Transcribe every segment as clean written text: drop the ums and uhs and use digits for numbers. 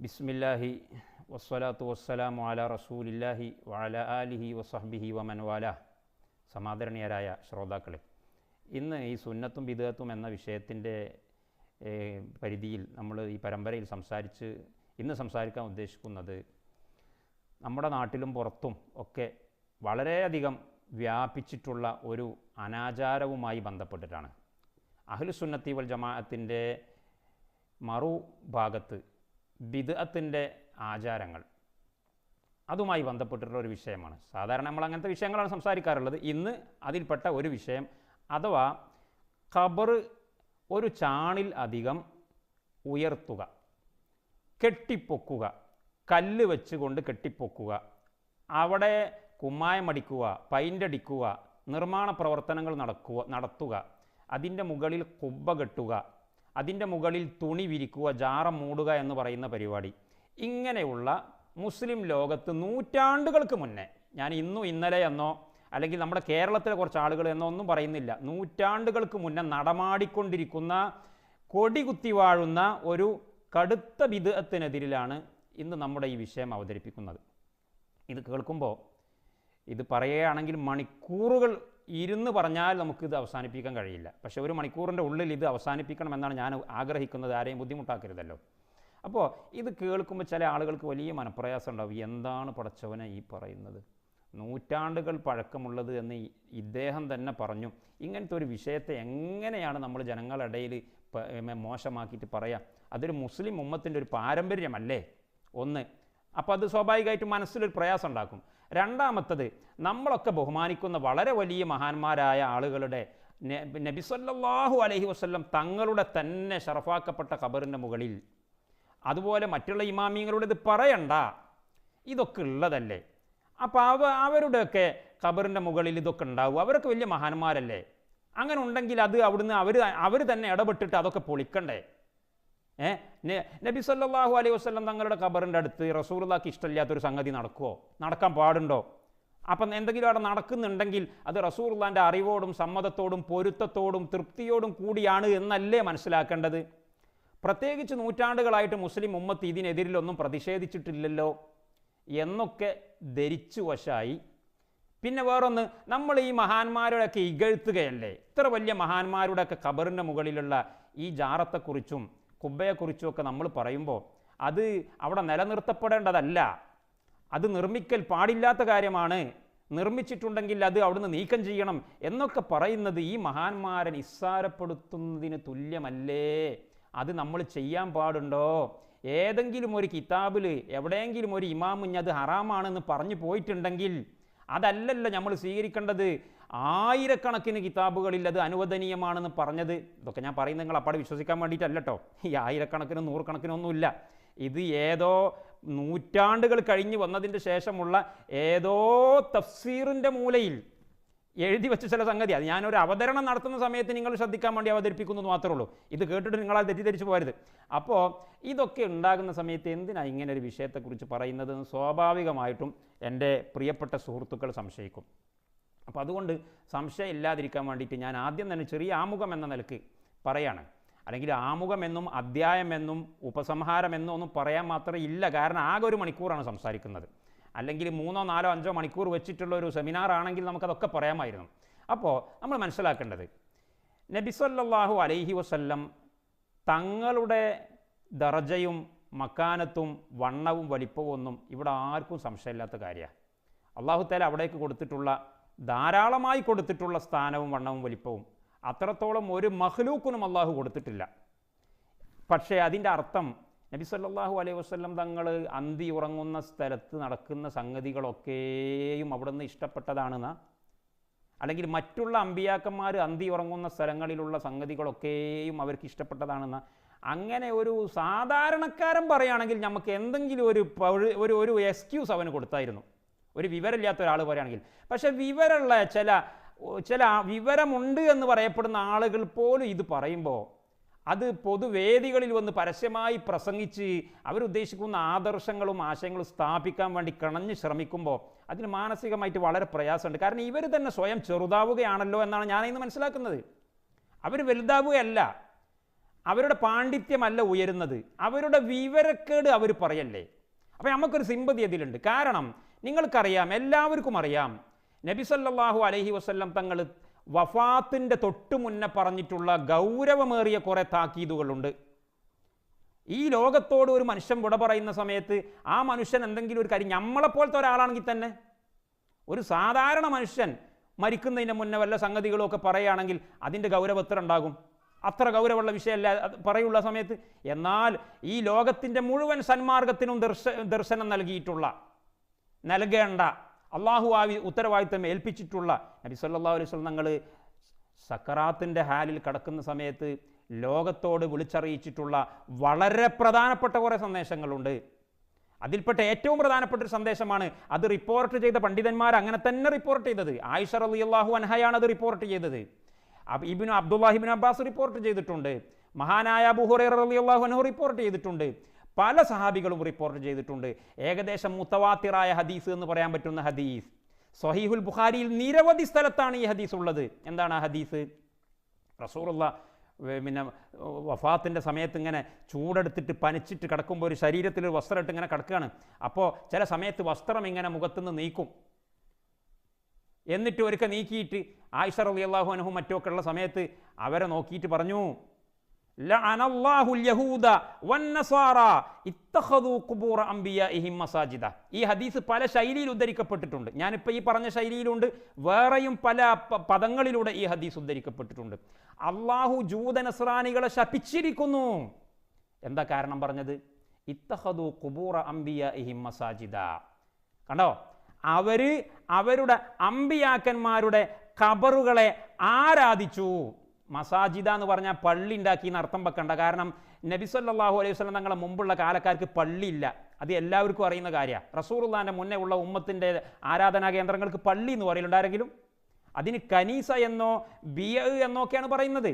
ബിസ്മില്ലാഹി വസ്സലാത്തു വസ്സലാമു അലാ റസൂലില്ലാഹി വഅല ആലിഹി വസഹ്ബിഹി വമൻവാല. സമാദരണീയരായ ശ്രോതാക്കളെ, ഇന്ന് ഈ സുന്നത്തും ബിദ്അത്തും എന്ന വിഷയത്തിൻ്റെ പരിധിയിൽ നമ്മൾ ഈ പരമ്പരയിൽ ഇന്ന് സംസാരിക്കാൻ ഉദ്ദേശിക്കുന്നത് നമ്മുടെ നാട്ടിലും പുറത്തും ഒക്കെ വളരെയധികം വ്യാപിച്ചിട്ടുള്ള ഒരു അനാചാരവുമായി ബന്ധപ്പെട്ടിട്ടാണ്. അഹ്ലുസുന്നത്തി വൽ ജമാഅത്തിൻ്റെ മറുഭാഗത്ത് ബിദ്അത്തിൻ്റെ ആചാരങ്ങൾ, അതുമായി ബന്ധപ്പെട്ടിട്ടുള്ള ഒരു വിഷയമാണ്. സാധാരണ നമ്മൾ അങ്ങനത്തെ വിഷയങ്ങളാണ് സംസാരിക്കാറുള്ളത്. ഇന്ന് അതിൽപ്പെട്ട ഒരു വിഷയം, അഥവാ ഖബർ ഒരു ചാണിൽ അധികം ഉയർത്തുക, കെട്ടിപ്പൊക്കുക, കല്ല് വെച്ചുകൊണ്ട് കെട്ടിപ്പൊക്കുക, അവിടെ കുമ്മായമടിക്കുക, പൈൻ്റടിക്കുക, നിർമ്മാണ പ്രവർത്തനങ്ങൾ നടത്തുക, അതിൻ്റെ മുകളിൽ കുബ്ബ കെട്ടുക, അതിൻ്റെ മുകളിൽ തുണി വിരിക്കുക, ജാറ മൂടുക എന്ന് പറയുന്ന പരിപാടി. ഇങ്ങനെയുള്ള മുസ്ലിം ലോകത്ത് നൂറ്റാണ്ടുകൾക്ക് മുന്നേ, ഞാൻ ഇന്നലെ എന്നോ അല്ലെങ്കിൽ നമ്മുടെ കേരളത്തിലെ കുറച്ച് ആളുകൾ എന്നോ ഒന്നും പറയുന്നില്ല, നൂറ്റാണ്ടുകൾക്ക് മുന്നേ നടമാടിക്കൊണ്ടിരിക്കുന്ന കൊടികുത്തി വാഴുന്ന ഒരു കടുത്ത ബിദ്അത്തിനെതിരിലാണ് ഇന്ന് നമ്മുടെ ഈ വിഷയം അവതരിപ്പിക്കുന്നത്. ഇത് കേൾക്കുമ്പോൾ, ഇത് പറയുകയാണെങ്കിൽ മണിക്കൂറുകൾ ഇരുന്ന് പറഞ്ഞാൽ നമുക്കിത് അവസാനിപ്പിക്കാൻ കഴിയില്ല. പക്ഷേ ഒരു മണിക്കൂറിൻ്റെ ഉള്ളിൽ ഇത് അവസാനിപ്പിക്കണമെന്നാണ് ഞാൻ ആഗ്രഹിക്കുന്നത്. ആരെയും ബുദ്ധിമുട്ടാക്കരുതല്ലോ. അപ്പോൾ ഇത് കേൾക്കുമ്പോൾ ചില ആളുകൾക്ക് വലിയ മനപ്രയാസം ഉണ്ടാവും. എന്താണ് പടച്ചവനെ ഈ പറയുന്നത്? നൂറ്റാണ്ടുകൾ പഴക്കമുള്ളത് എന്ന് ഇദ്ദേഹം തന്നെ പറഞ്ഞു. ഇങ്ങനത്തെ ഒരു വിഷയത്തെ എങ്ങനെയാണ് നമ്മൾ ജനങ്ങളുടെ ഇടയിൽ മോശമാക്കിയിട്ട് പറയാം? അതൊരു മുസ്ലിം ഉമ്മത്തിൻ്റെ ഒരു പാരമ്പര്യമല്ലേ? ഒന്ന്, അപ്പോൾ അത് സ്വാഭാവികമായിട്ടും മനസ്സിലൊരു പ്രയാസം ഉണ്ടാക്കും. രണ്ടാമത്തത്, നമ്മളൊക്കെ ബഹുമാനിക്കുന്ന വളരെ വലിയ മഹാന്മാരായ ആളുകളുടെ നബി സല്ലല്ലാഹു അലൈഹി വസല്ലം തങ്ങളുടെ തന്നെ ശറഫാക്കപ്പെട്ട ഖബറിൻ്റെ മുകളിൽ, അതുപോലെ മറ്റുള്ള ഇമാമിങ്ങളുടെ ഇത് പറയണ്ട, ഇതൊക്കെ ഉള്ളതല്ലേ. അപ്പോൾ അവരുടെയൊക്കെ ഖബറിൻ്റെ മുകളിൽ ഇതൊക്കെ ഉണ്ടാവും. അവരൊക്കെ വലിയ മഹാന്മാരല്ലേ? അങ്ങനെ ഉണ്ടെങ്കിൽ അത് അവിടുന്ന് അവർ തന്നെ ഇടപെട്ടിട്ട് അതൊക്കെ പൊളിക്കണ്ടേ? നബി സല്ലല്ലാഹു അലൈഹി വസല്ലം തങ്ങളുടെ ഖബറിൻ്റെ അടുത്ത് റസൂലുള്ളാഹിക്ക് ഇഷ്ടമില്ലാത്തൊരു സംഗതി നടക്കാൻ പാടുണ്ടോ? അപ്പം എന്തെങ്കിലും അവിടെ നടക്കുന്നുണ്ടെങ്കിൽ അത് റസൂലുള്ളാഹിൻ്റെ അറിവോടും സമ്മതത്തോടും പൊരുത്തത്തോടും തൃപ്തിയോടും കൂടിയാണ് എന്നല്ലേ മനസ്സിലാക്കേണ്ടത്? പ്രത്യേകിച്ച് നൂറ്റാണ്ടുകളായിട്ട് മുസ്ലിം ഉമ്മത്ത് ഇതിനെതിരിലൊന്നും പ്രതിഷേധിച്ചിട്ടില്ലല്ലോ എന്നൊക്കെ ധരിച്ചു വശായി. പിന്നെ വേറൊന്ന്, നമ്മൾ ഈ മഹാന്മാരുടെയൊക്കെ ഇകഴ്ത്തുകയല്ലേ? ഇത്ര വലിയ മഹാന്മാരുടെയൊക്കെ ഖബറിൻ്റെ മുകളിലുള്ള ഈ ജാറത്തെക്കുറിച്ചും കുബ്ബയെക്കുറിച്ചുമൊക്കെ നമ്മൾ പറയുമ്പോൾ അത് അവിടെ നിലനിർത്തപ്പെടേണ്ടതല്ല, അത് നിർമ്മിക്കൽ പാടില്ലാത്ത കാര്യമാണ്, നിർമ്മിച്ചിട്ടുണ്ടെങ്കിൽ അത് അവിടുന്ന് നീക്കം ചെയ്യണം എന്നൊക്കെ പറയുന്നത് ഈ മഹാന്മാരെ നിസ്സാരപ്പെടുത്തുന്നതിന് തുല്യമല്ലേ? അത് നമ്മൾ ചെയ്യാൻ പാടുണ്ടോ? ഏതെങ്കിലും ഒരു കിതാബിൽ എവിടെയെങ്കിലും ഒരു ഇമാമുഞ്ഞ് അത് ഹറാമാണെന്ന് പറഞ്ഞു പോയിട്ടുണ്ടെങ്കിൽ അതല്ലല്ലോ നമ്മൾ സ്വീകരിക്കേണ്ടത്. ആയിരക്കണക്കിന് കിതാബുകളിൽ അത് അനുവദനീയമാണെന്ന് പറഞ്ഞത്. ഇതൊക്കെ ഞാൻ പറയുന്നത് നിങ്ങൾ അപ്പാടെ വിശ്വസിക്കാൻ വേണ്ടിയിട്ടല്ല കേട്ടോ. ഈ ആയിരക്കണക്കിനും നൂറുകണക്കിനൊന്നുമില്ല. ഇത് ഏതോ നൂറ്റാണ്ടുകൾ കഴിഞ്ഞ് വന്നതിൻ്റെ ശേഷമുള്ള ഏതോ തഫ്സീറിൻ്റെ മൂലയിൽ എഴുതി വെച്ച ചില സംഗതി. അത് ഞാനൊരു അവതരണം നടത്തുന്ന സമയത്ത് നിങ്ങൾ ശ്രദ്ധിക്കാൻ വേണ്ടി അവതരിപ്പിക്കുന്നത് മാത്രമേ ഉള്ളൂ. ഇത് കേട്ടിട്ട് നിങ്ങളത് തെറ്റിദ്ധരിച്ച് പോകരുത്. അപ്പോൾ ഇതൊക്കെ ഉണ്ടാകുന്ന സമയത്ത് എന്തിനാണ് ഇങ്ങനെ ഒരു വിഷയത്തെക്കുറിച്ച് പറയുന്നതെന്ന് സ്വാഭാവികമായിട്ടും എൻ്റെ പ്രിയപ്പെട്ട സുഹൃത്തുക്കൾ സംശയിക്കും. അപ്പോൾ അതുകൊണ്ട് സംശയം ഇല്ലാതിരിക്കാൻ വേണ്ടിയിട്ട് ഞാൻ ആദ്യം തന്നെ ചെറിയ ആമുഖം എന്ന നിലക്ക് പറയാണ്. അല്ലെങ്കിൽ ആമുഖമെന്നും അധ്യായമെന്നും ഉപസംഹാരമെന്നും ഒന്നും പറയാൻ മാത്രമേ ഇല്ല. കാരണം ആകെ ഒരു മണിക്കൂറാണ് സംസാരിക്കുന്നത്. അല്ലെങ്കിൽ 3, 4, 5 മണിക്കൂർ വെച്ചിട്ടുള്ള ഒരു സെമിനാർ ആണെങ്കിൽ നമുക്കതൊക്കെ പറയാമായിരുന്നു. അപ്പോൾ നമ്മൾ മനസ്സിലാക്കേണ്ടത്, നബി സല്ലല്ലാഹു അലൈഹി വസല്ലം തങ്ങളുടെ ദറജയും മക്കാനത്തും വണ്ണവും വലിപ്പവും ഒന്നും ഇവിടെ ആർക്കും സംശയമില്ലാത്ത കാര്യമാണ്. അല്ലാഹു തആല അവിടേക്ക് കൊടുത്തിട്ടുള്ള ധാരാളമായി കൊടുത്തിട്ടുള്ള സ്ഥാനവും വണ്ണവും വലിപ്പവും അത്രത്തോളം ഒരു മഖ്ലൂക്കിനും അള്ളാഹു കൊടുത്തിട്ടില്ല. പക്ഷേ അതിൻ്റെ അർത്ഥം നബി സല്ലല്ലാഹു അലൈഹി വസല്ലം തങ്ങൾ അന്തി ഉറങ്ങുന്ന സ്ഥലത്ത് നടക്കുന്ന സംഗതികളൊക്കെയും അവിടെ നിന്ന് ഇഷ്ടപ്പെട്ടതാണെന്നാ? അല്ലെങ്കിൽ മറ്റുള്ള അമ്പിയാക്കന്മാർ അന്തി ഉറങ്ങുന്ന സ്ഥലങ്ങളിലുള്ള സംഗതികളൊക്കെയും അവർക്ക് ഇഷ്ടപ്പെട്ടതാണെന്നാ? അങ്ങനെ ഒരു സാധാരണക്കാരൻ പറയുകയാണെങ്കിൽ നമുക്ക് എന്തെങ്കിലും ഒരു എക്സ്ക്യൂസ് അവന് കൊടുത്തായിരുന്നു, ഒരു വിവരമില്ലാത്ത ഒരാൾ പറയുകയാണെങ്കിൽ. പക്ഷെ വിവരമുള്ള ചില വിവരമുണ്ട് എന്ന് പറയപ്പെടുന്ന ആളുകൾ പോലും ഇത് പറയുമ്പോൾ, അത് പൊതുവേദികളിൽ വന്ന് പരസ്യമായി പ്രസംഗിച്ച് അവരുദ്ദേശിക്കുന്ന ആദർശങ്ങളും ആശയങ്ങളും സ്ഥാപിക്കാൻ വേണ്ടി കിണഞ്ഞ് ശ്രമിക്കുമ്പോൾ അതിന് മാനസികമായിട്ട് വളരെ പ്രയാസമുണ്ട്. കാരണം ഇവർ തന്നെ സ്വയം ചെറുതാവുകയാണല്ലോ എന്നാണ് ഞാനിന്ന് മനസ്സിലാക്കുന്നത്. അവർ വലുതാവുകയല്ല. അവരുടെ പാണ്ഡിത്യമല്ല ഉയരുന്നത്, അവരുടെ വിവരക്കേട് അവർ പറയല്ലേ. അപ്പോൾ നമുക്കൊരു സിമ്പതി അതിലുണ്ട്. കാരണം നിങ്ങൾക്കറിയാം, എല്ലാവർക്കും അറിയാം, നബി സല്ലല്ലാഹു അലൈഹി വസല്ലം തങ്ങൾ വഫാത്തിൻ്റെ തൊട്ടു മുന്നേ പറഞ്ഞിട്ടുള്ള ഗൗരവമേറിയ കുറേ താക്കീതുകളുണ്ട്. ഈ ലോകത്തോട് ഒരു മനുഷ്യൻ വിട പറയുന്ന സമയത്ത് ആ മനുഷ്യൻ എന്തെങ്കിലും ഒരു കാര്യം, നമ്മളെപ്പോലത്തെ ഒരാളാണെങ്കിൽ തന്നെ, ഒരു സാധാരണ മനുഷ്യൻ മരിക്കുന്നതിന് മുന്നേ വല്ല സംഗതികളും ഒക്കെ പറയുകയാണെങ്കിൽ അതിൻ്റെ ഗൗരവം എത്ര ഉണ്ടാകും? അത്ര ഗൗരവമുള്ള വിഷയമല്ല പറയുള്ള സമയത്ത്. എന്നാൽ ഈ ലോകത്തിൻ്റെ മുഴുവൻ സന്മാർഗത്തിനും ദർശനം നൽകേണ്ട അള്ളാഹു ഉത്തരവാദിത്തം ഏൽപ്പിച്ചിട്ടുള്ള നബി സല്ലല്ലാഹു അലൈഹി വസല്ലം തങ്ങൾ സക്കറാത്തിൻ്റെ ഹാലിൽ കടക്കുന്ന സമയത്ത് ലോകത്തോട് വിളിച്ചറിയിച്ചിട്ടുള്ള വളരെ പ്രധാനപ്പെട്ട കുറേ സന്ദേശങ്ങളുണ്ട്. അതിൽപ്പെട്ട ഏറ്റവും പ്രധാനപ്പെട്ട ഒരു സന്ദേശമാണ്, അത് റിപ്പോർട്ട് ചെയ്ത പണ്ഡിതന്മാർ അങ്ങനെ തന്നെ റിപ്പോർട്ട് ചെയ്തത്. ആയിഷ റളിയല്ലാഹു അൻഹയാണ് അത് റിപ്പോർട്ട് ചെയ്തത്. അബ്ദുല്ലാഹി ഇബ്നു അബ്ബാസ് റിപ്പോർട്ട് ചെയ്തിട്ടുണ്ട്. മഹാനായ അബൂ ഹുറൈറ റളിയല്ലാഹു അൻഹു റിപ്പോർട്ട് ചെയ്തിട്ടുണ്ട്. പല സഹാബികളും റിപ്പോർട്ട് ചെയ്തിട്ടുണ്ട്. ഏകദേശം മുത്തവാത്തിറായ ഹദീസ് എന്ന് പറയാൻ പറ്റുന്ന ഹദീസ് സ്വഹീഹുൽ ബുഖാരിയിൽ നിരവധി സ്ഥലത്താണ് ഈ ഹദീസ് ഉള്ളത്. എന്താണ് ആ ഹദീസ്? റസൂലുള്ളാഹി പിന്നെ വഫാത്തിൻ്റെ സമയത്ത് ഇങ്ങനെ ചൂടെടുത്തിട്ട് പനിച്ചിട്ട് കിടക്കുമ്പോൾ ഒരു ശരീരത്തിലൊരു വസ്ത്രം ഇട്ട് ഇങ്ങനെ കിടക്കുകയാണ്. അപ്പോൾ ചില സമയത്ത് വസ്ത്രം ഇങ്ങനെ മുഖത്തുനിന്ന് നീക്കും. എന്നിട്ട് ഒരിക്കൽ നീക്കിയിട്ട് ആയിഷ റളിയല്ലാഹു അൻഹു മറ്റൊക്കെ ഉള്ള സമയത്ത് അവരെ നോക്കിയിട്ട് പറഞ്ഞു, ലഅനല്ലാഹുൽ യഹൂദ വന്നസാറ ഇത്തഖദു ഖുബൂറ അംബിയാഇഹിം മസാജിദ. ഈ ഹദീസ് പല ശൈലിയിൽ ഉദ്ധരിക്കപ്പെട്ടിട്ടുണ്ട്. ഞാനിപ്പോൾ ഈ പറഞ്ഞ ശൈലിയിലുണ്ട്, വേറെയും പല പദങ്ങളിലൂടെ ഈ ഹദീസ് ഉദ്ധരിക്കപ്പെട്ടിട്ടുണ്ട്. അള്ളാഹു ജൂത നസ്രാനികളെ ശപിച്ചിരിക്കുന്നു. എന്താ കാരണം പറഞ്ഞത്? ഇത്തഖദു ഖുബൂറ അംബിയാഇഹിം മസാജിദ. കണ്ടോ, അവരുടെ അമ്പിയാക്കന്മാരുടെ ഖബറുകളെ ആരാധിച്ചു. മസാജിദ എന്ന് പറഞ്ഞാൽ പള്ളി ഉണ്ടാക്കി എന്ന് അർത്ഥം വെക്കണ്ട. കാരണം നബി സല്ലല്ലാഹു അലൈഹി വസല്ലം തങ്ങളെ മുമ്പുള്ള കാലക്കാർക്ക് പള്ളിയില്ല, അത് എല്ലാവർക്കും അറിയുന്ന കാര്യമാണ്. റസൂലുള്ളാഹിന്റെ മുന്നേ ഉള്ള ഉമ്മത്തിൻ്റെ ആരാധനാ കേന്ദ്രങ്ങൾക്ക് പള്ളി എന്ന് പറയലുണ്ടാരെങ്കിലും അതിന് കനീസ എന്നോ ബിയ എന്നൊക്കെയാണ് പറയുന്നത്.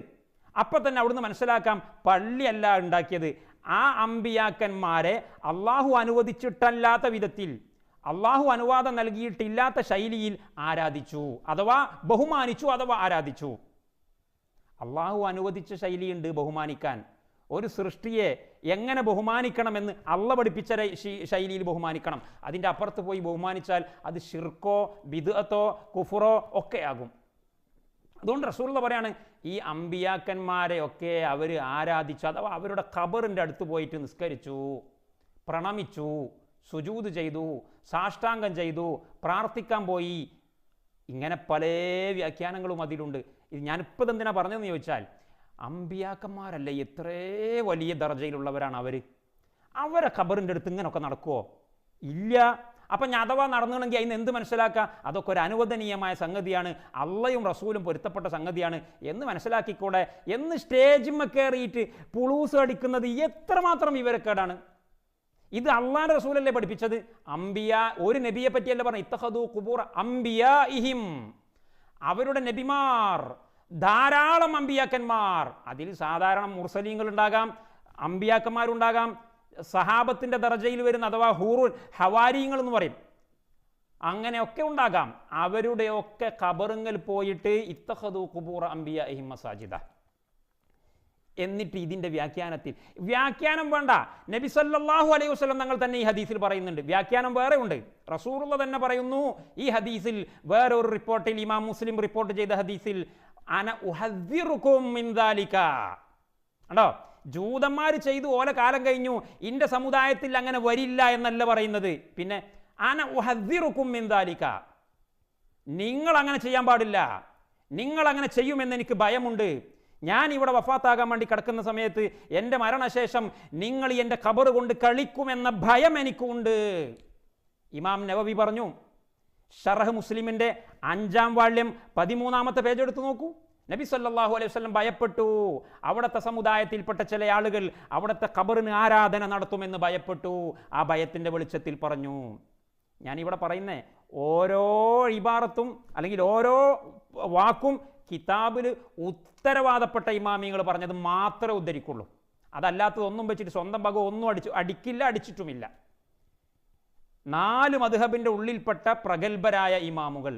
അപ്പം തന്നെ അവിടുന്ന് മനസ്സിലാക്കാം പള്ളിയല്ല ഉണ്ടാക്കിയത്. ആ അമ്പിയാക്കന്മാരെ അള്ളാഹു അനുവദിച്ചിട്ടല്ലാത്ത വിധത്തിൽ, അള്ളാഹു അനുവാദം നൽകിയിട്ടില്ലാത്ത ശൈലിയിൽ ആരാധിച്ചു, അഥവാ ബഹുമാനിച്ചു, അഥവാ ആരാധിച്ചു. അള്ളാഹു അനുവദിച്ച ശൈലിയുണ്ട് ബഹുമാനിക്കാൻ. ഒരു സൃഷ്ടിയെ എങ്ങനെ ബഹുമാനിക്കണമെന്ന് അള്ള പഠിപ്പിച്ച ശൈലിയിൽ ബഹുമാനിക്കണം. അതിൻ്റെ അപ്പുറത്ത് പോയി ബഹുമാനിച്ചാൽ അത് ശിർക്കോ ബിദ്അത്തോ കുഫറോ ഒക്കെ ആകും. അതുകൊണ്ട് റസൂലുള്ളാഹി പറയാണ്, ഈ അമ്പിയാക്കന്മാരെ ഒക്കെ അവർ ആരാധിച്ചു, അഥവാ അവരുടെ ഖബറിൻ്റെ അടുത്ത് പോയിട്ട് നിസ്കരിച്ചു, പ്രണമിച്ചു, സുജൂദ് ചെയ്തു, സാഷ്ടാംഗം ചെയ്തു, പ്രാർത്ഥിക്കാൻ പോയി. ഇങ്ങനെ പല വ്യാഖ്യാനങ്ങളും അതിലുണ്ട്. ഇത് ഞാനിപ്പോൾ എന്തിനാ പറഞ്ഞതെന്ന് ചോദിച്ചാൽ, അമ്പിയാക്കന്മാരല്ലേ എത്രേ വലിയ ദർജയിലുള്ളവരാണ് അവരെ ഖബറിൻ്റെ അടുത്ത് ഇങ്ങനെയൊക്കെ നടക്കുമോ? ഇല്ല. അപ്പം ഞാൻ അഥവാ നടന്നുകയാണെങ്കിൽ അതിന് എന്ത് മനസ്സിലാക്കുക? അതൊക്കെ ഒരു അനുവദനീയമായ സംഗതിയാണ്, അള്ളയും റസൂലും പൊരുത്തപ്പെട്ട സംഗതിയാണ് എന്ന് മനസ്സിലാക്കിക്കൂടെ എന്ന് സ്റ്റേജിന്മേ കയറിയിട്ട് പുളൂസ് അടിക്കുന്നത് എത്രമാത്രം വിവരക്കേടാണ്. ഇത് അള്ളാഹുവിന്റെ റസൂലല്ലേ പഠിപ്പിച്ചത്? ഒരു നബിയെ പറ്റിയല്ല പറഞ്ഞു, ഇത്തഖദു ഖുബൂറ അംബിയാഇഹിം, അവരുടെ നബിമാർ, ധാരാളം അമ്പിയാക്കന്മാർ. അതിൽ സാധാരണ മുർസലീങ്ങൾ ഉണ്ടാകാം, അമ്പിയാക്കന്മാരുണ്ടാകാം, സഹാബത്തിന്റെ ദർജയിൽ വരുന്ന അഥവാ ഹൂറുൽ ഹവാരിങ്ങൾ എന്ന് പറയും, അങ്ങനെയൊക്കെ ഉണ്ടാകാം. അവരുടെയൊക്കെ ഖബറുങ്ങൾ പോയിട്ട് ഇത്തഖദു ഖുബൂറ അംബിയാഇഹിം മസാജിദ. എന്നിട്ട് ഇതിൻ്റെ വ്യാഖ്യാനം വേണ്ട, നബി സല്ലല്ലാഹു അലൈഹി വസല്ലം തങ്ങൾ തന്നെ ഈ ഹദീസിൽ പറയുന്നുണ്ട്. വ്യാഖ്യാനം വേറെ ഉണ്ട്. റസൂലുള്ളാഹി തന്നെ പറയുന്നു ഈ ഹദീസിൽ. വേറൊരു റിപ്പോർട്ടിൽ, ഇമാം മുസ്ലിം റിപ്പോർട്ട് ചെയ്ത ഹദീസിൽ, അന ഉഹദ്ദിറുകും മിൻ ദാലിക. കണ്ടോ, ജൂതന്മാർ ചെയ്തു, ഓല കാലം കഴിഞ്ഞു, ഇന്റെ സമുദായത്തിൽ അങ്ങനെ വരില്ല എന്നല്ല പറയുന്നത്. പിന്നെ അന ഉഹദ്ദിറുകും മിൻ ദാലിക, നിങ്ങൾ അങ്ങനെ ചെയ്യാൻ പാടില്ല, നിങ്ങൾ അങ്ങനെ ചെയ്യുമെന്ന് എനിക്ക് ഭയമുണ്ട്. ഞാൻ ഇവിടെ വഫാത്താകാൻ വേണ്ടി കിടക്കുന്ന സമയത്ത് എൻ്റെ മരണശേഷം നിങ്ങൾ എൻ്റെ ഖബർ കൊണ്ട് കളിക്കുമെന്ന ഭയം എനിക്കുണ്ട്. ഇമാം നവവി പറഞ്ഞു, ഷറഹ് മുസ്ലിമിൻ്റെ 5-ാം വാള്യം 13-ാമത്തെ പേജ് എടുത്ത് നോക്കൂ. നബി സല്ലല്ലാഹു അലൈഹി വസല്ലം ഭയപ്പെട്ടു, അവിടുത്തെ സമുദായത്തിൽപ്പെട്ട ചില ആളുകൾ അവിടുത്തെ ഖബറിന് ആരാധന നടത്തുമെന്ന് ഭയപ്പെട്ടു. ആ ഭയത്തിൻ്റെ വെളിച്ചത്തിൽ പറഞ്ഞു. ഞാനിവിടെ പറയുന്ന ഓരോ ഇബാറത്തും അല്ലെങ്കിൽ ഓരോ വാക്കും കിതാബിൽ ഉത്തരവാദപ്പെട്ട ഇമാമിങ്ങൾ പറഞ്ഞത് മാത്രമേ ഉദ്ധരിക്കുള്ളൂ. അതല്ലാത്തതൊന്നും വെച്ചിട്ട് സ്വന്തം ഭാഗം ഒന്നും അടിച്ചിട്ടുമില്ല. 4 മദ്ഹബിൻ്റെ ഉള്ളിൽപ്പെട്ട പ്രഗത്ഭരായ ഇമാമുകൾ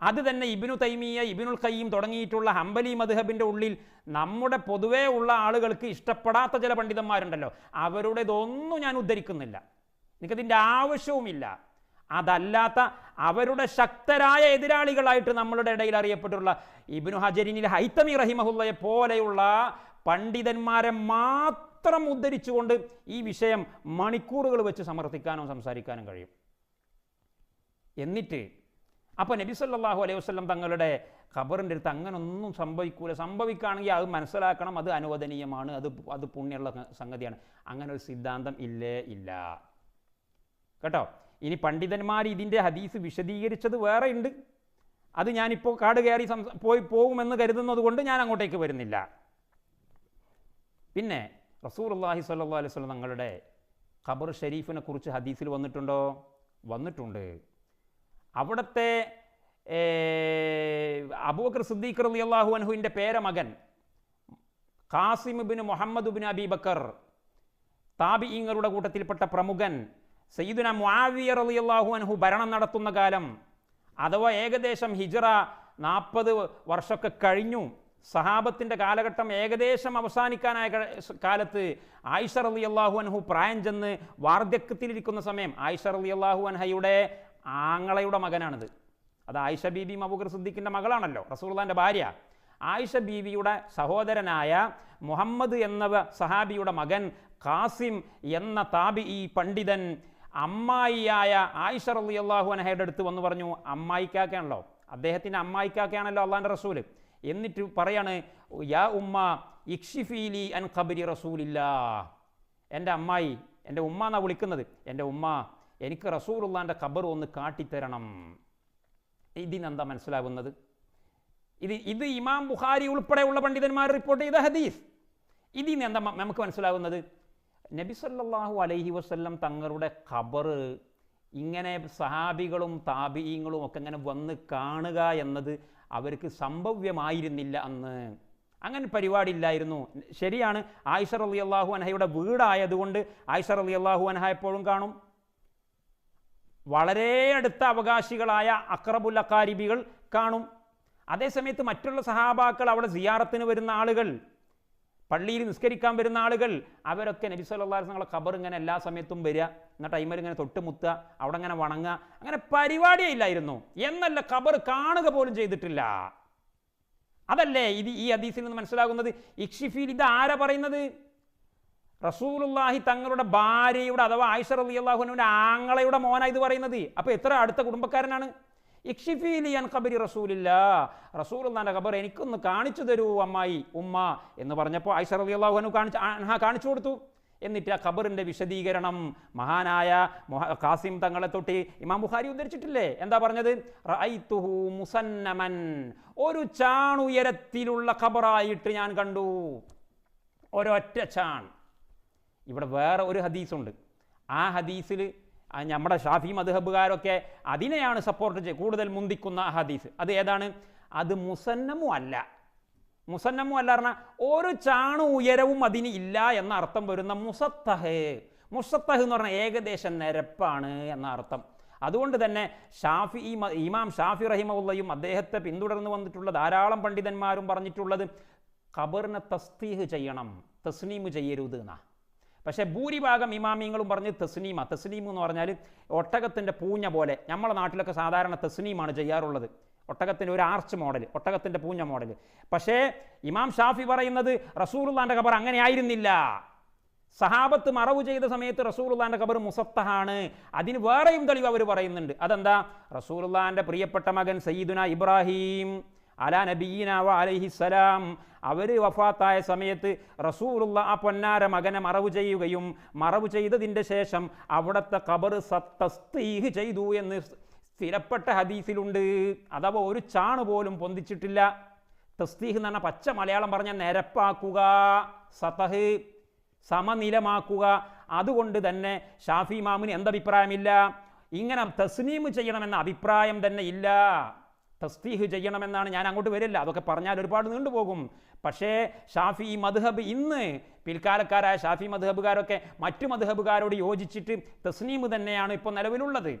അത് തന്നെ ഇബ്നു തൈമിയ, ഇബ്നുൽ ഖയ്യിം തുടങ്ങിയിട്ടുള്ള ഹംബലി മദ്ഹബിൻ്റെ ഉള്ളിൽ നമ്മുടെ പൊതുവേ ഉള്ള ആളുകൾക്ക് ഇഷ്ടപ്പെടാത്ത ചില പണ്ഡിതന്മാരുണ്ടല്ലോ, അവരുടേതൊന്നും ഞാൻ ഉദ്ധരിക്കുന്നില്ല, എനിക്കതിൻ്റെ ആവശ്യവുമില്ല. അതല്ലാത്ത അവരുടെ ശക്തരായ എതിരാളികളായിട്ട് നമ്മളുടെ ഇടയിൽ അറിയപ്പെട്ടിട്ടുള്ള ഇബ്നു ഹജരിനിൽ ഹൈത്തമി റഹിമഹുല്ലയെ പോലെയുള്ള പണ്ഡിതന്മാരെ മാത്രം ഉദ്ധരിച്ചുകൊണ്ട് ഈ വിഷയം മണിക്കൂറുകൾ വെച്ച് സമർത്ഥിക്കാനും സംസാരിക്കാനും കഴിയും. എന്നിട്ട് അപ്പോൾ നബി സല്ലല്ലാഹു അലൈഹി വസല്ലം തങ്ങളുടെ ഖബറിൻ്റെ അടുത്ത് അങ്ങനൊന്നും സംഭവിക്കൂല, സംഭവിക്കുകയാണെങ്കിൽ അത് മനസ്സിലാക്കണം, അത് അനുവദനീയമാണ്, അത് പുണ്യമുള്ള സംഗതിയാണ്. അങ്ങനെ ഒരു സിദ്ധാന്തം ഇല്ല കേട്ടോ. ഇനി പണ്ഡിതന്മാർ ഇതിൻ്റെ ഹദീസ് വിശദീകരിച്ചത് വേറെ ഉണ്ട്, അത് ഞാനിപ്പോൾ കാട് കയറി പോകുമെന്ന് കരുതുന്നത് കൊണ്ട് ഞാൻ അങ്ങോട്ടേക്ക് വരുന്നില്ല. പിന്നെ റസൂലുള്ളാഹി സ്വല്ലല്ലാഹു അലൈഹി വസല്ലം തങ്ങളുടെ ഖബർ ഷരീഫിനെ കുറിച്ച് ഹദീസിൽ വന്നിട്ടുണ്ടോ? വന്നിട്ടുണ്ട്. അവിടുത്തെ അബൂബക്കർ സിദ്ദീഖ് റളിയല്ലാഹു അൻഹുവിൻ്റെ പേരമകൻ ഖാസിം ഇബ്നു മുഹമ്മദ് ഇബ്നു അബീ ബക്കർ, താബിഈങ്ങളുടെ കൂട്ടത്തിൽപ്പെട്ട പ്രമുഖൻ, സയ്യിദുന മുആവിയ റളിയല്ലാഹു അൻഹു ഭരണം നടത്തുന്ന കാലം, അഥവാ ഏകദേശം ഹിജ്റ 40 വർഷമൊക്കെ കഴിഞ്ഞു, സഹാബത്തിൻ്റെ കാലഘട്ടം ഏകദേശം അവസാനിക്കാനായ കാലത്ത് ആയിഷ റളിയല്ലാഹു അൻഹു പ്രായം ചെന്ന് വാർദ്ധക്യത്തിലിരിക്കുന്ന സമയം, ആയിഷ റളിയല്ലാഹു അൻഹയുടെ ആങ്ങളയുടെ മകനാണിത്. അത് ആയിഷ ബീബിയും അബൂബക്കർ സിദ്ദീഖിൻ്റെ മകളാണല്ലോ, റസൂലുള്ളാഹിൻ്റെ ഭാര്യ. ആയിഷ ബീവിയുടെ സഹോദരനായ മുഹമ്മദ് എന്ന സഹാബിയുടെ മകൻ ഖാസിം എന്ന താബിഈ പണ്ഡിതൻ അമ്മായിയായ ആയിഷ റളിയല്ലാഹു അൻഹയുടെ അടുത്ത് വന്ന് പറഞ്ഞു, അമ്മായിക്കാക്കയാണല്ലോ, അദ്ദേഹത്തിൻ്റെ അമ്മായിക്കാക്കയാണല്ലോ അള്ളാഹിൻ്റെ റസൂൽ. എന്നിട്ട് പറയാണ്, യാ ഉമ്മ ഇക്ഷിഫീലി അൻ ഖബരി റസൂലില്ലാ, എൻ്റെ അമ്മായി, എൻ്റെ ഉമ്മ എന്നാണ് വിളിക്കുന്നത്, എൻ്റെ ഉമ്മ എനിക്ക് റസൂലുള്ളാഹിൻ്റെ ഖബർ ഒന്ന് കാട്ടിത്തരണം. ഇതിനെന്താ മനസ്സിലാകുന്നത്? ഇത് ഇമാം ബുഖാരി ഉൾപ്പെടെയുള്ള പണ്ഡിതന്മാർ റിപ്പോർട്ട് ചെയ്ത ഹദീസ്. ഇതിന് എന്താ നമുക്ക് മനസ്സിലാകുന്നത്? നബി സല്ലല്ലാഹു അലൈഹി വസല്ലം തങ്ങളുടെ ഖബർ ഇങ്ങനെ സഹാബികളും താബിഈങ്ങളും ഒക്കെ ഇങ്ങനെ വന്ന് കാണുക എന്നത് അവർക്ക് സംഭവ്യമായിരുന്നില്ല അന്ന്. അങ്ങനെ പരിപാടി ഇല്ലായിരുന്നു. ശരിയാണ്, ആയിഷ റളിയല്ലാഹു അൻഹയുടെ വീടായതുകൊണ്ട് ആയിഷ റളിയല്ലാഹു അൻഹ എപ്പോഴും കാണും. വളരെ അടുത്ത അവകാശികളായ അഖ്റബുൽ അഖാരിബികൾ കാണും. അതേസമയത്ത് മറ്റുള്ള സഹാബാക്കൾ, അവിടെ സിയാറത്തിന് വരുന്ന ആളുകൾ, പള്ളിയിൽ നിസ്കരിക്കാൻ വരുന്ന ആളുകൾ, അവരൊക്കെ നബി സല്ലല്ലാഹു അലൈഹി വസല്ലം ഖബർ ഇങ്ങനെ എല്ലാ സമയത്തും വരിക, എന്നിട്ട് ടൈമർ ഇങ്ങനെ തൊട്ടുമുത്തുക, അവിടെ ഇങ്ങനെ വണങ്ങുക, അങ്ങനെ പരിപാടിയേ ഇല്ലായിരുന്നു. എന്നല്ല, ഖബർ കാണുക പോലും ചെയ്തിട്ടില്ല. അതല്ലേ ഈ ഹദീസിൽ നിന്ന് മനസ്സിലാകുന്നത്. ഇക്ഷിഫീൽ, ഇത് ആരാ പറയുന്നത്? റസൂലുള്ളാഹി തങ്ങളുടെ ഭാര്യയുടെ, അഥവാ ആയിഷ റളിയല്ലാഹു അൻഹയുടെ ആങ്ങളയുടെ മോനാ ഇത് പറയുന്നത്. അപ്പോൾ എത്ര അടുത്ത കുടുംബക്കാരനാണ്. ഇക്ഷിഫീലി അൻ ഖബരി റസൂലില്ലാ, റസൂലുള്ളാഹിന്റെ ഖബർ എനിക്കൊന്ന് കാണിച്ചു തരൂ അമ്മായി, ഉമ്മ എന്ന് പറഞ്ഞപ്പോൾ ആയിഷ റളിയല്ലാഹു അൻഹു കാണിച്ചു കൊടുത്തു. എന്നിട്ട് ആ ഖബറിൻ്റെ വിശദീകരണം മഹാനായ ഖാസിം തങ്ങളെ തൊട്ട് ഇമാം ബുഖാരി ഉദ്ധരിച്ചിട്ടില്ലേ? എന്താ പറഞ്ഞത്? റഅയ്തുഹു മുസന്നമൻ, ഒരു ചാണുയരത്തിലുള്ള ഖബറായിട്ട് ഞാൻ കണ്ടു, ഒരൊറ്റ ചാൺ. ഇവിടെ വേറെ ഒരു ഹദീസുണ്ട്. ആ ഹദീസിൽ നമ്മുടെ ഷാഫി മദ്ഹബുകാരൊക്കെ അതിനെയാണ് സപ്പോർട്ട് ചെയ്ത് കൂടുതൽ മുന്തിക്കുന്ന ഹദീസ്. അത് ഏതാണ്? അത് മുസന്നമു അല്ല. മുസന്നമു അല്ല പറഞ്ഞാൽ ഒരു ചാണു ഉയരവും അതിന് ഇല്ല എന്ന അർത്ഥം വരുന്ന മുസത്തഹ്. മുസത്തഹ് എന്ന് പറഞ്ഞാൽ ഏകദേശം നിരപ്പാണ് എന്ന അർത്ഥം. അതുകൊണ്ട് തന്നെ ഇമാം ഷാഫി റഹിമഹുല്ലയും അദ്ദേഹത്തെ പിന്തുടർന്ന് വന്നിട്ടുള്ള ധാരാളം പണ്ഡിതന്മാരും പറഞ്ഞിട്ടുള്ളത് ഖബറിനെ തസ്തീഹ് ചെയ്യണം, തസ്നീം ചെയ്യരുത് എന്നാ. പക്ഷേ ഭൂരിഭാഗം ഇമാമിങ്ങളും പറഞ്ഞ് തസ്നീം എന്ന് പറഞ്ഞാൽ ഒട്ടകത്തിൻ്റെ പൂഞ്ഞ പോലെ, നമ്മളെ നാട്ടിലൊക്കെ സാധാരണ തസ്നീമാണ് ചെയ്യാറുള്ളത്, ഒട്ടകത്തിൻ്റെ ഒരു ആർച്ച് മോഡൽ, ഒട്ടകത്തിൻ്റെ പൂഞ്ഞ മോഡൽ. പക്ഷേ ഇമാം ഷാഫി പറയുന്നത് റസൂലുള്ളാഹിന്റെ ഖബർ അങ്ങനെ ആയിരുന്നില്ല. സഹാബത്ത് മറവ് ചെയ്ത സമയത്ത് റസൂലുള്ളാഹിന്റെ ഖബർ മുസത്തഹാണ്. അതിന് വേറെയും തെളിവ് അവർ പറയുന്നുണ്ട്. അതെന്താ? റസൂലുള്ളാഹിന്റെ പ്രിയപ്പെട്ട മകൻ സയ്യിദുന ഇബ്രാഹിം അലാ നബിയിന വ അലൈഹിസ്സലാം, അവർ വഫാത്തായ സമയത്ത് റസൂലുള്ള ആ പൊന്നാര മകനെ മറവ് ചെയ്യുകയും മറവ് ചെയ്തതിൻ്റെ ശേഷം അവിടുത്തെ ഖബർ തസ്തീഹ് ചെയ്തു എന്ന് സ്ഥിരപ്പെട്ട ഹദീസിലുണ്ട്. അഥവാ ഒരു ചാണ് പോലും പൊന്തിച്ചിട്ടില്ല. തസ്തീഹ് എന്ന് പറഞ്ഞാൽ പച്ച മലയാളം പറഞ്ഞാൽ നിരപ്പാക്കുക, സതഹ് സമനിലമാക്കുക. അതുകൊണ്ട് തന്നെ ഷാഫി ഇമാമിന് എന്തഭിപ്രായമില്ല, ഇങ്ങനെ തസ്നീം ചെയ്യണമെന്ന അഭിപ്രായം തന്നെ ഇല്ല. തസ്തീഹ് ചെയ്യണമെന്നാണ്. ഞാൻ അങ്ങോട്ട് വരില്ല, അതൊക്കെ പറഞ്ഞാൽ ഒരുപാട് നീണ്ടുപോകും. പക്ഷേ ഷാഫി മദ്ഹബ് ഇന്ന് പിൽക്കാലക്കാരായ ഷാഫി മദ്ഹബുകാരൊക്കെ മറ്റു മദ്ഹബുകാരോട് യോജിച്ചിട്ട് തസ്നീം തന്നെയാണ് ഇപ്പോൾ നിലവിലുള്ളത്.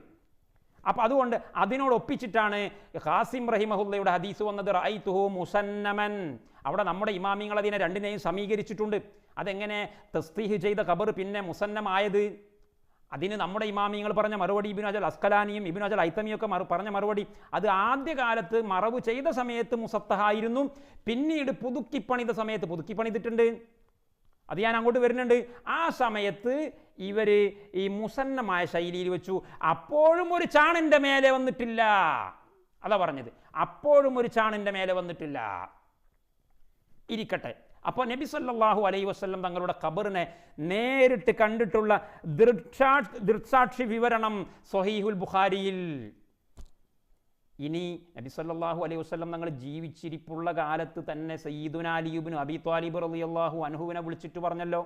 അപ്പം അതുകൊണ്ട് അതിനോടൊപ്പിച്ചിട്ടാണ് ഖാസിം റഹിമഹുല്ലയുടെ ഹദീസ് വന്നത്, റഅയ്തുഹു മുസന്നമൻ. അവിടെ നമ്മുടെ ഇമാമിങ്ങൾ അതിനെ രണ്ടിനെയും സമീകരിച്ചിട്ടുണ്ട്. അതെങ്ങനെ തസ്തീഹ് ചെയ്ത ഖബർ പിന്നെ മുസന്നമായത്? അതിന് നമ്മുടെ ഇമാമിങ്ങൾ പറഞ്ഞ മറുപടി, ഇബ്നു ഹജർ അസ്കലാനിയും ഇബ്നു ഹജർ ഹൈതമിയൊക്കെ പറഞ്ഞ മറുപടി, അത് ആദ്യകാലത്ത് മറവ് ചെയ്ത സമയത്ത് മുസത്തഹായിരുന്നു, പിന്നീട് പുതുക്കിപ്പണിത സമയത്ത് പുതുക്കിപ്പണിതിട്ടുണ്ട്. അത് ഞാൻ അങ്ങോട്ട് വരുന്നുണ്ട്. ആ സമയത്ത് ഇവർ ഈ മുസന്നമായ ശൈലിയിൽ വെച്ചു. അപ്പോഴും ഒരു ചാണിൻ്റെ മേലെ വന്നിട്ടില്ല, അതാ പറഞ്ഞത്, അപ്പോഴും ഒരു ചാണിൻ്റെ മേലെ വന്നിട്ടില്ല. ഇരിക്കട്ടെ. അപ്പോൾ നബി സല്ലല്ലാഹു അലൈഹി വസല്ലം തങ്ങളുടെ ഖബറിനെ നേരിട്ട് കണ്ടിട്ടുള്ള ദൃക്സാക്ഷി വിവരണം സ്വഹീഹുൽ ബുഖാരിയിൽ. ഇനി നബി സല്ലല്ലാഹു അലൈഹി വസല്ലം തങ്ങൾ ജീവിച്ചിരിപ്പുള്ള കാലത്ത് തന്നെ സയ്യിദുനാ അലി ഇബ്നു അബീ ത്വാലിബ് റളിയല്ലാഹു അൻഹുവിനെ വിളിച്ചിട്ട് പറഞ്ഞല്ലോ,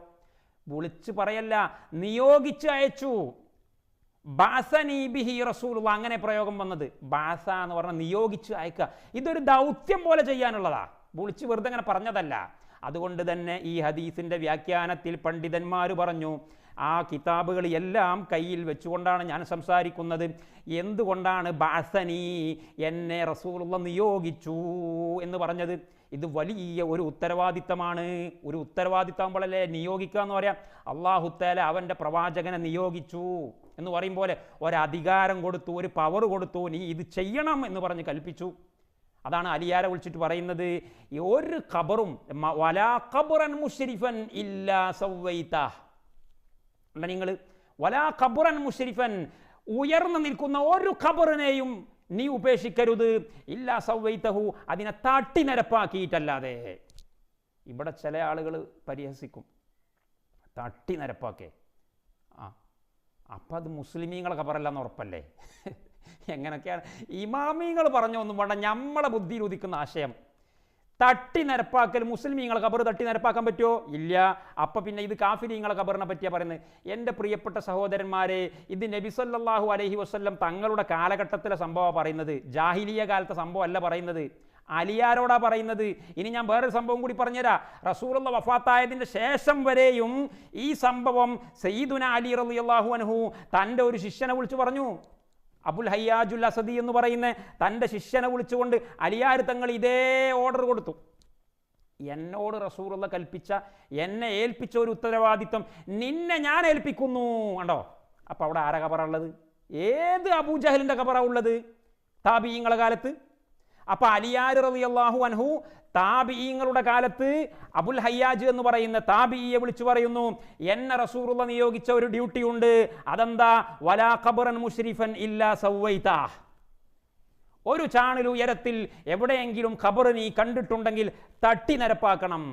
വിളിച്ച് പറയല്ല, നിയോഗിച്ച് അയച്ചു. ബാസനി ബിഹി റസൂലുള്ളാഹ്, അങ്ങനെ പ്രയോഗം വന്നത്. ബാസ എന്ന് പറഞ്ഞാൽ നിയോഗിച്ച് അയക്കുക. ഇതൊരു ദൗത്യം പോലെ ചെയ്യാനുള്ളതാ, വിളിച്ച് വെറുതെ അങ്ങനെ പറഞ്ഞതല്ല. അതുകൊണ്ട് തന്നെ ഈ ഹദീസിൻ്റെ വ്യാഖ്യാനത്തിൽ പണ്ഡിതന്മാർ പറഞ്ഞു, ആ കിതാബുകൾ എല്ലാം കയ്യിൽ വെച്ചുകൊണ്ടാണ് ഞാൻ സംസാരിക്കുന്നത്. എന്തുകൊണ്ടാണ് ബാസനി, എന്നെ റസൂലുള്ളാഹ് നിയോഗിച്ചു എന്ന് പറഞ്ഞത്? ഇത് വലിയ ഒരു ഉത്തരവാദിത്തമാണ്. ഒരു ഉത്തരവാദിത്തമാകുമ്പോഴല്ലേ നിയോഗിക്കുക എന്ന് പറയാം. അല്ലാഹു തആല അവൻ്റെ പ്രവാചകനെ നിയോഗിച്ചു എന്ന് പറയും പോലെ ഒരധികാരം കൊടുത്തു, ഒരു പവർ കൊടുത്തു, നീ ഇത് ചെയ്യണം എന്ന് പറഞ്ഞ് കൽപ്പിച്ചു. അതാണ് അലിയാരെ വിളിച്ചിട്ട് പറയുന്നത്, ഒരു ഖബറും വലാ ഖബറൻ മുശ്രിഫൻ ഇല്ലാ സവ്വൈതാ. നിങ്ങൾ വലാ ഖബറൻ മുശ്രിഫൻ, ഉയർന്നു നിൽക്കുന്ന ഒരു ഖബറിനെയും നീ ഉപേക്ഷിക്കരുത്, ഇല്ലാ സവ്വൈതഹു, അതിനെ തട്ടി നിരപ്പാക്കിയിട്ടല്ലാതെ. ഇവിടെ ചില ആളുകൾ പരിഹസിക്കും, തട്ടി നിരപ്പാക്കേ. അപ്പം അത് മുസ്ലിമീങ്ങളെ ഖബറല്ലെന്ന് ഉറപ്പല്ലേ? എങ്ങനെയൊക്കെയാണ് ഇമാമിങ്ങൾ പറഞ്ഞൊന്നും വേണ്ട, നമ്മളെ ബുദ്ധിയിൽ ഉദിക്കുന്ന ആശയം. തട്ടി നിരപ്പാക്കൽ, മുസ്ലിമീങ്ങളെ ഖബർ തട്ടി നിരപ്പാക്കാൻ പറ്റുമോ? ഇല്ല. അപ്പം പിന്നെ ഇത് കാഫിരീങ്ങളെ ഖബറിനെ പറ്റിയാണ് പറയുന്നത്. എൻ്റെ പ്രിയപ്പെട്ട സഹോദരന്മാരെ, ഇത് നബി സല്ലല്ലാഹു അലൈഹി വസല്ലം തങ്ങളുടെ കാലഘട്ടത്തിലെ സംഭവമാണ് പറയുന്നത്, ജാഹിലിയ കാലത്തെ സംഭവം അല്ല പറയുന്നത്. അലിയാരോടാ പറയുന്നത്. ഇനി ഞാൻ വേറൊരു സംഭവം കൂടി പറഞ്ഞുതരാം. റസൂലുള്ളാഹി വഫാത്തായതിൻ്റെ ശേഷം വരെയും ഈ സംഭവം സയ്യിദുനാ അലി റളിയല്ലാഹു അൻഹു തൻ്റെ ഒരു ശിഷ്യനെ വിളിച്ചു പറഞ്ഞു. അബുൽ ഹയ്യാജുൽ അസദി എന്ന് പറയുന്ന തൻ്റെ ശിഷ്യനെ വിളിച്ചുകൊണ്ട് അലിയാർ തങ്ങൾ ഇതേ ഓർഡർ കൊടുത്തു. എന്നോട് റസൂലുള്ളാഹി കൽപ്പിച്ച, എന്നെ ഏൽപ്പിച്ച ഒരു ഉത്തരവാദിത്വം നിന്നെ ഞാൻ ഏൽപ്പിക്കുന്നു. കണ്ടോ? അപ്പം അവിടെ ആരാ ഖബറുള്ളത്? ഏത് അബൂജഹലിൻ്റെ ഖബറാ ഉള്ളത്? താബിഈങ്ങളുടെ കാലത്ത്. അപ്പം അലിയാർ റളിയല്ലാഹു അൻഹു താബിഈങ്ങളുടെ കാലത്ത് അബുൽ ഹയ്യാജ് എന്ന് പറയുന്ന താബിഈയെ വിളിച്ചു പറയുന്നു, എന്നെ റസൂലുള്ളാഹി നിയോഗിച്ച ഒരു ഡ്യൂട്ടി ഉണ്ട്. അതെന്താ? വലാ ഖബറൻ മുശ്രിഫൻ ഇല്ലാ സവ്വൈതാ. ഒരു ചാണിൽ ഉയരത്തിൽ എവിടെയെങ്കിലും ഖബർ നീ കണ്ടിട്ടുണ്ടെങ്കിൽ തട്ടി നിരപ്പാക്കണം.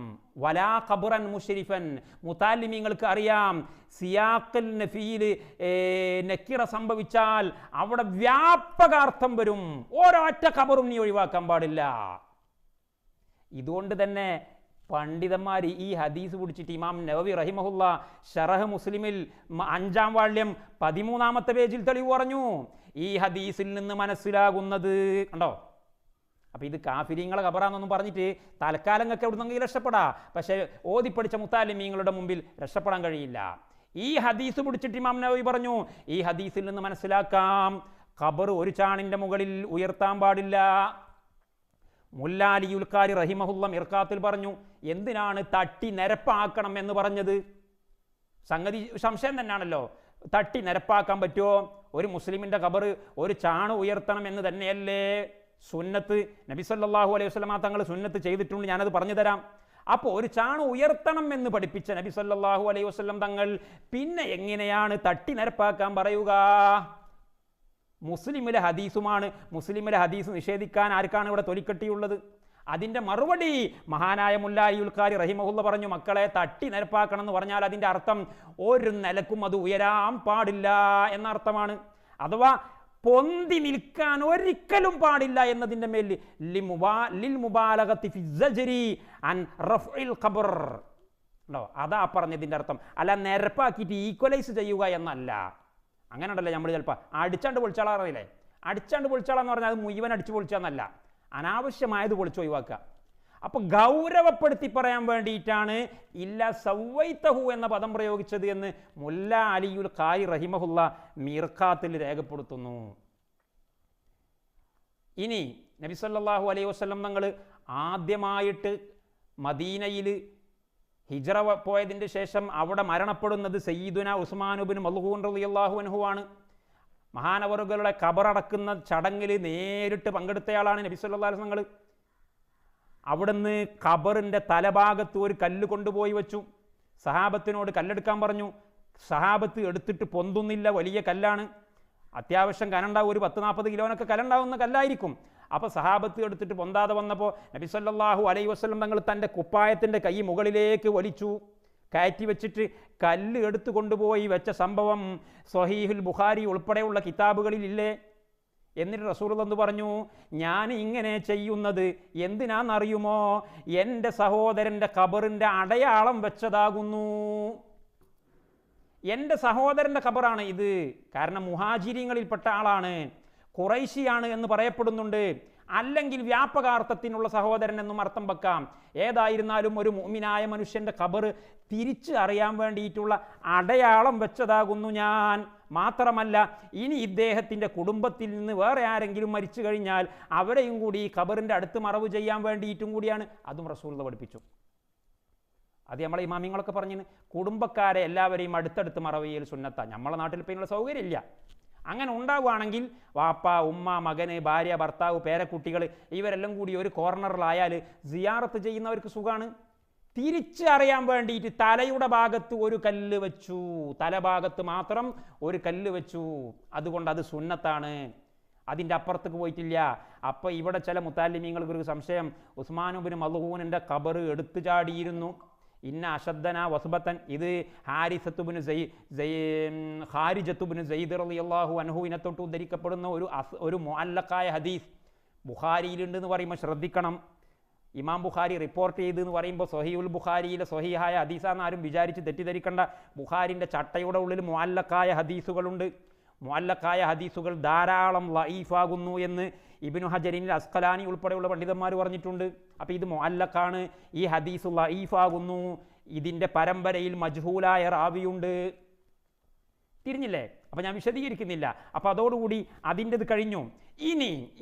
വലാ ഖബറൻ മുശ്രിഫൻ. മുതാലിമീങ്ങൾക്ക് അറിയാം, സിയാഖിൽ നഫീൽ നക്കിറ സംഭവിച്ചാൽ അവിടെ വ്യാപകാർത്ഥം വരും. ഒരൊറ്റ ഖബറും നീ ഒഴിവാക്കാൻ പാടില്ല. ഇതുകൊണ്ട് തന്നെ പണ്ഡിതന്മാർ ഈ ഹദീസ് പിടിച്ചിട്ട് ഇമാം നവവി റഹിമഹുല്ല ശറഹ് മുസ്ലിമിൽ 5-ാം വാള്യം 13-ാമത്തെ പേജിൽ തെളിവ് പറഞ്ഞു. ഈ ഹദീസിൽ നിന്ന് മനസ്സിലാകുന്നത് കണ്ടോ. അപ്പം ഇത് കാഫിരീങ്ങളെ ഖബറാന്നൊന്നും പറഞ്ഞിട്ട് തൽക്കാലങ്ങൾക്ക് എവിടുന്നെങ്കിലും രക്ഷപ്പെടാം, പക്ഷേ ഓതിപ്പടിച്ച മുത്താലിമീങ്ങളുടെ മുമ്പിൽ രക്ഷപ്പെടാൻ കഴിയില്ല. ഈ ഹദീസ് പിടിച്ചിട്ട് ഇമാം നവവി പറഞ്ഞു, ഈ ഹദീസിൽ നിന്ന് മനസ്സിലാക്കാം, ഖബർ ഒരു ചാണിൻ്റെ മുകളിൽ ഉയർത്താൻ പാടില്ല. മുല്ലാ അലിയുൽ ഖാരി റഹിമഹുല്ല മിർഖാത്തിൽ പറഞ്ഞു, എന്തിനാണ് തട്ടി നിരപ്പാക്കണം എന്ന് പറഞ്ഞത്? സംഗതി സംശയം തന്നെയാണല്ലോ. തട്ടി നിരപ്പാക്കാൻ പറ്റുമോ? ഒരു മുസ്ലിമിൻ്റെ ഖബർ ഒരു ചാണ് ഉയർത്തണം എന്ന് തന്നെയല്ലേ സുന്നത്ത്? നബി സല്ലല്ലാഹു അലൈഹി വസല്ലം തങ്ങൾ സുന്നത്ത് ചെയ്തിട്ടുണ്ട്, ഞാനത് പറഞ്ഞു തരാം. അപ്പോൾ ഒരു ചാണ് ഉയർത്തണം എന്ന് പഠിപ്പിച്ച നബി സല്ലല്ലാഹു അലൈഹി വസല്ലം തങ്ങൾ പിന്നെ എങ്ങനെയാണ് തട്ടി നിരപ്പാക്കാൻ പറയുക? മുസ്ലിമിലെ ഹദീസുമാണ്. മുസ്ലിമിലെ ഹദീസ് നിഷേധിക്കാൻ ആർക്കാണ് ഇവിടെ തൊലിക്കട്ടിയുള്ളത്? അതിൻ്റെ മറുപടി മഹാനായ മുല്ലാ അലിയുൽ ഖാരി റഹിമഹുല്ല പറഞ്ഞു, മക്കളെ തട്ടി നിരപ്പാക്കണം എന്ന് പറഞ്ഞാൽ അതിൻ്റെ അർത്ഥം ഒരു നിലക്കും അത് ഉയരാൻ പാടില്ല എന്നർത്ഥമാണ്. അഥവാ പൊന്തി നിൽക്കാൻ ഒരിക്കലും പാടില്ല എന്നതിൻ്റെ മേൽ ലിൽ മുബാലഗത്തി ഫി സജ്രി അൻ റഫ്ഇൽ ഖബർ. അതാ പറഞ്ഞതിൻ്റെ അർത്ഥം. അല്ല നിരപ്പാക്കിയിട്ട് ഈക്വലൈസ് ചെയ്യുക എന്നല്ല. അങ്ങനെ ഉണ്ടല്ലോ നമ്മൾ ചിലപ്പോൾ അടിച്ചാണ്ട് പൊളിച്ചാളറിയില്ലേ? അടിച്ചാണ്ട് പൊളിച്ചാളെന്ന് പറഞ്ഞാൽ അത് മുഴുവൻ അടിച്ചു പൊളിച്ചാന്നല്ല, അനാവശ്യമായത് പൊളിച്ച് ഒഴിവാക്കുക. അപ്പോൾ ഗൗരവപ്പെടുത്തി പറയാൻ വേണ്ടിയിട്ടാണ് ഇല്ല സവ്വൈതഹു എന്ന പദം പ്രയോഗിച്ചത് എന്ന് മുല്ലാ അലിയുൽ ഖാരി റഹിമഹുല്ല മീർഖാത്തിൽ രേഖപ്പെടുത്തുന്നു. ഇനി നബി സല്ലല്ലാഹു അലൈഹി വസല്ലം തങ്ങൾ ആദ്യമായിട്ട് മദീനയിൽ ഹിജ്റ പോയതിൻ്റെ ശേഷം അവിടെ മരണപ്പെടുന്നത് സയ്യിദുന ഉസ്മാൻ ഇബ്നു മൽഊൻ റളിയല്ലാഹു അൻഹു ആണ്. മഹാനവറുകളുടെ ഖബറടക്കുന്ന ചടങ്ങിൽ നേരിട്ട് പങ്കെടുത്തയാളാണ് നബി സല്ലല്ലാഹു അലൈഹി വസല്ലം. അവിടുന്ന് ഖബറിൻ്റെ തലഭാഗത്ത് ഒരു കല്ല് കൊണ്ടുപോയി വെച്ചു. സഹാബത്തിനോട് കല്ലെടുക്കാൻ പറഞ്ഞു. സഹാബത്ത് എടുത്തിട്ട് പൊന്തുന്നില്ല, വലിയ കല്ലാണ്, അത്യാവശ്യം കനണ്ടാവും, ഒരു 10-40 കിലോനൊക്കെ കലുണ്ടാവുന്ന കല്ലായിരിക്കും. അപ്പോൾ സഹാബത്ത് എടുത്തിട്ട് പൊന്താതെ വന്നപ്പോൾ നബി സല്ലല്ലാഹു അലൈഹി വസല്ലം തങ്ങൾ തൻ്റെ കുപ്പായത്തിൻ്റെ കൈ മുകളിലേക്ക് വലിച്ചു കയറ്റി വെച്ചിട്ട് കല്ല് എടുത്തു കൊണ്ടുപോയി വെച്ച സംഭവം സ്വഹീഹുൽ ബുഖാരി ഉൾപ്പെടെയുള്ള കിതാബുകളിലില്ലേ? എന്നിട്ട് റസൂലുള്ളാഹി എന്ന് പറഞ്ഞു, ഞാൻ ഇങ്ങനെ ചെയ്യുന്നത് എന്തിനാണെന്നറിയുമോ? എൻ്റെ സഹോദരൻ്റെ ഖബറിൻ്റെ അടയാളം വെച്ചതാകുന്നു. എൻ്റെ സഹോദരൻ്റെ ഖബറാണ് ഇത്. കാരണം മുഹാജിരിങ്ങളിൽപ്പെട്ട ആളാണ്, ഖുറൈശിയാണ് എന്ന് പറയപ്പെടുന്നുണ്ട്. അല്ലെങ്കിൽ വ്യാപകാർത്ഥത്തിനുള്ള സഹോദരൻ എന്നും അർത്ഥം വെക്കാം. ഏതായിരുന്നാലും ഒരു മുഅ്മിനായ മനുഷ്യൻ്റെ ഖബർ തിരിച്ച് അറിയാൻ വേണ്ടിയിട്ടുള്ള അടയാളം വെച്ചതാകുന്നു ഞാൻ. മാത്രമല്ല, ഇനി ഇദ്ദേഹത്തിൻ്റെ കുടുംബത്തിൽ നിന്ന് വേറെ ആരെങ്കിലും മരിച്ചു കഴിഞ്ഞാൽ അവരെയും കൂടി ഈ ഖബറിൻ്റെ അടുത്ത് മറവ് ചെയ്യാൻ വേണ്ടിയിട്ടും കൂടിയാണ്. അതും റസൂലുള്ളാഹി പഠിപ്പിച്ചു. അത് നമ്മളെ ഇമാമിങ്ങളൊക്കെ പറഞ്ഞു, കുടുംബക്കാരെ എല്ലാവരെയും അടുത്തടുത്ത് മറവ് ചെയ്യൽ സുന്നത്താണ്. നമ്മളെ നാട്ടിൽ ഇപ്പോൾ ഇതിനുള്ള സൗകര്യമില്ല. അങ്ങനെ ഉണ്ടാവുകയാണെങ്കിൽ വാപ്പ, ഉമ്മ, മകന്, ഭാര്യ, ഭർത്താവ്, പേരക്കുട്ടികൾ ഇവരെല്ലാം കൂടി ഒരു കോർണറിലായാൽ സിയാറത്ത് ചെയ്യുന്നവർക്ക് സുഖമാണ്. തിരിച്ച് അറിയാൻ വേണ്ടിയിട്ട് തലയുടെ ഭാഗത്ത് ഒരു കല്ല് വെച്ചു, തലഭാഗത്ത് മാത്രം ഒരു കല്ല് വെച്ചു. അതുകൊണ്ട് അത് സുന്നത്താണ്, അതിൻ്റെ അപ്പുറത്തേക്ക് പോയിട്ടില്ല. അപ്പോൾ ഇവിടെ ചില മുത്താലിമീങ്ങൾക്ക് ഒരു സംശയം, ഉസ്മാൻ ഇബ്നു മൽഊനിൻ്റെ ഖബർ എടുത്തു ചാടിയിരുന്നു. ഇന്ന അശദ്ദന വസുബത്തൻ, ഇത് ഹാരിസത്തുബ്നു ഖാരിജത്തുബ്നു സയ്യിദ് റളിയല്ലാഹു അൻഹുവിനെ തൊട്ട് ഉദ്ധരിക്കപ്പെടുന്ന ഒരു മുഅല്ലഖായ ഹദീസ് ബുഖാരിയിലുണ്ടെന്ന് പറയുമ്പോൾ ശ്രദ്ധിക്കണം. ഇമാം ബുഖാരി റിപ്പോർട്ട് ചെയ്തെന്ന് പറയുമ്പോൾ സ്വഹീഹുൽ ബുഖാരിയിലെ സ്വഹീഹായ ഹദീസാന്ന് ആരും വിചാരിച്ച് തെറ്റിദ്ധരിക്കേണ്ട. ബുഖാരിൻ്റെ ചട്ടയുടെ ഉള്ളിൽ മുഅല്ലഖായ ഹദീസുകളുണ്ട്. മുഅല്ലഖായ ഹദീസുകൾ ധാരാളം ലഈഫാകുന്നു എന്ന് ഇബ്നു ഹജറിൽ അസ്ഖലാനി ഉൾപ്പെടെയുള്ള പണ്ഡിതന്മാർ പറഞ്ഞിട്ടുണ്ട്. അപ്പോൾ ഇത് മുഅല്ലഖാണ്, ഈ ഹദീസ് ലഈഫാകുന്നു, ഇതിൻ്റെ പരമ്പരയിൽ മജ്ഹൂലായ റാവിയുണ്ട്. തിരിഞ്ഞില്ലേ? അപ്പോൾ ഞാൻ വിശദീകരിക്കുന്നില്ല. അപ്പോൾ അതോടുകൂടി അതിൻ്റെത് കഴിഞ്ഞു.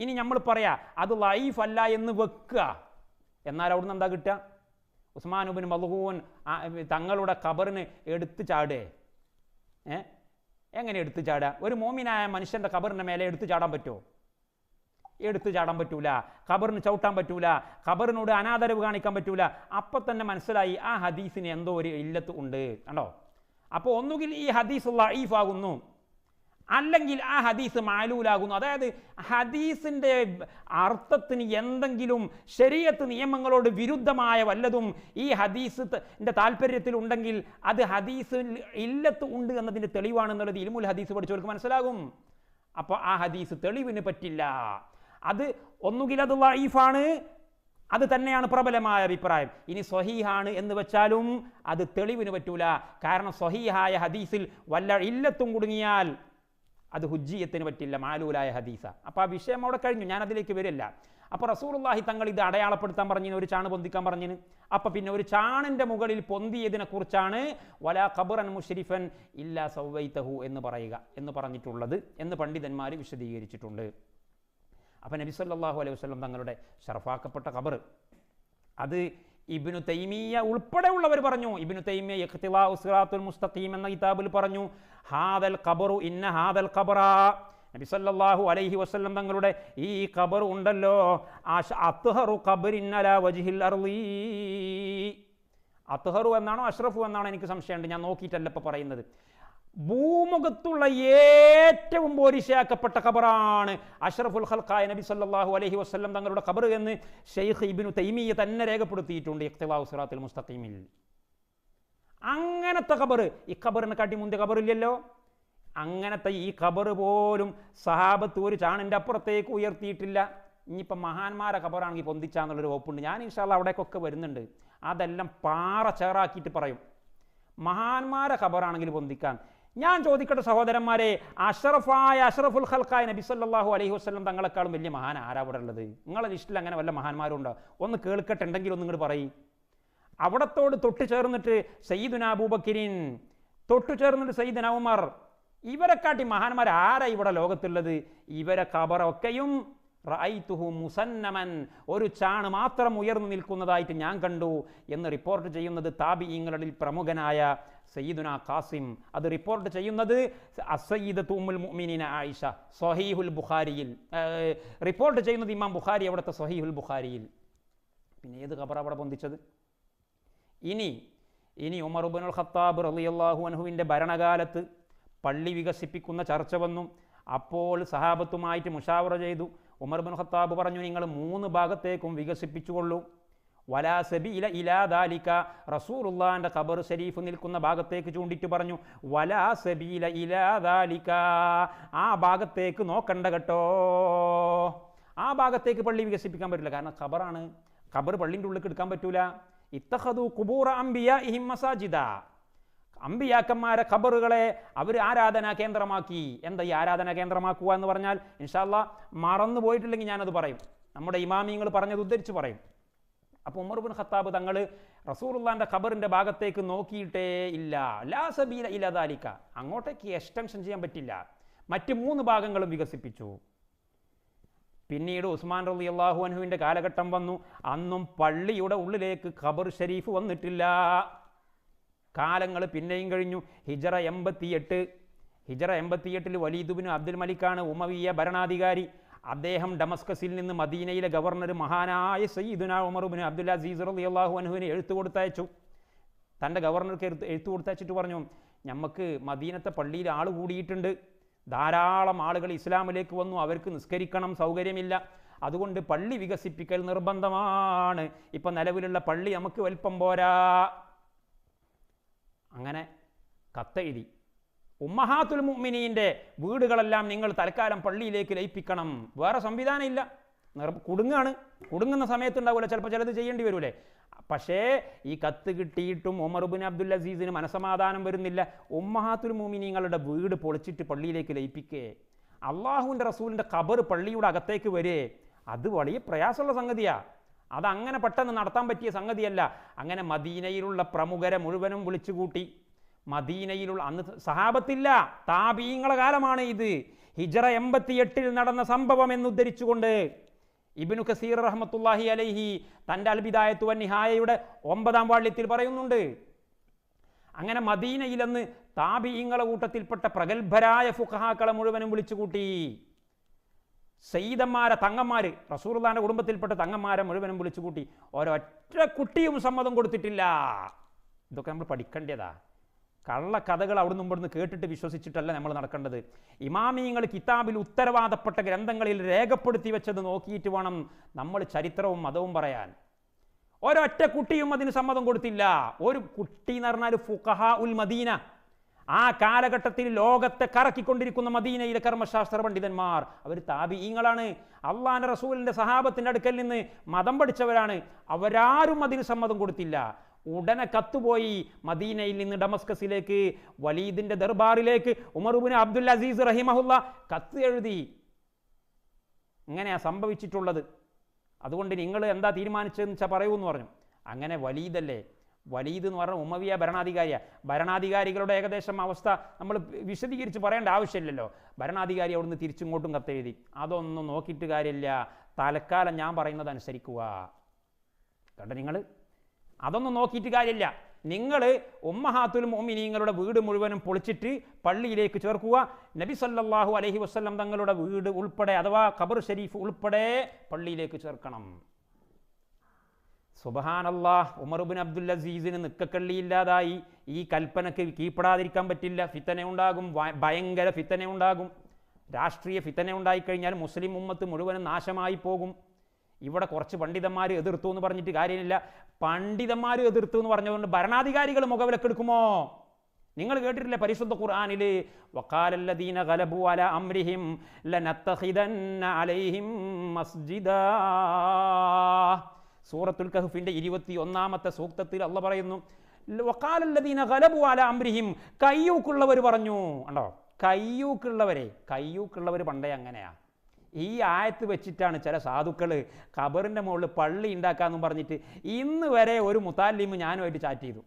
ഇനി നമ്മൾ പറയാ അത് ലഈഫ് അല്ല എന്ന് വെക്കുക. എന്നാൽ അവിടുന്ന് എന്താ കിട്ടുക? ഉസ്മാൻ ഇബ്നു മൽഊൻ തങ്ങളുടെ ഖബറിന് എടുത്തു ചാടേ? എങ്ങനെ എടുത്തു ചാടുക? ഒരു മോമിനായ മനുഷ്യൻ്റെ ഖബറിൻ്റെ മേലെ എടുത്തു ചാടാൻ പറ്റുമോ? എടുത്തു ചാടാൻ പറ്റൂല. ഖബറിന് ചവിട്ടാൻ പറ്റൂല. ഖബറിനോട് അനാദരവ് കാണിക്കാൻ പറ്റൂല. അപ്പം തന്നെ മനസ്സിലായി ആ ഹദീസിന് എന്തോ ഒരു ഇല്ലത്ത് ഉണ്ട്. കണ്ടോ? അപ്പോൾ ഒന്നുകിൽ ഈ ഹദീസ് ലഈഫാകുന്നു, അല്ലെങ്കിൽ ആ ഹദീസ് മാലൂലാകുന്നു. അതായത് ഹദീസിൻ്റെ അർത്ഥത്തിന് എന്തെങ്കിലും ശരീഅത്ത് നിയമങ്ങളോട് വിരുദ്ധമായ വല്ലതും ഈ ഹദീസിൻ്റെ താല്പര്യത്തിലുണ്ടെങ്കിൽ അത് ഹദീസിൽ ഇല്ലത്ത് ഉണ്ട് എന്നതിൻ്റെ തെളിവാണെന്നുള്ളത് ഇൽമുൽ ഹദീസ് പഠിച്ചവർക്ക് മനസ്സിലാകും. അപ്പോൾ ആ ഹദീസ് തെളിവിന് പറ്റില്ല. അത് ഒന്നുകിൽ അത് ലഈഫാണ്, അത് തന്നെയാണ് പ്രബലമായ അഭിപ്രായം. ഇനി സ്വഹീഹാണ് എന്ന് വെച്ചാലും അത് തെളിവിന് പറ്റൂല. കാരണം സ്വഹീഹായ ഹദീസിൽ വല്ല ഇല്ലത്തും കുടുങ്ങിയാൽ അത് ഹുജ്ജിയത്തിന് പറ്റില്ല, മാലൂലായ ഹദീസ. അപ്പോൾ ആ വിഷയം അവിടെ കഴിഞ്ഞു, ഞാനതിലേക്ക് വരില്ല. അപ്പോൾ റസൂലുള്ളാഹി തങ്ങൾ ഇത് അടയാളപ്പെടുത്താൻ പറഞ്ഞിന്, ഒരു ചാണ് പൊന്തിക്കാൻ പറഞ്ഞിന്. അപ്പോൾ പിന്നെ ഒരു ചാണിൻ്റെ മുകളിൽ പൊന്തിയതിനെ കുറിച്ചാണ് വലാ ഖബറൻ മുശ്രിഫൻ ഇല്ലാ സവ്വൈതഹു എന്ന് പറയുക എന്ന് പറഞ്ഞിട്ടുള്ളത് എന്ന് പണ്ഡിതന്മാർ വിശദീകരിച്ചിട്ടുണ്ട്. അപ്പോൾ നബി സല്ലല്ലാഹു അലൈഹി വസല്ലം തങ്ങളുടെ ഷറഫാക്കപ്പെട്ട ഖബർ അത് ഇബ്നു തൈമിയ്യ ഉൾപ്പെടെയുള്ളവർ പറഞ്ഞു. ഇബ്നു തൈമിയ്യ ഇഖ്തിലാഉ സിറാത്തുൽ മുസ്തഖീം എന്ന കിതാബിൽ പറഞ്ഞു, ഹാദൽ ഖബറു ഇന്ന ഹാദൽ ഖബറ, നബി സല്ലല്ലാഹു അലൈഹി വസല്ലം തങ്ങളുടെ ഈ ഖബർ ഉണ്ടല്ലോ, അത്ഹറു ഖബറിൻ അലാ വജ്ഹിൽ അർളി. അത്ഹറു എന്നാണോ അഷ്റഫു എന്നാണോ എനിക്ക് സംശയമുണ്ട്, ഞാൻ നോക്കിയിട്ടല്ല ഇപ്പോൾ പറയുന്നത്. ഭൂമുഖത്തുള്ള ഏറ്റവും പോരിശയാക്കപ്പെട്ട ഖബറാണ് അഷ്റഫുൽ ഖൽഖായ നബി സല്ലല്ലാഹു അലൈഹി വസല്ലം തങ്ങളുടെ ഖബർ എന്ന് ഷെയ്ഖ് ഇബ്നു തൈമിയ്യ തന്നെ രേഖപ്പെടുത്തിയിട്ടുണ്ട് ഇഖ്തിലാഉ സിറാത്തുൽ മുസ്തഖീമിൽ. അങ്ങനത്തെ ഖബർ, ഈ ഖബറിനെ കാട്ടി മുന്തിയ ഖബറില്ലല്ലോ. അങ്ങനത്തെ ഈ ഖബർ പോലും സഹാബത്ത് ഒരു ചാണിൻ്റെ അപ്പുറത്തേക്ക് ഉയർത്തിയിട്ടില്ല. ഇനിയിപ്പോൾ മഹാന്മാരെ ഖബറാണെങ്കിൽ പൊന്തിച്ചാന്നുള്ളൊരു വകുപ്പുണ്ട്. ഞാൻ ഇൻഷാ അല്ലാഹ് അവിടേക്കൊക്കെ വരുന്നുണ്ട്. അതെല്ലാം പാറ ചേറാക്കിയിട്ട് പറയും. മഹാന്മാരെ ഖബറാണെങ്കിൽ പൊന്തിക്കാൻ. ഞാൻ ചോദിക്കട്ടെ സഹോദരന്മാരെ, അഷ്റഫായ അഷ്റഫുൽ ഖൽഖായ നബി സല്ലല്ലാഹു അലൈഹി വസല്ലം തങ്ങളെക്കാളും വലിയ മഹാൻ ആരാ അവിടെ ഉള്ളത്? നിങ്ങളെ ലിസ്റ്റിൽ അങ്ങനെ വല്ല മഹാന്മാരും ഉണ്ടോ? ഒന്ന് കേൾക്കട്ടെ, ഉണ്ടെങ്കിൽ ഒന്ന് ഇങ്ങോട്ട് പറയും. അവിടത്തോട് തൊട്ട് ചേർന്നിട്ട് സയ്യിദുന അബൂബക്കറിൻ, തൊട്ടു ചേർന്നിട്ട് സയ്യിദുന ഉമർ, ഇവരെക്കാട്ടി മഹാന്മാർ ആരാ ഇവിടെ ലോകത്തുള്ളത്? ഇവരെ ഖബറൊക്കെയും റഅയ്തുഹു മുസന്നമൻ, ഒരു ചാണ് മാത്രം ഉയർന്നു നിൽക്കുന്നതായിട്ട് ഞാൻ കണ്ടു എന്ന് റിപ്പോർട്ട് ചെയ്യുന്നത് താബിഈങ്ങളിൽ പ്രമുഖനായ സയ്യിദുന ഖാസിം. അത് റിപ്പോർട്ട് ചെയ്യുന്നത് അസ്സയ്യിദത്തു ഉമ്മുൽ മുഅ്മിനീന ആയിഷ സ്വഹീഹുൽ ബുഖാരിയിൽ റിപ്പോർട്ട് ചെയ്യുന്നത് ഇമാം ബുഖാരി അവിടുത്തെ സ്വഹീഹുൽ ബുഖാരിയിൽ. പിന്നെ ഏത് ഖബർ അവിടെ പൊന്തിച്ചത്? ഇനി ഉമർ ഇബ്നുൽ ഖത്താബ് റളിയല്ലാഹു അൻഹുവിൻ്റെ ഭരണകാലത്ത് പള്ളി വികസിപ്പിക്കുന്ന ചർച്ച വന്നു. അപ്പോൾ സഹാബത്തുമായിട്ട് മുഷാവറ ചെയ്തു. ഉമർ ഇബ്നുൽ ഖത്താബ് പറഞ്ഞു, നിങ്ങൾ 3 ഭാഗത്തേക്കും വികസിപ്പിച്ചുകൊള്ളൂ. വലാ സബീല ഇലാ ദാലിക, റസൂലുള്ളാഹിൻ്റെ ഖബർ ഷരീഫ് നിൽക്കുന്ന ഭാഗത്തേക്ക് ചൂണ്ടിട്ട് പറഞ്ഞു, വലാ സബീല ഇലാ ദാലിക, ആ ഭാഗത്തേക്ക് നോക്കണ്ട കേട്ടോ, ആ ഭാഗത്തേക്ക് പള്ളി വികസിപ്പിക്കാൻ പറ്റില്ല. കാരണം ഖബറാണ്, ഖബർ പള്ളിൻ്റെ ഉള്ളിൽ എടുക്കാൻ പറ്റൂല. ഇത്തഖദു ഖുബൂറ അംബിയാഇഹിം മസാജിദ, അമ്പിയാക്കന്മാരെ ഖബറുകളെ അവർ ആരാധനാ കേന്ദ്രമാക്കി. എന്താ ഈ ആരാധനാ കേന്ദ്രമാക്കുക എന്ന് പറഞ്ഞാൽ? ഇൻഷാ അല്ലാഹ് മറന്നു പോയിട്ടില്ലെങ്കിൽ ഞാനത് പറയും, നമ്മുടെ ഇമാമിങ്ങൾ പറഞ്ഞത് ഉദ്ധരിച്ച് പറയും. അപ്പോൾ ഉമർ ഇബ്നു ഖത്താബ് തങ്ങൾ റസൂലുള്ളാഹിൻ്റെ ഖബറിൻ്റെ ഭാഗത്തേക്ക് നോക്കിയിട്ടേ ഇല്ല. ലാ സബീല ഇലാ ദാലിക, അങ്ങോട്ടേക്ക് എക്സ്റ്റൻഷൻ ചെയ്യാൻ പറ്റില്ല. മറ്റ് 3 ഭാഗങ്ങളും വികസിപ്പിച്ചു. പിന്നീട് ഉസ്മാൻ റളിയല്ലാഹു അൻഹുവിൻ്റെ കാലഘട്ടം വന്നു. അന്നും പള്ളിയുടെ ഉള്ളിലേക്ക് ഖബർ ഷരീഫ് വന്നിട്ടില്ല. കാലങ്ങൾ പിന്നെയും കഴിഞ്ഞു. ഹിജറ 88 വലീദ് ഇബ്നു അബ്ദുൽ മലിക്കാണ് ഉമവിയ ഭരണാധികാരി. അദ്ദേഹം ഡമസ്കസിൽ നിന്ന് മദീനയിലെ ഗവർണർ മഹാനായ സയ്യിദുന ഉമർ ഇബ്നു അബ്ദുൽ അസീസ് റളിയല്ലാഹു അൻഹുവിന് എഴുത്ത് കൊടുത്തയച്ചു. തൻ്റെ ഗവർണർക്ക് എഴുത്ത് കൊടുത്തയച്ചിട്ട് പറഞ്ഞു, നമുക്ക് മദീനത്തെ പള്ളിയിൽ ആൾ കൂടിയിട്ടുണ്ട്, ധാരാളം ആളുകൾ ഇസ്ലാമിലേക്ക് വന്നു, അവർക്ക് നിസ്കരിക്കണം, സൗകര്യമില്ല, അതുകൊണ്ട് പള്ളി വികസിപ്പിക്കൽ നിർബന്ധമാണ്. ഇപ്പം നിലവിലുള്ള പള്ളി നമുക്ക് വലിപ്പം പോരാ. അങ്ങനെ കത്തെഴുതി, ഉമ്മഹാത്തുൽ മുഅ്മിനീൻ്റെ വീടുകളെല്ലാം നിങ്ങൾ തൽക്കാലം പള്ളിയിലേക്ക് ലയിപ്പിക്കണം, വേറെ സംവിധാനം ഇല്ല. കുടുങ്ങുന്ന സമയത്തുണ്ടാവില്ല, ചിലപ്പോൾ ചിലത് ചെയ്യേണ്ടി വരൂലേ. പക്ഷേ ഈ കത്ത് കിട്ടിയിട്ടും ഉമർ ഇബ്നു അബ്ദുൽ അസീസിന് മനസമാധാനം വരുന്നില്ല. ഉമ്മഹാത്തുൽ മുഅ്മിനീങ്ങളുടെ വീട് പൊളിച്ചിട്ട് പള്ളിയിലേക്ക് ലയിപ്പിക്കേ, അള്ളാഹുവിൻ്റെ റസൂലിൻ്റെ ഖബർ പള്ളിയുടെ അകത്തേക്ക് വരേ, അത് വലിയ പ്രയാസമുള്ള സംഗതിയാണ്. അതങ്ങനെ പെട്ടെന്ന് നടത്താൻ പറ്റിയ സംഗതിയല്ല. അങ്ങനെ മദീനയിലുള്ള പ്രമുഖരെ മുഴുവനും വിളിച്ചുകൂട്ടി. മദീനയിലുള്ള, അന്ന് സഹാബത്തില്ല, താബീങ്ങളെ കാലമാണ് ഇത്, ഹിജറ 88 നടന്ന സംഭവം എന്നുദ്ധരിച്ചുകൊണ്ട് ഇബ്നു കസീർ റഹ്മത്തുള്ളാഹി അലൈഹി തൻ്റെ അൽ ബിദായത്തു വൻ നിഹായയുടെ 9-ാം വാള്യത്തിൽ പറയുന്നുണ്ട്. അങ്ങനെ മദീനയിലെന്ന് താബീങ്ങളെ കൂട്ടത്തിൽപ്പെട്ട പ്രഗത്ഭരായ ഫുഖഹാക്കളെ മുഴുവനും വിളിച്ചുകൂട്ടി. സയ്യിദന്മാരെ, തങ്ങന്മാർ, റസൂലുള്ളാഹിന്റെ കുടുംബത്തിൽപ്പെട്ട തങ്ങന്മാരെ മുഴുവനും വിളിച്ചുകൂട്ടി. ഒരൊറ്റ കുട്ടിയും സമ്മതം കൊടുത്തിട്ടില്ല. ഇതൊക്കെ നമ്മൾ പഠിക്കേണ്ടതാ. കള്ളക്കഥകൾ അവിടുന്ന് ഇവിടുന്ന് കേട്ടിട്ട് വിശ്വസിച്ചിട്ടല്ല നമ്മൾ നടക്കേണ്ടത്. ഇമാമിയങ്ങൾ കിതാബിൽ ഉത്തരവാദപ്പെട്ട ഗ്രന്ഥങ്ങളിൽ രേഖപ്പെടുത്തി വെച്ചത് നോക്കിയിട്ട് വേണം നമ്മൾ ചരിത്രവും മതവും പറയാൻ. ഒരൊറ്റ കുട്ടിയും അതിന് സമ്മതം കൊടുത്തില്ല. ഒരു കുട്ടി എന്ന് പറഞ്ഞാൽ ഫുഖഹാ ഉൽ മദീന, ആ കാലഘട്ടത്തിൽ ലോകത്തെ കറക്കിക്കൊണ്ടിരിക്കുന്ന മദീനയിലെ കർമ്മശാസ്ത്ര പണ്ഡിതന്മാർ, അവർ താബിഈങ്ങളാണ്, അള്ളാഹിന്റെ റസൂലിന്റെ സഹാബത്തിന്റെ അടുക്കൽ നിന്ന് മതം പഠിച്ചവരാണ്. അവരാരും അതിന് സമ്മതം കൊടുത്തില്ല. ഉടനെ കത്തുപോയി മദീനയിൽ നിന്ന് ഡമസ്കസിലേക്ക്, വലീദിന്റെ ദർബാറിലേക്ക് ഉമർ ഇബ്നു അബ്ദുൽ അസീസ് റഹിമഹുല്ല കത്ത് എഴുതി. ഇങ്ങനെയാ സംഭവിച്ചിട്ടുള്ളത്. അതുകൊണ്ട് നിങ്ങൾ എന്താ തീരുമാനിച്ചതെന്ന് വെച്ചാൽ പറയൂ എന്ന് പറഞ്ഞു. അങ്ങനെ വലീദല്ലേ, വലീദ് എന്ന് പറഞ്ഞാൽ ഉമവിയ ഭരണാധികാരിയാണ്. ഭരണാധികാരികളുടെ ഏകദേശം അവസ്ഥ നമ്മൾ വിശദീകരിച്ച് പറയേണ്ട ആവശ്യമില്ലല്ലോ. ഭരണാധികാരി അവിടുന്ന് തിരിച്ചിങ്ങോട്ടും കത്തെഴുതി. അതൊന്നും നോക്കിയിട്ട് കാര്യമില്ല, തൽക്കാലം ഞാൻ പറയുന്നത് അനുസരിക്കുക. കണ്ട നിങ്ങൾ, അതൊന്നും നോക്കിയിട്ട് കാര്യമില്ല. നിങ്ങൾ ഉമ്മഹാത്തുൽ മുഅ്മിനീങ്ങളുടെ വീട് മുഴുവനും പൊളിച്ചിട്ട് പള്ളിയിലേക്ക് ചേർക്കുക. നബി സല്ലല്ലാഹു അലൈഹി വസല്ലം തങ്ങളുടെ വീട് ഉൾപ്പെടെ, അഥവാ ഖബർ ഷരീഫ് ഉൾപ്പെടെ പള്ളിയിലേക്ക് ചേർക്കണം. സുബ്ഹാനല്ലാഹ്, ഉമർ ഇബ്നു അബ്ദുൽ അസീസിന് നിക്കക്കള്ളിയില്ലാതായി. ഈ കൽപ്പനയ്ക്ക് കീഴ്പ്പെടാതിരിക്കാൻ പറ്റില്ല. ഫിത്തന ഉണ്ടാകും, ഭയങ്കര ഫിത്തന ഉണ്ടാകും. രാഷ്ട്രീയ ഫിത്തന ഉണ്ടായിക്കഴിഞ്ഞാൽ മുസ്ലിം ഉമ്മത്ത് മുഴുവനും നാശമായി പോകും. ഇവിടെ കുറച്ച് പണ്ഡിതന്മാർ എതിർത്തു എന്ന് പറഞ്ഞിട്ട് കാര്യമില്ല. പണ്ഡിതന്മാർ എതിർത്തു എന്ന് പറഞ്ഞതുകൊണ്ട് ഭരണാധികാരികൾ മുഖവിലക്കെടുക്കുമോ? നിങ്ങൾ കേട്ടിട്ടില്ലേ പരിശുദ്ധ ഖുർആനിൽ, വഖാലല്ലദീന ഗലബു അലാ അംരിഹിം ലനത്തഖിദന്ന അലൈഹിം മസ്ജിദാ. സൂറത്തുൽ കഹ്ഫിന്റെ 21-ാമത്തെ സൂക്തത്തിൽ അല്ലാഹ് പറയുന്നു, വഖാലല്ലദീന ഗലബു അലാ അംരിഹിം, കയ്യൂക്കുള്ളവർ പറഞ്ഞു. കണ്ടോ, കയ്യൂക്കുള്ളവർ പണ്ടേ അങ്ങനെയാ. ഈ ആയത്ത് വെച്ചിട്ടാണ് ചില സാധുക്കൾ ഖബറിൻ്റെ മുകളിൽ പള്ളി ഉണ്ടാക്കാമെന്ന് പറഞ്ഞിട്ട് ഇന്ന് വരെ ഒരു മുതാലിമ് ഞാനുമായിട്ട് ചാറ്റ് ചെയ്തു.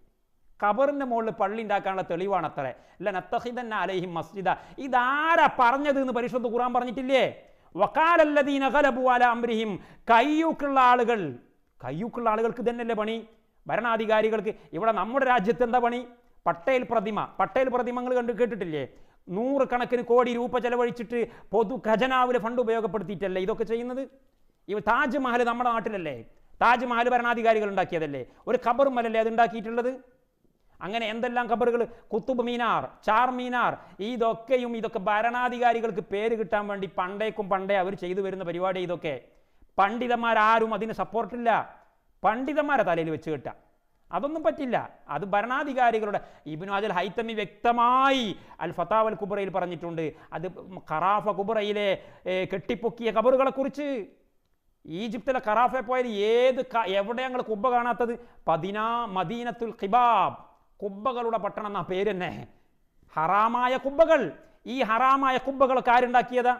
ഖബറിൻ്റെ മുകളിൽ പള്ളി ഉണ്ടാക്കാനുള്ള തെളിവാണ് അത്രേ. ലനത്തഖിദന്ന അലൈഹിം മസ്ജിദ. ഇതാരാ പറഞ്ഞത് എന്ന് പരിശുദ്ധ ഖുർആൻ പറഞ്ഞിട്ടില്ലേ? വഖാലല്ലദീന ഗലബു അലാ അംരിഹിം, കയ്യൂക്കുള്ള ആളുകൾക്ക് തന്നെയല്ലേ പണി? ഭരണാധികാരികൾക്ക്. ഇവിടെ നമ്മുടെ രാജ്യത്ത് എന്താ പണി? പട്ടേൽ പ്രതിമകൾ കേട്ടിട്ടില്ലേ? 100 കണക്കിന് കോടി രൂപ ചെലവഴിച്ചിട്ട് പൊതു ഖജനാവിലെ ഫണ്ട് ഉപയോഗപ്പെടുത്തിയിട്ടല്ലേ ഇതൊക്കെ ചെയ്യുന്നത്? ഈ താജ്മഹൽ നമ്മുടെ നാട്ടിലല്ലേ? താജ്മഹൽ ഭരണാധികാരികൾ ഉണ്ടാക്കിയതല്ലേ? ഒരു ഖബറുമല്ലല്ലേ അത് ഉണ്ടാക്കിയിട്ടുള്ളത്? അങ്ങനെ എന്തെല്ലാം ഖബറുകൾ, കുത്തുബ് മീനാർ, ചാർ മീനാർ, ഇതൊക്കെ ഭരണാധികാരികൾക്ക് പേര് കിട്ടാൻ വേണ്ടി പണ്ടേ അവർ ചെയ്തു വരുന്ന പരിപാടി. ഇതൊക്കെ പണ്ഡിതന്മാരാരും അതിന് സപ്പോർട്ടില്ല. പണ്ഡിതന്മാരെ തലയിൽ വെച്ച് കിട്ടാം, അതൊന്നും പറ്റില്ല. അത് ഭരണാധികാരികളുടെ. ഇബ്നു ഹജർ ഹൈതമി വ്യക്തമായി അൽ ഫതാവൽ കുബ്രയിൽ പറഞ്ഞിട്ടുണ്ട്. അത് ഖറാഫ കുബ്രയിലെ കെട്ടിപ്പൊക്കിയ ഖബറുകളെ കുറിച്ച്. ഈജിപ്തിലെ ഖറാഫെ പോയാൽ എവിടെ ഞങ്ങൾ കുബ്ബ കാണാത്തത്? മദീനത്തുൽ ഖിബാബ്, കുബ്ബകളുടെ പട്ടണം എന്നാ പേര് തന്നെ. ഹറാമായ കുബ്ബകൾ. ഈ ഹറാമായ കുബ്ബകളൊക്കെ ആരുണ്ടാക്കിയതാ?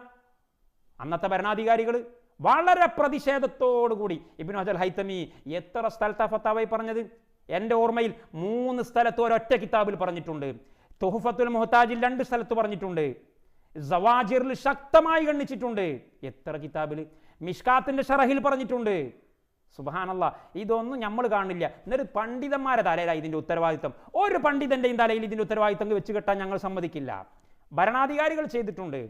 അന്നത്തെ ഭരണാധികാരികൾ. വളരെ പ്രതിഷേധത്തോടുകൂടി ഇബ്നു ഹജർ ഹൈതമി എത്ര സ്ഥലത്താ ഫത്താവയിൽ പറഞ്ഞത്? എൻ്റെ ഓർമ്മയിൽ 3 സ്ഥലത്ത് ഒരൊറ്റ കിതാബിൽ പറഞ്ഞിട്ടുണ്ട്. തുഹ്ഫത്തുൽ മുഹ്താജിൽ 2 സ്ഥലത്ത് പറഞ്ഞിട്ടുണ്ട്. സവാജിറിൽ ശക്തമായി ഖണ്ഡിച്ചിട്ടുണ്ട്. എത്ര കിതാബിൽ? മിഷ്കാത്തിന്റെ ഷറഹിൽ പറഞ്ഞിട്ടുണ്ട്. സുബ്ഹാനല്ലാഹ്, ഇതൊന്നും നമ്മൾ കാണില്ല. എന്നിട്ട് പണ്ഡിതന്മാരെ തലയിലാണ് ഇതിൻ്റെ ഉത്തരവാദിത്തം. ഒരു പണ്ഡിതൻ്റെയും തലയിൽ ഇതിൻ്റെ ഉത്തരവാദിത്തം വെച്ച് കെട്ടാൻ ഞങ്ങൾ സമ്മതിക്കില്ല. ഭരണാധികാരികൾ ചെയ്തിട്ടുണ്ട്.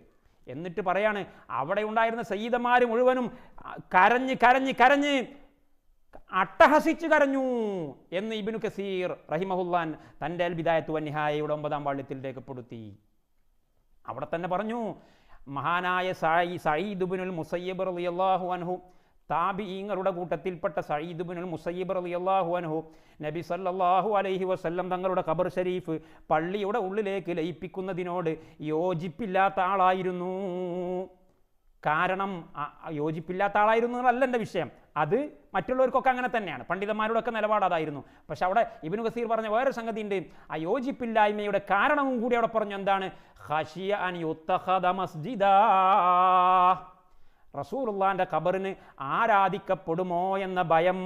എന്നിട്ട് പറയാണ്, അവിടെ ഉണ്ടായിരുന്ന സയ്യിദന്മാർ മുഴുവനും കരഞ്ഞ് അട്ടഹസിച്ച് കരഞ്ഞു എന്ന് ഇബ്നു കസീർ റഹിമഹുല്ലാൻ തൻ്റെ അൽ ബിദായത്തു വന്നിഹായയുടെ 9-ാം വാള്യത്തിൽ രേഖപ്പെടുത്തി. അവിടെ തന്നെ പറഞ്ഞു, മഹാനായ സഈദ് ഇബ്നുൽ മുസയ്യിബ് റളിയല്ലാഹു അൻഹു, താബിഈങ്ങളുടെ കൂട്ടത്തിൽപ്പെട്ട സഈദ് ഇബ്നുൽ മുസയ്യിബ് റളിയല്ലാഹു അൻഹു, നബി സല്ലല്ലാഹു അലൈഹി വസല്ലം തങ്ങളുടെ ഖബർ ഷരീഫ് പള്ളിയുടെ ഉള്ളിലേക്ക് ലയിപ്പിക്കുന്നതിനോട് യോജിപ്പില്ലാത്ത ആളായിരുന്നു. കാരണം യോജിപ്പില്ലാത്ത ആളായിരുന്നു എന്നല്ല എൻ്റെ വിഷയം. അത് മറ്റുള്ളവർക്കൊക്കെ അങ്ങനെ തന്നെയാണ്. പണ്ഡിതന്മാരോടൊക്കെ നിലപാട് അതായിരുന്നു. പക്ഷെ അവിടെ ഇബ്നു കസീർ പറഞ്ഞ വേറെ സംഗതി ഉണ്ട്. ആ യോജിപ്പില്ലായ്മയുടെ കാരണവും കൂടി അവിടെ പറഞ്ഞു. എന്താണ്? ഖശിയ അൻ യുത്തഖദ മസ്ജിദാ, റസൂലുള്ളാഹിന്റെ ഖബറിന് ആരാധിക്കപ്പെടുമോ എന്ന ഭയം.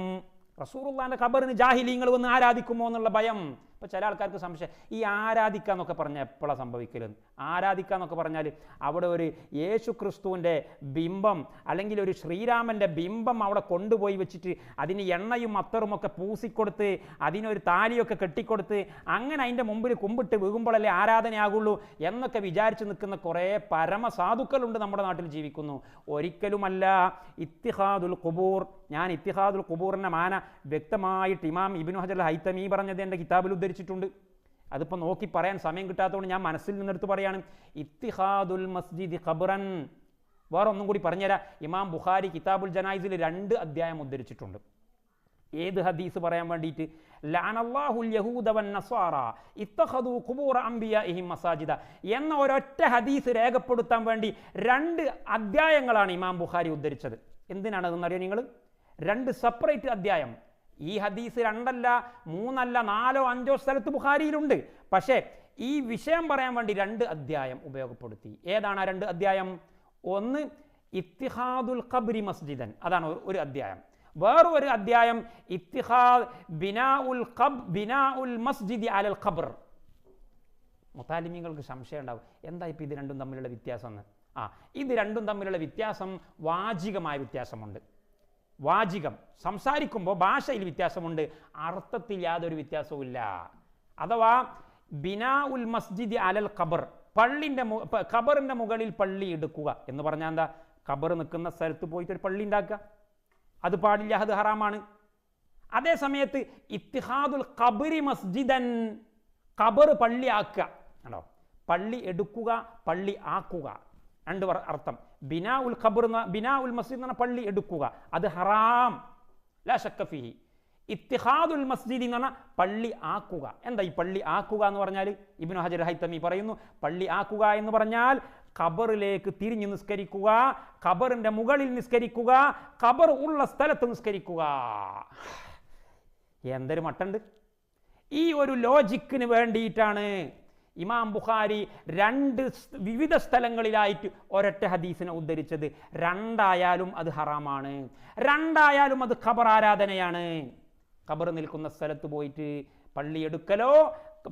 റസൂലുള്ളാഹിന്റെ ഖബറിന് ജാഹിലീങ്ങൾ വന്ന് ആരാധിക്കുമോ എന്നുള്ള ഭയം. ഇപ്പോൾ ചില ആൾക്കാർക്ക് സംശയം, ഈ ആരാധിക്കുക എന്നൊക്കെ പറഞ്ഞാൽ എപ്പോഴാണ് സംഭവിക്കലെന്ന്? ആരാധിക്കുക എന്നൊക്കെ പറഞ്ഞാൽ അവിടെ ഒരു യേശു ക്രിസ്തുവിൻ്റെ ബിംബം അല്ലെങ്കിൽ ഒരു ശ്രീരാമൻ്റെ ബിംബം അവിടെ കൊണ്ടുപോയി വെച്ചിട്ട് അതിന് എണ്ണയും അത്തറുമൊക്കെ പൂസിക്കൊടുത്ത് അതിനൊരു താലിയൊക്കെ കെട്ടിക്കൊടുത്ത് അങ്ങനെ അതിൻ്റെ മുമ്പിൽ കുമ്പിട്ട് വീകുമ്പോഴല്ലേ ആരാധനയാകുള്ളൂ എന്നൊക്കെ വിചാരിച്ച് നിൽക്കുന്ന കുറേ പരമസാധുക്കളുണ്ട് നമ്മുടെ നാട്ടിൽ ജീവിക്കുന്നു. ഒരിക്കലുമല്ല. ഇത്തിഹാദുൽ ഖുബൂർ, ഞാൻ ഇത്തിഹാദുൽ ഖുബൂറിൻ്റെ മാന വ്യക്തമായിട്ട് ഇമാം ഇബ്നു ഹജർ ഹൈതമി പറഞ്ഞത് എൻ്റെ കിതാബിൽ ഉദ്ധരിച്ചിട്ടുണ്ട്. അതിപ്പോൾ നോക്കി പറയാൻ സമയം കിട്ടാത്തതുകൊണ്ട് ഞാൻ മനസ്സിൽ നിന്നെടുത്ത് പറയാണ്. ഇത്തിഹാദുൽ മസ്ജിദി ഖബ്റൻ. വേറെ ഒന്നും കൂടി പറഞ്ഞുതരാം. ഇമാം ബുഖാരി കിതാബുൽ ജനായിസിൽ 2 അധ്യായം ഉദ്ധരിച്ചിട്ടുണ്ട്. ഏത് ഹദീസ് പറയാൻ വേണ്ടിയിട്ട്? ലഅനല്ലാഹുൽ യഹൂദ വൻ നസ്വാറ ഇത്തഖദു ഖുബൂറ അംബിയാഇഹിം മസാജിദ എന്ന ഒരൊറ്റ ഹദീസ് രേഖപ്പെടുത്താൻ വേണ്ടി 2 അധ്യായങ്ങളാണ് ഇമാം ബുഖാരി ഉദ്ധരിച്ചത്. എന്തിനാണ് അതെന്നറിയോ നിങ്ങൾ? 2 സെപ്പറേറ്റ് അധ്യായം. ഈ ഹദീസ് 2 അല്ല 3 അല്ല 4 5 സ്ഥലത്ത് ബുഖാരിയിലുണ്ട്. പക്ഷേ ഈ വിഷയം പറയാൻ വേണ്ടി 2 അധ്യായം ഉപയോഗപ്പെടുത്തി. ഏതാണ് ആ 2 അധ്യായം? ഒന്ന് ഇത്തിഹാദുൽ ഖബ്രി മസ്ജിദൻ, അതാണ് ഒരു അധ്യായം. വേറൊരു അധ്യായം ബിനാഉൽ മസ്ജിദി അലൽ ഖബ്ർ. മുതാലിമീങ്ങൾക്ക് സംശയം ഉണ്ടാവും, എന്താ ഇപ്പോൾ ഇത് 2 തമ്മിലുള്ള വ്യത്യാസം എന്ന്. ഇത് 2 തമ്മിലുള്ള വ്യത്യാസം വാചികമായ വ്യത്യാസമുണ്ട്. വാചികം സംസാരിക്കുമ്പോൾ ഭാഷയിൽ വ്യത്യാസമുണ്ട്, അർത്ഥത്തിൽ യാതൊരു വ്യത്യാസവുമില്ല. അഥവാ ബിനാഉൽ മസ്ജിദി അലൽ ഖബർ, ഖബറിൻ്റെ മുകളിൽ പള്ളി എടുക്കുക എന്ന് പറഞ്ഞാൽ എന്താ? ഖബർ നിൽക്കുന്ന സ്ഥലത്ത് പോയിട്ട് ഒരു പള്ളി ഉണ്ടാക്കുക, അത് പാടില്ല, അത് ഹറാമാണ്. അതേ സമയത്ത് ഇത്തിഹാദുൽ ഖബ്രി മസ്ജിദൻ, ഖബർ പള്ളി ആക്കുക, ആണോ? പള്ളി എടുക്കുക, പള്ളി ആക്കുക, 2 അർത്ഥം. ബിനാഉൽ ഖബ്ർ, ബിനാഉൽ മസ്ജിദ് എന്ന് പറഞ്ഞാൽ പള്ളി എടുക്കുക, അത് ഹറാം, ലാ ശക്ക ഫീഹി. ഇത്തിഹാദുൽ മസ്ജിദ് എന്ന് പറഞ്ഞാൽ പള്ളി ആക്കുക. എന്താ ഈ പള്ളി ആക്കുക എന്ന് പറഞ്ഞാൽ? ഇബ്നു ഹജർ ഹൈതമി പറയുന്നു, പള്ളി ആക്കുക എന്ന് പറഞ്ഞാൽ ഖബറിലേക്ക് തിരിഞ്ഞ് നിസ്കരിക്കുക, ഖബറിൻ്റെ മുകളിൽ നിസ്കരിക്കുക, ഖബർ ഉള്ള സ്ഥലത്ത് നിസ്കരിക്കുക. എന്തൊരു മട്ടുണ്ട്! ഈ ഒരു ലോജിക്കിന് വേണ്ടിയിട്ടാണ് ഇമാം ബുഖാരി 2 വിവിധ സ്ഥലങ്ങളിലായിട്ട് ഒരൊറ്റ ഹദീസിനെ ഉദ്ധരിച്ചത്. 2 ആയാലും അത് ഹറാമാണ്, 2 ആയാലും അത് ഖബർ ആരാധനയാണ്. ഖബർ നിൽക്കുന്ന സ്ഥലത്ത് പോയിട്ട് പള്ളി എടുക്കലോ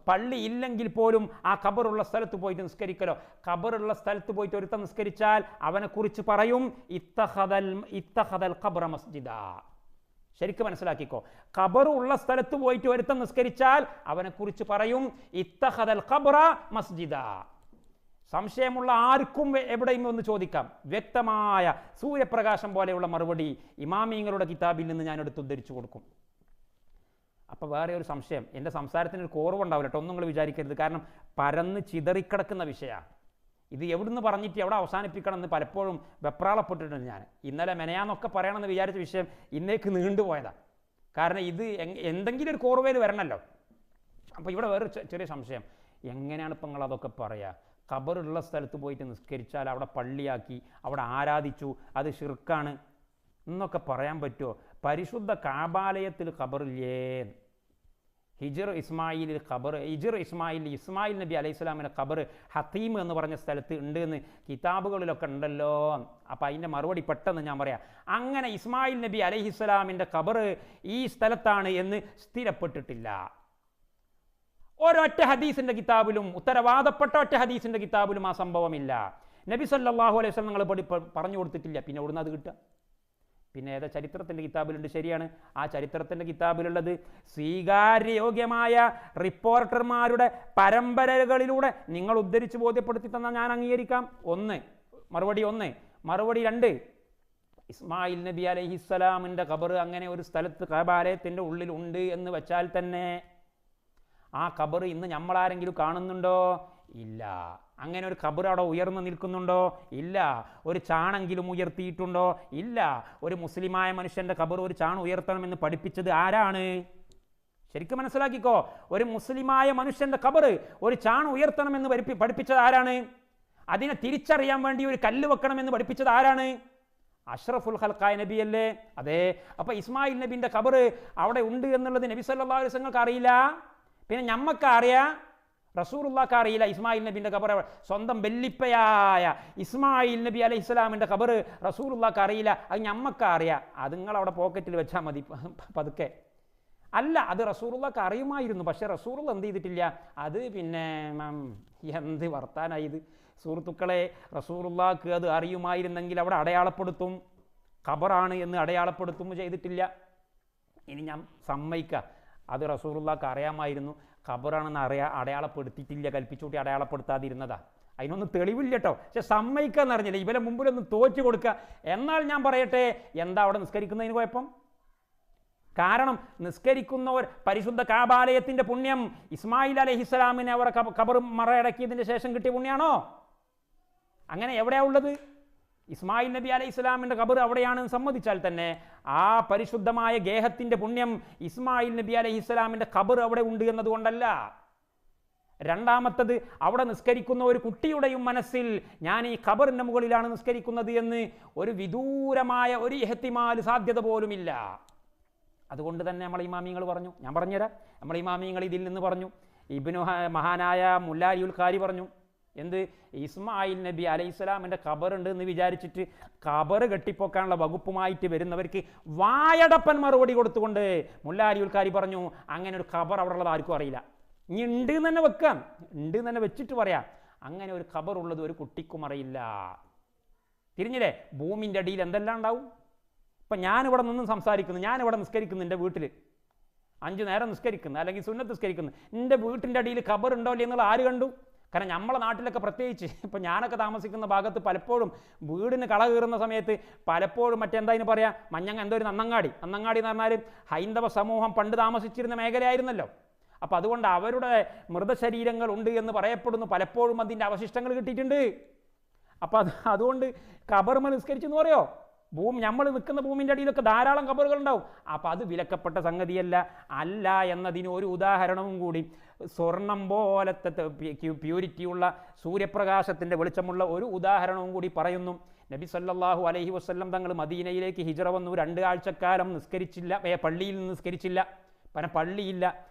പള്ളി ഇല്ലെങ്കിൽ പോലും ആ ഖബറുള്ള സ്ഥലത്ത് പോയിട്ട് നിസ്കരിക്കലോ. ഖബറുള്ള സ്ഥലത്ത് പോയിട്ട് ഒരുത്തൻ നിസ്കരിച്ചാൽ അവനെക്കുറിച്ച് പറയും ഇത്തഖദൽ ഖബ്റ മസ്ജിദാ. ശരിക്കും മനസ്സിലാക്കിക്കോ, ഖബറുള്ള സ്ഥലത്ത് പോയിട്ട് ഒരുത്തൻ നിസ്കരിച്ചാൽ അവനെക്കുറിച്ച് പറയും ഇത്തഖദൽ ഖബ്റ മസ്ജിദാ. സംശയമുള്ള ആർക്കും എവിടെയും ഒന്ന് ചോദിക്കാം. വ്യക്തമായ സൂര്യപ്രകാശം പോലെയുള്ള മറുപടി ഇമാമിങ്ങളുടെ കിതാബിൽ നിന്ന് ഞാൻ എടുത്ത് ഉദ്ധരിച്ചു കൊടുക്കും. അപ്പോൾ വേറെ ഒരു സംശയം, എൻ്റെ സംസാരത്തിന് ഒരു കുറവുണ്ടാവില്ല കേട്ടോ, ഒന്നും നിങ്ങൾ വിചാരിക്കരുത്. കാരണം പരന്ന് ചിതറിക്കിടക്കുന്ന വിഷയമാണ് ഇത്. എവിടുന്ന് പറഞ്ഞിട്ട് എവിടെ അവസാനിപ്പിക്കണം എന്ന് പലപ്പോഴും വെപ്രാളപ്പെട്ടിട്ടുണ്ട് ഞാൻ. ഇന്നലെ മെനയാന്നൊക്കെ പറയണമെന്ന് വിചാരിച്ച വിഷയം ഇന്നേക്ക് നീണ്ടുപോയതാണ്. കാരണം ഇത് എന്തെങ്കിലും ഒരു കോർവേൽ വരണമല്ലോ. അപ്പോൾ ഇവിടെ വേറെ ചെറിയ സംശയം, എങ്ങനെയാണ് ഇപ്പം നിങ്ങൾ അതൊക്കെ പറയുക? ഖബറുള്ള സ്ഥലത്ത് പോയിട്ട് നിസ്കരിച്ചാൽ അവിടെ പള്ളിയാക്കി അവിടെ ആരാധിച്ചു, അത് ഷിർക്കാണ് എന്നൊക്കെ പറയാൻ പറ്റുമോ? പരിശുദ്ധ കാബാലയത്തിൽ ഖബറില്ലേ? ഹിജർ ഇസ്മായിൽ ഇസ്മായിൽ നബി അലൈഹി സ്വലാമിൻ്റെ ഖബർ ഹത്തീം എന്ന് പറഞ്ഞ സ്ഥലത്ത് ഉണ്ട് എന്ന് കിതാബുകളിലൊക്കെ ഉണ്ടല്ലോ. അപ്പം അതിൻ്റെ മറുപടി പെട്ടെന്ന് ഞാൻ പറയാം. അങ്ങനെ ഇസ്മായിൽ നബി അലൈഹി സ്വലാമിൻ്റെ ഖബർ ഈ സ്ഥലത്താണ് എന്ന് സ്ഥിരപ്പെട്ടിട്ടില്ല. ഒരൊറ്റ ഹദീസിൻ്റെ കിതാബിലും, ഉത്തരവാദപ്പെട്ട ഒറ്റ ഹദീസിൻ്റെ കിതാബിലും ആ സംഭവമില്ല. നബി സല്ലല്ലാഹു അലൈഹി വസല്ലം നിങ്ങൾ പറഞ്ഞു കൊടുത്തിട്ടില്ല. പിന്നെ എവിടുന്ന് അത് കിട്ടുക? പിന്നെ ഏതാ ചരിത്രത്തിൻ്റെ കിതാബിലുണ്ട്, ശരിയാണ്. ആ ചരിത്രത്തിൻ്റെ കിതാബിലുള്ളത് സ്വീകാര്യയോഗ്യമായ റിപ്പോർട്ടർമാരുടെ പരമ്പരകളിലൂടെ നിങ്ങൾ ഉദ്ധരിച്ച് ബോധ്യപ്പെടുത്തി തന്നാൽ ഞാൻ അംഗീകരിക്കാം. മറുപടി 1. മറുപടി 2, ഇസ്മായിൽ നബി അലൈഹിസ്സലാമിൻ്റെ ഖബർ അങ്ങനെ ഒരു സ്ഥലത്ത് കഅബാലയത്തിൻ്റെ ഉള്ളിൽ ഉണ്ട് എന്ന് വെച്ചാൽ തന്നെ ആ ഖബർ ഇന്ന് നമ്മളാരെങ്കിലും കാണുന്നുണ്ടോ? ഇല്ല. അങ്ങനെ ഒരു ഖബർ അവിടെ ഉയർന്നു നിൽക്കുന്നുണ്ടോ? ഇല്ല. ഒരു ചാണെങ്കിലും ഉയർത്തിയിട്ടുണ്ടോ? ഇല്ല. ഒരു മുസ്ലിമായ മനുഷ്യൻ്റെ ഖബർ ഒരു ചാൺ ഉയർത്തണമെന്ന് പഠിപ്പിച്ചത് ആരാണ്? ശരിക്കും മനസ്സിലാക്കിക്കോ, ഒരു മുസ്ലിമായ മനുഷ്യൻ്റെ ഖബർ ഒരു ചാൺ ഉയർത്തണമെന്ന് പഠിപ്പിച്ചത് ആരാണ്? അതിനെ തിരിച്ചറിയാൻ വേണ്ടി ഒരു കല്ല് വെക്കണമെന്ന് പഠിപ്പിച്ചത് ആരാണ്? അഷ്റഫുൽ ഖൽഖായ നബിയല്ലേ? അതെ. അപ്പോൾ ഇസ്മായിൽ നബിൻ്റെ ഖബർ അവിടെ ഉണ്ട് എന്നുള്ളത് നബി സല്ലല്ലാഹു അലൈഹി വസല്ലം അറിയില്ല. പിന്നെ ഞമ്മക്ക് അറിയാം, റസൂലുള്ളാഹിക്ക് അറിയില്ല ഇസ്മായിൽ നബിൻ്റെ ഖബർ. സ്വന്തം വെല്ലിപ്പയായ ഇസ്മായിൽ നബി അലൈഹി സ്വലാമിൻ്റെ ഖബർ റസൂലുള്ളാഹിക്ക് അറിയില്ല, അത് ഞമ്മക്ക് അറിയാം. അത് നിങ്ങളവിടെ പോക്കറ്റിൽ വെച്ചാൽ മതി പതുക്കെ. അല്ല, അത് റസൂലുള്ളാഹിക്ക് അറിയുമായിരുന്നു. പക്ഷേ റസൂലുള്ള എന്ത് ചെയ്തിട്ടില്ല? അത് പിന്നെ എന്ത് വർത്താനായി ഇത് സുഹൃത്തുക്കളെ. റസൂലുള്ളാഹിക്ക് അത് അറിയുമായിരുന്നെങ്കിൽ അവിടെ അടയാളപ്പെടുത്തും, ഖബറാണ് എന്ന് അടയാളപ്പെടുത്തും. ചെയ്തിട്ടില്ല. ഇനി ഞാൻ സമ്മതിക്കാം, അത് റസൂലുള്ളാഹിക്ക് അറിയാമായിരുന്നു, ഖബറാണെന്ന് അടയാളപ്പെടുത്തിയിട്ടില്ല, കൽപ്പിച്ചുകൂട്ടി അടയാളപ്പെടുത്താതിരുന്നതാ. അതിനൊന്നും തെളിവില്ല കേട്ടോ. പക്ഷെ സമ്മതിക്കാന്ന് അറിഞ്ഞില്ല, ഇവരെ മുമ്പിലൊന്നും തോറ്റു കൊടുക്കുക. എന്നാൽ ഞാൻ പറയട്ടെ, എന്താ അവിടെ നിസ്കരിക്കുന്നതിന് കുഴപ്പം? കാരണം നിസ്കരിക്കുന്നവർ പരിശുദ്ധ കാബാലയത്തിൻ്റെ പുണ്യം ഇസ്മായിൽ അലൈഹിസ്സലാമിനെ അവർ ഖബർ മറയടക്കിയതിൻ്റെ ശേഷം കിട്ടിയ പുണ്യാണോ? അങ്ങനെ എവിടെയാ ഉള്ളത്? ഇസ്മായിൽ നബി അലൈഹി സ്വലാമിൻ്റെ ഖബർ അവിടെയാണെന്ന് സമ്മതിച്ചാൽ തന്നെ ആ പരിശുദ്ധമായ ഗേഹത്തിൻ്റെ പുണ്യം ഇസ്മായിൽ നബി അലൈഹി സ്വലാമിൻ്റെ ഖബർ അവിടെ ഉണ്ട് എന്നതുകൊണ്ടല്ല. രണ്ടാമത്തത്, അവിടെ നിസ്കരിക്കുന്ന ഒരു കുട്ടിയുടെയും മനസ്സിൽ ഞാൻ ഈ ഖബറിൻ്റെ മുകളിലാണ് നിസ്കരിക്കുന്നത് എന്ന് ഒരു വിദൂരമായ ഒരു ഇഹ്തിമാൽ സാധ്യത പോലുമില്ല. അതുകൊണ്ട് തന്നെ നമ്മൾ ഇമാമിങ്ങൾ പറഞ്ഞു, ഞാൻ പറഞ്ഞുതരാം, നമ്മൾ ഇമാമിങ്ങൾ ഇതിൽ നിന്ന് പറഞ്ഞു. മഹാനായ മുല്ലാരിയുൽ ഖാരി പറഞ്ഞു, എന്ത്? ഇസ്മായിൽ നബി അലൈഹി സ്വലാമിൻ്റെ ഖബറുണ്ട് എന്ന് വിചാരിച്ചിട്ട് ഖബർ കെട്ടിപ്പോക്കാനുള്ള വകുപ്പുമായിട്ട് വരുന്നവർക്ക് വായടപ്പൻ മറുപടി കൊടുത്തുകൊണ്ട് മുല്ലാരിയുൽ ഖാരി പറഞ്ഞു, അങ്ങനെ ഒരു ഖബർ അവിടെ ഉള്ളത് ആർക്കും അറിയില്ല. ഇനി ഉണ്ട് എന്ന് തന്നെ വെക്കാം, ഉണ്ട് എന്ന് തന്നെ വെച്ചിട്ട് പറയാം, അങ്ങനെ ഒരു ഖബർ ഉള്ളത് ഒരു കുട്ടിക്കും അറിയില്ല. തിരിഞ്ഞില്ലേ? ഭൂമിൻ്റെ അടിയിൽ എന്തെല്ലാം ഉണ്ടാവും. ഇപ്പം ഞാനിവിടെ നിന്നും സംസാരിക്കുന്നു, ഞാനിവിടെ നിസ്കരിക്കുന്നു, എൻ്റെ വീട്ടിൽ 5 നേരം നിസ്കരിക്കുന്നു, അല്ലെങ്കിൽ സുന്നത്ത് നിസ്കരിക്കുന്നു. എൻ്റെ വീട്ടിൻ്റെ അടിയിൽ ഖബർ ഉണ്ടോ ഇല്ലേ എന്നുള്ള ആര് കണ്ടു? കാരണം നമ്മളെ നാട്ടിലൊക്കെ പ്രത്യേകിച്ച് ഇപ്പം ഞാനൊക്കെ താമസിക്കുന്ന ഭാഗത്ത് പലപ്പോഴും വീടിന് കള കയറുന്ന സമയത്ത് പലപ്പോഴും മറ്റെന്താ പറയാ, എന്തോ ഒരു നന്നങ്ങാടി എന്ന് പറഞ്ഞാൽ ഹൈന്ദവ സമൂഹം പണ്ട് താമസിച്ചിരുന്ന മേഖലയായിരുന്നല്ലോ. അപ്പം അതുകൊണ്ട് അവരുടെ മൃതശരീരങ്ങൾ ഉണ്ട് എന്ന് പറയപ്പെടുന്നു. പലപ്പോഴും അതിൻ്റെ അവശിഷ്ടങ്ങൾ കിട്ടിയിട്ടുണ്ട്. അപ്പം അതുകൊണ്ട് ഖബർ നിസ്കരിച്ചെന്ന് പറയോ? നമ്മൾ നിൽക്കുന്ന ഭൂമിൻ്റെ അടിയിലൊക്കെ ധാരാളം ഖബറുകൾ ഉണ്ടാവും. അപ്പം അത് വിലക്കപ്പെട്ട സംഗതിയല്ല. അല്ല എന്നതിന് ഒരു ഉദാഹരണവും കൂടി, സ്വർണം പോലത്തെ പ്യൂരിറ്റിയുള്ള സൂര്യപ്രകാശത്തിൻ്റെ വെളിച്ചമുള്ള ഒരു ഉദാഹരണവും കൂടി പറയുന്നു. നബി സല്ലല്ലാഹു അലൈഹി വസല്ലം തങ്ങൾ മദീനയിലേക്ക് ഹിജ്റ വന്നു. 2 ആഴ്ചക്കാലം നിസ്കരിച്ചില്ല, പള്ളിയിൽ നിസ്കരിച്ചില്ല, പള്ളിയില്ല.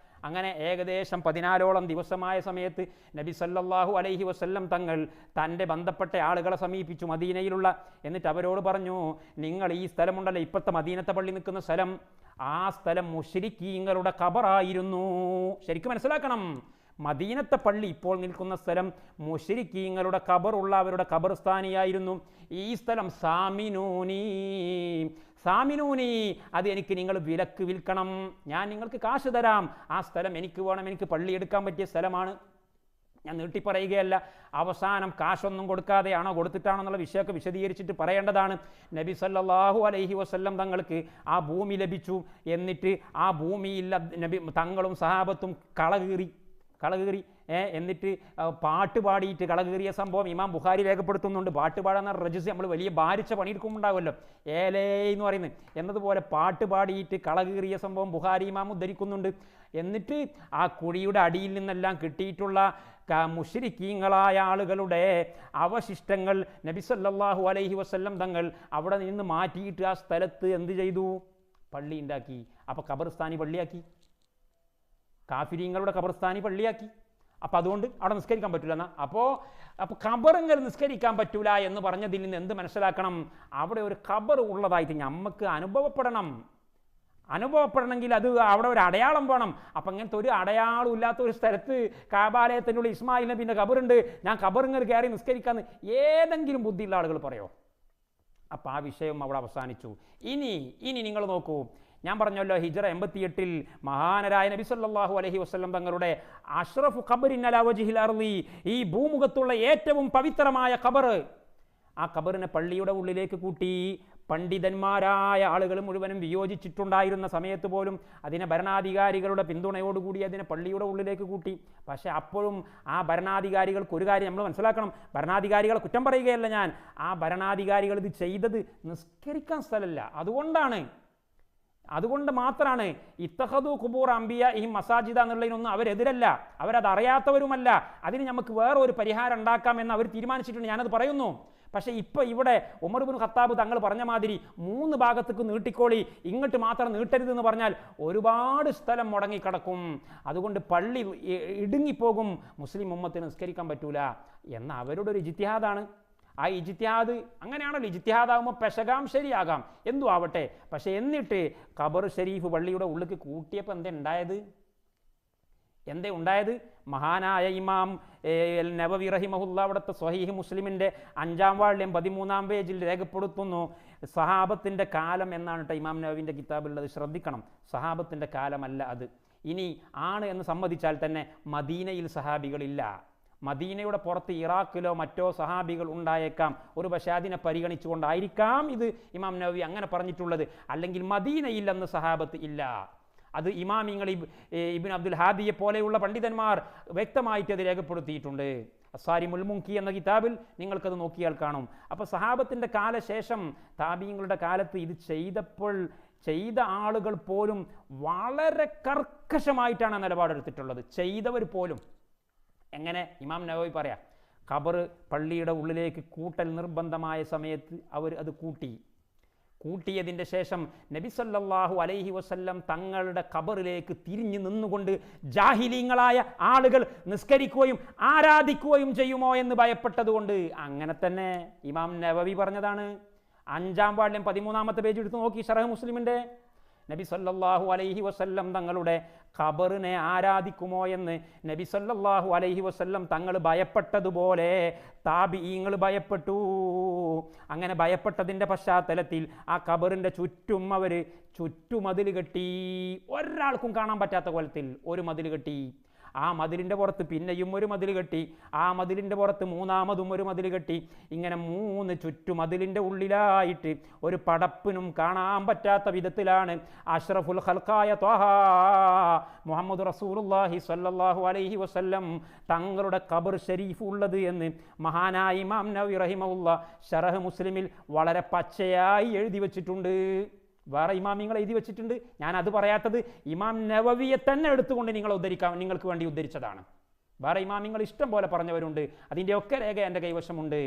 അങ്ങനെ ഏകദേശം 14ഓളം ദിവസമായ സമയത്ത് നബി സല്ലല്ലാഹു അലൈഹി വസല്ലം തങ്ങൾ തൻ്റെ ബന്ധപ്പെട്ട ആളുകളെ സമീപിച്ചു, മദീനയിലുള്ള. എന്നിട്ട് അവരോട് പറഞ്ഞു, നിങ്ങൾ ഈ സ്ഥലമുണ്ടല്ലോ, ഇപ്പോഴത്തെ മദീനത്തെ പള്ളി നിൽക്കുന്ന സ്ഥലം, ആ സ്ഥലം മുശ്രിക്കീങ്ങളുടെ ഖബറായിരുന്നു. ശരിക്കും മനസ്സിലാക്കണം, മദീനത്തെ പള്ളി ഇപ്പോൾ നിൽക്കുന്ന സ്ഥലം മുശ്രിക്കീങ്ങളുടെ ഖബറുള്ള അവരുടെ ഖബർസ്ഥാനിയായിരുന്നു. ഈ സ്ഥലം സാമിനൂനി, അത് എനിക്ക് നിങ്ങൾ വിലക്ക് വിൽക്കണം, ഞാൻ നിങ്ങൾക്ക് കാശ് തരാം, ആ സ്ഥലം എനിക്ക് വേണം, എനിക്ക് പള്ളി എടുക്കാൻ പറ്റിയ സ്ഥലമാണ്. ഞാൻ നീട്ടിപ്പറയുകയല്ല. അവസാനം കാശൊന്നും കൊടുക്കാതെയാണോ കൊടുത്തിട്ടാണോ എന്നുള്ള വിഷയമൊക്കെ വിശദീകരിച്ചിട്ട് പറയേണ്ടതാണ്. നബി സല്ലല്ലാഹു അലൈഹി വസല്ലം തങ്ങൾക്ക് ആ ഭൂമി ലഭിച്ചു. എന്നിട്ട് ആ ഭൂമിയിൽ നബി തങ്ങളും സഹാബത്തും കളകീറി എന്നിട്ട് പാട്ട് പാടിയിട്ട് കളകീറിയ സംഭവം ഇമാം ബുഖാരി രേഖപ്പെടുത്തുന്നുണ്ട്. പാട്ട് പാടാന്ന റജസ് നമ്മൾ വലിയ ഭാരിച്ച പണിയെടുക്കുമ്പോണ്ടാവുമല്ലോ, ഏലേ എന്ന് പറയുന്നത് എന്നതുപോലെ പാട്ട് പാടിയിട്ട് കളകീറിയ സംഭവം ബുഖാരി ഇമാം ഉദ്ധരിക്കുന്നുണ്ട്. എന്നിട്ട് ആ കുഴിയുടെ അടിയിൽ നിന്നെല്ലാം കിട്ടിയിട്ടുള്ള മുശ്രിക്കീങ്ങളായ ആളുകളുടെ അവശിഷ്ടങ്ങൾ നബി സല്ലല്ലാഹു അലൈഹി വസല്ലം തങ്ങൾ അവിടെ നിന്ന് മാറ്റിയിട്ട് ആ സ്ഥലത്ത് എന്ത് ചെയ്തു? പള്ളി ഉണ്ടാക്കി. അപ്പോൾ ഖബർസ്ഥാനി പള്ളിയാക്കി, കാഫിരീങ്ങളുടെ ഖബർസ്ഥാനി പള്ളിയാക്കി. അപ്പം അതുകൊണ്ട് അവിടെ നിസ്കരിക്കാൻ പറ്റില്ല എന്നാ. അപ്പോൾ ഖബറിങ്ങൾ നിസ്കരിക്കാൻ പറ്റൂല എന്ന് പറഞ്ഞതിൽ നിന്ന് എന്ത് മനസ്സിലാക്കണം? അവിടെ ഒരു ഖബർ ഉള്ളതായിട്ട് നമുക്ക് അനുഭവപ്പെടണമെങ്കിൽ അത് അവിടെ ഒരു അടയാളം വേണം. അപ്പം അങ്ങനത്തെ ഒരു അടയാളം ഇല്ലാത്ത ഒരു സ്ഥലത്ത് കാബാലയത്തിനുള്ള ഇസ്മായിൽ നബിൻ്റെ ഖബറുണ്ട്, ഞാൻ ഖബറിങ്ങൾ കയറി നിസ്കരിക്കാമെന്ന് ഏതെങ്കിലും ബുദ്ധിയുള്ള ആളുകൾ പറയോ? അപ്പം ആ വിഷയം അവിടെ അവസാനിച്ചു. ഇനി നിങ്ങൾ നോക്കൂ, ഞാൻ പറഞ്ഞല്ലോ ഹിജ്റ 88 മഹാനരായ നബി സല്ലല്ലാഹു അലൈഹി വസല്ലം തങ്ങളുടെ അഷ്റഫു ഖബറിൻ അലാ വജ്ഹിൽ അർളി, ഈ ഭൂമുഖത്തുള്ള ഏറ്റവും പവിത്രമായ ഖബർ, ആ ഖബറിനെ പള്ളിയുടെ ഉള്ളിലേക്ക് കൂട്ടി. പണ്ഡിതന്മാരായ ആളുകൾ മുഴുവനും വിയോജിച്ചിട്ടുണ്ടായിരുന്ന സമയത്ത് പോലും അതിനെ ഭരണാധികാരികളുടെ പിന്തുണയോടുകൂടി അതിനെ പള്ളിയുടെ ഉള്ളിലേക്ക് കൂട്ടി. പക്ഷേ അപ്പോഴും ആ ഭരണാധികാരികൾക്ക് ഒരു കാര്യം നമ്മൾ മനസ്സിലാക്കണം, ഭരണാധികാരികളെ കുറ്റം പറയുകയല്ല ഞാൻ, ആ ഭരണാധികാരികൾ ഇത് ചെയ്തത് നിസ്കരിക്കാൻ സ്ഥലമല്ല, അതുകൊണ്ട് മാത്രമാണ് ഇത്തഖദു ഖുബൂർ അംബിയാഇഹിം മസാജിദ എന്നുള്ളതിനൊന്നും അവരെതിരല്ല, അവരത് അറിയാത്തവരുമല്ല. അതിന് നമുക്ക് വേറെ ഒരു പരിഹാരം ഉണ്ടാക്കാമെന്ന് അവർ തീരുമാനിച്ചിട്ടുണ്ട്, ഞാനത് പറയുന്നു. പക്ഷേ ഇപ്പോൾ ഇവിടെ ഉമർ ഇബ്നു ഖത്താബ് തങ്ങൾ പറഞ്ഞ മാതിരി 3 ഭാഗത്തേക്ക് നീട്ടിക്കോളി, ഇങ്ങോട്ട് മാത്രം നീട്ടരുതെന്ന് പറഞ്ഞാൽ ഒരുപാട് സ്ഥലം മുടങ്ങിക്കിടക്കും, അതുകൊണ്ട് പള്ളി ഇടുങ്ങിപ്പോകും, മുസ്ലിം ഉമ്മത്തിന് നിസ്കരിക്കാൻ പറ്റൂല എന്ന അവരുടെ ഒരു ഇജ്തിഹാദാണ്. ആ ഇജ്തിഹാദ് അങ്ങനെയാണല്ലോ, ഇജ്തിഹാദാകുമ്പോൾ പെശകാം ശരിയാകാം, എന്തു ആവട്ടെ. പക്ഷേ എന്നിട്ട് ഖബർ ഷരീഫ് പള്ളിയുടെ ഉള്ളിലേക്ക് കൂട്ടിയപ്പോൾ എന്തേ ഉണ്ടായത്? മഹാനായ ഇമാം നവവി റഹിമഹുല്ല അവിടുത്തെ സ്വഹീഹ് മുസ്ലിമിൻ്റെ 5-ാം വാള്യം 13-ാം പേജിൽ രേഖപ്പെടുത്തുന്നു, സഹാബത്തിൻ്റെ കാലം എന്നാണ് കേട്ടോ ഇമാം നവവിൻ്റെ കിതാബിലുള്ളത്. ശ്രദ്ധിക്കണം, സഹാബത്തിൻ്റെ കാലമല്ല അത്. ഇനി ആണ് എന്ന് സമ്മതിച്ചാൽ തന്നെ മദീനയിൽ സഹാബികളില്ല, മദീനയുടെ പുറത്ത് ഇറാഖിലോ മറ്റോ സഹാബികൾ ഉണ്ടായേക്കാം, ഒരു പക്ഷേ അതിനെ പരിഗണിച്ചുകൊണ്ടായിരിക്കാം ഇത് ഇമാം നവവി അങ്ങനെ പറഞ്ഞിട്ടുള്ളത്. അല്ലെങ്കിൽ മദീനയിൽ അന്ന് സഹാബത്ത് ഇല്ല, അത് ഇമാമിങ്ങൾ ഇബ്നു അബ്ദുൽ ഹാദിയെ പോലെയുള്ള പണ്ഡിതന്മാർ വ്യക്തമായിട്ട് അത് രേഖപ്പെടുത്തിയിട്ടുണ്ട്. അസ്സാരിമുൽ മുൻകി എന്ന കിതാബിൽ നിങ്ങൾക്കത് നോക്കിയാൽ കാണും. അപ്പോൾ സഹാബത്തിൻ്റെ കാലശേഷം താബീങ്ങളുടെ കാലത്ത് ഇത് ചെയ്ത ആളുകൾ പോലും വളരെ കർക്കശമായിട്ടാണ് നിലപാടെടുത്തിട്ടുള്ളത്, ചെയ്തവർ പോലും. എങ്ങനെ? ഇമാം നവവി പറയാം, ഖബർ പള്ളിയുടെ ഉള്ളിലേക്ക് കൂട്ടൽ നിർബന്ധമായ സമയത്ത് അവർ അത് കൂട്ടിയതിൻ്റെ ശേഷം നബി സല്ലല്ലാഹു അലൈഹി വസല്ലം തങ്ങളുടെ ഖബറിലേക്ക് തിരിഞ്ഞു നിന്നുകൊണ്ട് ജാഹിലീങ്ങളായ ആളുകൾ നിസ്കരിക്കുകയും ആരാധിക്കുകയും ചെയ്യുമോ എന്ന് ഭയപ്പെട്ടതുകൊണ്ട് അങ്ങനെ തന്നെ ഇമാം നവവി പറഞ്ഞതാണ്. 5-ാം വാള്യം 13-ാമത്തെ പേജ് എടുത്ത് നോക്കി ശറഹ് മുസ്ലിമിൻ്റെ. നബി സല്ലല്ലാഹു അലൈഹി വസല്ലം തങ്ങളുടെ ഖബറിനെ ആരാധിക്കുമോ എന്ന് നബി സല്ലല്ലാഹു അലൈഹി വസല്ലം തങ്ങൾ ഭയപ്പെട്ടതുപോലെ താബിഈങ്ങൾ ഭയപ്പെട്ടു. അങ്ങനെ ഭയപ്പെട്ടതിൻ്റെ പശ്ചാത്തലത്തിൽ ആ ഖബറിൻ്റെ ചുറ്റും അവർ ചുറ്റുമതിൽ കെട്ടി, ഒരാൾക്കും കാണാൻ പറ്റാത്ത കോലത്തിൽ ഒരു മതിൽ കെട്ടി. ആ മതിലിൻ്റെ പുറത്ത് പിന്നെയും ഒരു മതിൽ കെട്ടി, ആ മതിലിൻ്റെ പുറത്ത് 3-മതും ഒരു മതിൽ കെട്ടി. ഇങ്ങനെ 3 ചുറ്റുമതിലിൻ്റെ ഉള്ളിലായിട്ട് ഒരു പടപ്പിനും കാണാൻ പറ്റാത്ത വിധത്തിലാണ് അഷ്റഫുൽ ഖൽഖായ ത്വാഹ മുഹമ്മദ് റസൂലുള്ളാഹി സ്വല്ലല്ലാഹു അലൈഹി വസല്ലം തങ്ങളുടെ ഖബർ ഷരീഫ് ഉള്ളത് എന്ന് മഹാനായ ഇമാം നവവി റഹിമഹുല്ലാ ശറഹ് മുസ്ലിമിൽ വളരെ പച്ചയായി എഴുതി വച്ചിട്ടുണ്ട്. വേറെ ഇമാമിങ്ങൾ എഴുതി വെച്ചിട്ടുണ്ട്, ഞാനത് പറയാത്തത് ഇമാം നവവിയെ തന്നെ എടുത്തുകൊണ്ട് നിങ്ങൾക്ക് വേണ്ടി ഉദ്ധരിച്ചതാണ്. വേറെ ഇമാമിങ്ങൾ ഇഷ്ടം പോലെ പറഞ്ഞവരുണ്ട്, അതിൻ്റെയൊക്കെ രേഖ എൻ്റെ കൈവശമുണ്ട്.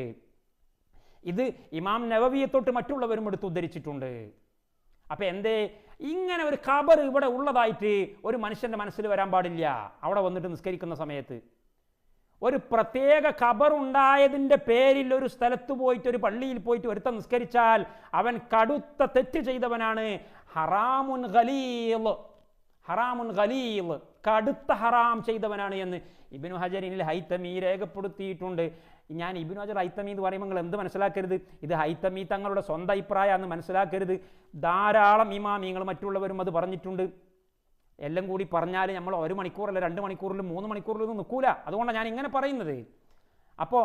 ഇത് ഇമാം നവവിയെ തൊട്ട് മറ്റുള്ളവരും എടുത്ത് ഉദ്ധരിച്ചിട്ടുണ്ട്. അപ്പം എന്തേ ഇങ്ങനെ ഒരു ഖബർ ഇവിടെ ഉള്ളതായിട്ട് ഒരു മനുഷ്യൻ്റെ മനസ്സിൽ വരാൻ പാടില്ല. അവിടെ വന്നിട്ട് നിസ്കരിക്കുന്ന സമയത്ത് ഒരു പ്രത്യേക ഖബർ ഉണ്ടായതിൻ്റെ പേരിൽ ഒരു സ്ഥലത്ത് പോയിട്ട് ഒരു പള്ളിയിൽ പോയിട്ട് ഒരുത്തൻ നിസ്കരിച്ചാൽ അവൻ കടുത്ത തെറ്റ് ചെയ്തവനാണ്. ഹറാമുൻ ഖലീൽ, കടുത്ത ഹറാം ചെയ്തവനാണ് എന്ന് ഇബ്നു ഹജറിനിൽ ഹൈത്തമി രേഖപ്പെടുത്തിയിട്ടുണ്ട്. ഞാൻ ഇബ്നു ഹജർ ഹൈത്തമി എന്ന് പറയുമ്പോൾ നിങ്ങൾ എന്ത് മനസ്സിലാക്കരുത്, ഇത് ഹൈത്തമി തങ്ങളുടെ സ്വന്തം അഭിപ്രായമാണെന്ന് മനസ്സിലാക്കരുത്. ധാരാളം ഇമാമിങ്ങൾ മറ്റുള്ളവരും അത് പറഞ്ഞിട്ടുണ്ട്. എല്ലാം കൂടി പറഞ്ഞാൽ നമ്മൾ 1 മണിക്കൂറല്ല 2 മണിക്കൂറിലും 3 മണിക്കൂറിലൊന്നും നിൽക്കൂല. അതുകൊണ്ടാണ് ഞാൻ ഇങ്ങനെ പറയുന്നത്. അപ്പോൾ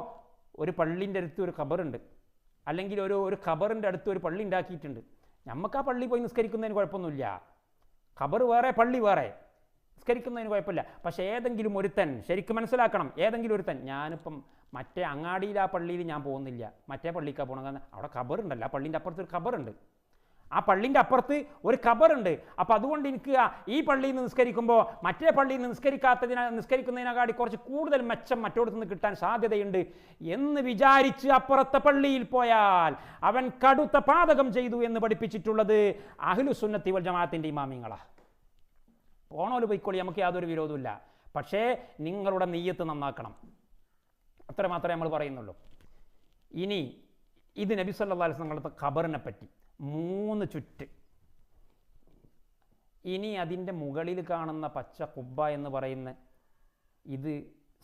ഒരു പള്ളിൻ്റെ അടുത്ത് ഒരു ഖബറുണ്ട്, അല്ലെങ്കിൽ ഒരു ഖബറിൻ്റെ അടുത്ത് ഒരു പള്ളി ഉണ്ടാക്കിയിട്ടുണ്ട്. നമുക്ക് ആ പള്ളി പോയി നിസ്കരിക്കുന്നതിന് കുഴപ്പമൊന്നുമില്ല. ഖബർ വേറെ പള്ളി വേറെ, നിസ്കരിക്കുന്നതിന് കുഴപ്പമില്ല. പക്ഷേ ഏതെങ്കിലും ഒരുത്തൻ, ശരിക്കും മനസ്സിലാക്കണം, ഏതെങ്കിലും ഒരുത്തൻ, ഞാനിപ്പം മറ്റേ അങ്ങാടിയിൽ ആ പള്ളിയിൽ ഞാൻ പോകുന്നില്ല, മറ്റേ പള്ളിക്കാണ് പോകണം, അവിടെ ഖബറുണ്ടല്ലോ, ആ പള്ളീൻ്റെ അപ്പുറത്ത് ഒരു ഖബറുണ്ട്, ആ പള്ളീൻ്റെ അപ്പുറത്ത് ഒരു ഖബറുണ്ട്. അപ്പോൾ അതുകൊണ്ട് എനിക്ക് ഈ പള്ളിയിൽ നിന്ന് നിസ്കരിക്കുമ്പോൾ മറ്റേ പള്ളിയിൽ നിന്ന് നിസ്കരിക്കുന്നതിനെക്കാട്ടി കുറച്ച് കൂടുതൽ മെച്ചം മറ്റോടത്ത് നിന്ന് കിട്ടാൻ സാധ്യതയുണ്ട് എന്ന് വിചാരിച്ച് അപ്പുറത്തെ പള്ളിയിൽ പോയാൽ അവൻ കടുത്ത പാതകം ചെയ്തു എന്ന് പഠിപ്പിച്ചിട്ടുള്ളത് അഹ്ലുസുന്നത്തി വൽ ജമാഅത്തിൻ്റെ ഇമാമിങ്ങളാണ്. പോണോല് പോയിക്കോളി, നമുക്ക് യാതൊരു വിരോധമില്ല. പക്ഷേ നിങ്ങളുടെ നിയ്യത്ത് നന്നാക്കണം, അത്ര മാത്രമേ നമ്മൾ പറയുന്നുള്ളൂ. ഇനി ഇത് നബി സല്ലല്ലാഹു അലൈഹി വസല്ലം തങ്ങളുടെ ഖബറിനെ പറ്റി 3 ചുറ്റ്. ഇനി അതിൻ്റെ മുകളിൽ കാണുന്ന പച്ച കുബ്ബ എന്ന് പറയുന്ന ഇത്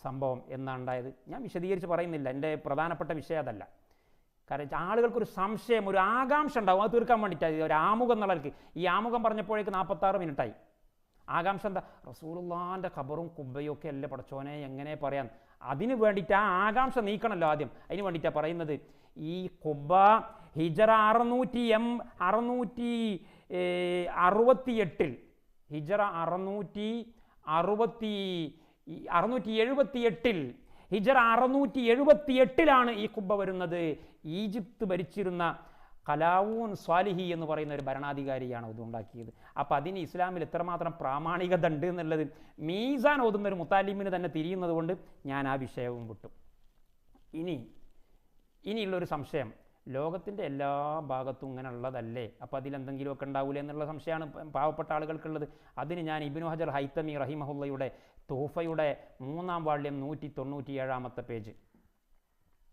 സംഭവം എന്നാണ് ഉണ്ടായത്, ഞാൻ വിശദീകരിച്ച് പറയുന്നില്ല, എൻ്റെ പ്രധാനപ്പെട്ട വിഷയം അതല്ല. കാരണം ആളുകൾക്കൊരു സംശയം, ഒരു ആകാംക്ഷ ഉണ്ടാവും, അത് തീർക്കാൻ വേണ്ടിയിട്ടാണ് ഒരു ആമുഖം എന്നുള്ളവർക്ക്. ഈ ആമുഖം പറഞ്ഞപ്പോഴേക്ക് 46 മിനിറ്റായി. ആകാംക്ഷ എന്താ? റസൂലുള്ളാഹിൻ്റെ ഖബറും കുബ്ബയും ഒക്കെ അല്ലേ പടച്ചോനെ, എങ്ങനെ പറയാൻ? അതിന് വേണ്ടിയിട്ട് ആ ആകാംക്ഷ നീക്കണമല്ലോ ആദ്യം. അതിന് വേണ്ടിയിട്ടാണ് പറയുന്നത്. ഈ കുബ്ബ ഹിജറ 668 ഹിജറ 678 ഹിജറ 678 ഈ കുബ്ബ വരുന്നത്. ഈജിപ്ത് ഭരിച്ചിരുന്ന കലാവൂൻ സ്വാലിഹി എന്ന് പറയുന്ന ഒരു ഭരണാധികാരിയാണ് ഇത് ഉണ്ടാക്കിയത്. അപ്പോൾ അതിന് ഇസ്ലാമിൽ എത്രമാത്രം പ്രാമാണികത ഉണ്ട് എന്നുള്ളത് മീസാൻ ഓതുന്ന ഒരു തന്നെ തിരിയുന്നത് കൊണ്ട് ഞാൻ ആ വിഷയവും വിട്ടു. ഇനിയുള്ളൊരു സംശയം, ലോകത്തിൻ്റെ എല്ലാ ഭാഗത്തും ഇങ്ങനെ ഉള്ളതല്ലേ, അപ്പോൾ അതിലെന്തെങ്കിലുമൊക്കെ ഉണ്ടാവില്ലേ എന്നുള്ള സംശയമാണ് പാവപ്പെട്ട ആളുകൾക്കുള്ളത്. അതിന് ഞാൻ ഇബ്നു ഹജർ ഹൈത്തമി റഹിമഹുള്ളയുടെ തുഹഫയുടെ 3-ാം വാള്യം 197-ാമത്തെ പേജ്,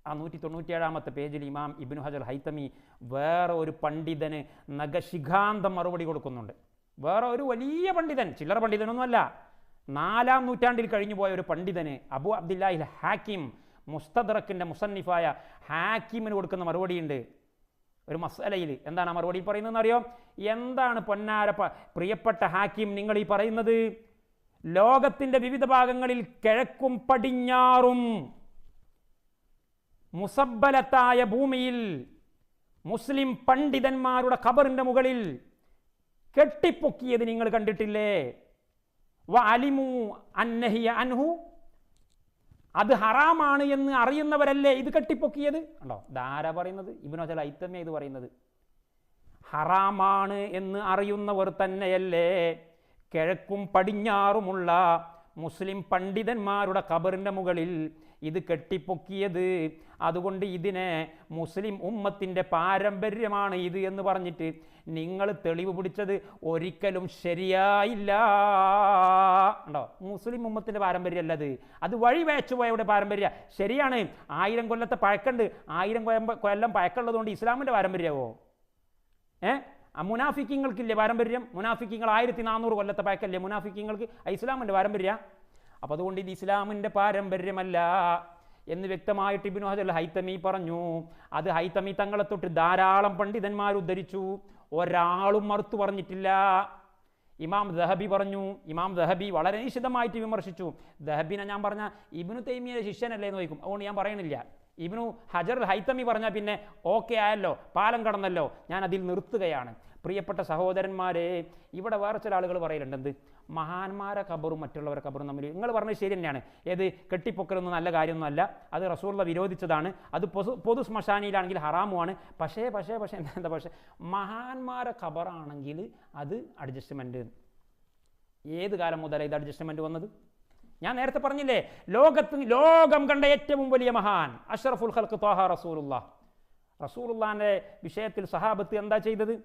ആ 197-ാമത്തെ പേജിൽ ഇമാം ഇബ്നു ഹജർ ഹൈത്തമി വേറെ ഒരു പണ്ഡിതന് നഖശിഖാന്തം മറുപടി കൊടുക്കുന്നുണ്ട്. വേറെ ഒരു വലിയ പണ്ഡിതൻ, ചില്ലറ പണ്ഡിതനൊന്നുമല്ല, 4-ാം നൂറ്റാണ്ടിൽ കഴിഞ്ഞു പോയ ഒരു പണ്ഡിതന് അബു അബ്ദുല്ലാഹിൽ ഹാക്കിം, മുസ്തദ്റക്കിൻ്റെ മുസന്നിഫായ ഹാക്കിമിന് കൊടുക്കുന്ന മറുപടിയുണ്ട് ഒരു മസലയിൽ. എന്താണ് ആ മറുപടി പറയുന്നതെന്ന് അറിയോ? എന്താണ് പൊന്നാര പ്രിയപ്പെട്ട ഹാക്കിം നിങ്ങൾ ഈ പറയുന്നത്? ലോകത്തിൻ്റെ വിവിധ ഭാഗങ്ങളിൽ കിഴക്കും പടിഞ്ഞാറും മുസബ്ബലത്തായ ഭൂമിയിൽ മുസ്ലിം പണ്ഡിതന്മാരുടെ ഖബറിൻ്റെ മുകളിൽ കെട്ടിപ്പൊക്കിയത് നിങ്ങൾ കണ്ടിട്ടില്ലേ? വഅലിമു അന്നഹിയ അൻഹു, അത് ഹറാമാണ് എന്ന് അറിയുന്നവരല്ലേ ഇത് കെട്ടിപ്പൊക്കിയത്? കണ്ടോ, ധാരാ പറയുന്നത്, ഇബ്നു ഹജർ ഹൈത്തമി ഇത് പറയുന്നത്. ഹറാമാണ് എന്ന് അറിയുന്നവർ തന്നെയല്ലേ കിഴക്കും പടിഞ്ഞാറുമുള്ള മുസ്ലിം പണ്ഡിതന്മാരുടെ ഖബറിൻ്റെ മുകളിൽ ഇത് കെട്ടിപ്പൊക്കിയത്. അതുകൊണ്ട് ഇതിനെ മുസ്ലിം ഉമ്മത്തിൻ്റെ പാരമ്പര്യമാണ് ഇത് എന്ന് പറഞ്ഞിട്ട് നിങ്ങൾ തെളിവ് പിടിച്ചത് ഒരിക്കലും ശരിയായില്ല. ഉണ്ടോ? മുസ്ലിം ഉമ്മത്തിൻ്റെ പാരമ്പര്യമല്ലത്, അത് വഴി വേച്ചുപോയവിടെ പാരമ്പര്യ. ശരിയാണ്, 1000 കൊല്ലത്തെ പഴക്കമുണ്ട്, 1000 കൊല്ലം പഴക്കമുള്ളതുകൊണ്ട് ഇസ്ലാമിൻ്റെ പാരമ്പര്യമോ? മുനാഫിക്കങ്ങൾക്കില്ലേ പാരമ്പര്യം? മുനാഫിക്കങ്ങൾ 1400 കൊല്ലത്തെ പഴക്കല്ലേ മുനാഫിക്കങ്ങൾക്ക്? ഇസ്ലാമിൻ്റെ പാരമ്പര്യ. അപ്പോൾ അതുകൊണ്ട് ഇത് ഇസ്ലാമിൻ്റെ പാരമ്പര്യമല്ല എന്ന് വ്യക്തമായിട്ട് ഇബ്നു ഹജർ ഹൈത്തമി പറഞ്ഞു. അത് ഹൈത്തമി തങ്ങളെ തൊട്ട് ധാരാളം പണ്ഡിതന്മാർ ഉദ്ധരിച്ചു, ഒരാളും മറുത്തു പറഞ്ഞിട്ടില്ല. ഇമാം ദഹബി പറഞ്ഞു, ഇമാം ദഹബി വളരെ നിശിതമായിട്ട് വിമർശിച്ചു. ദഹബിനെ ഞാൻ പറഞ്ഞ ഇബ്നു തൈമിയുടെ ശിഷ്യനല്ലേ എന്ന് ചോദിക്കും, അതുകൊണ്ട് ഞാൻ പറയണില്ല. ഇബ്നു ഹജർ ഹൈത്തമി പറഞ്ഞാൽ പിന്നെ ഓക്കെ ആയല്ലോ, പാലം കടന്നല്ലോ, ഞാൻ അതിൽ നിർത്തുകയാണ്. പ്രിയപ്പെട്ട സഹോദരന്മാരെ, ഇവിടെ വേറെ ചില ആളുകൾ പറയലുണ്ട്, എന്ത് മഹാന്മാരെ ഖബറും മറ്റുള്ളവരെ ഖബറും തമ്മിൽ. നിങ്ങൾ പറഞ്ഞത് ശരി തന്നെയാണ്, ഏത് കെട്ടിപ്പൊക്കലൊന്നും നല്ല കാര്യമൊന്നുമല്ല, അത് റസൂലുള്ള വിരോധിച്ചതാണ്, അത് പൊതു ശ്മശാനിയിലാണെങ്കിൽ ഹറാമുമാണ്. പക്ഷേ എന്താ പക്ഷേ മഹാന്മാരെ ഖബറാണെങ്കിൽ അത് അഡ്ജസ്റ്റ്മെൻറ്റ്. ഏത് കാലം മുതലാണ് ഇത് അഡ്ജസ്റ്റ്മെൻറ്റ് വന്നത്? ഞാൻ നേരത്തെ പറഞ്ഞില്ലേ, ലോകം കണ്ട ഏറ്റവും വലിയ മഹാൻ അഷ്റഫുൽ ഖൽഖ് ത്വാഹ റസൂലുള്ളാഹിന്റെ വിഷയത്തിൽ സഹാബത്ത് എന്താ ചെയ്തത്?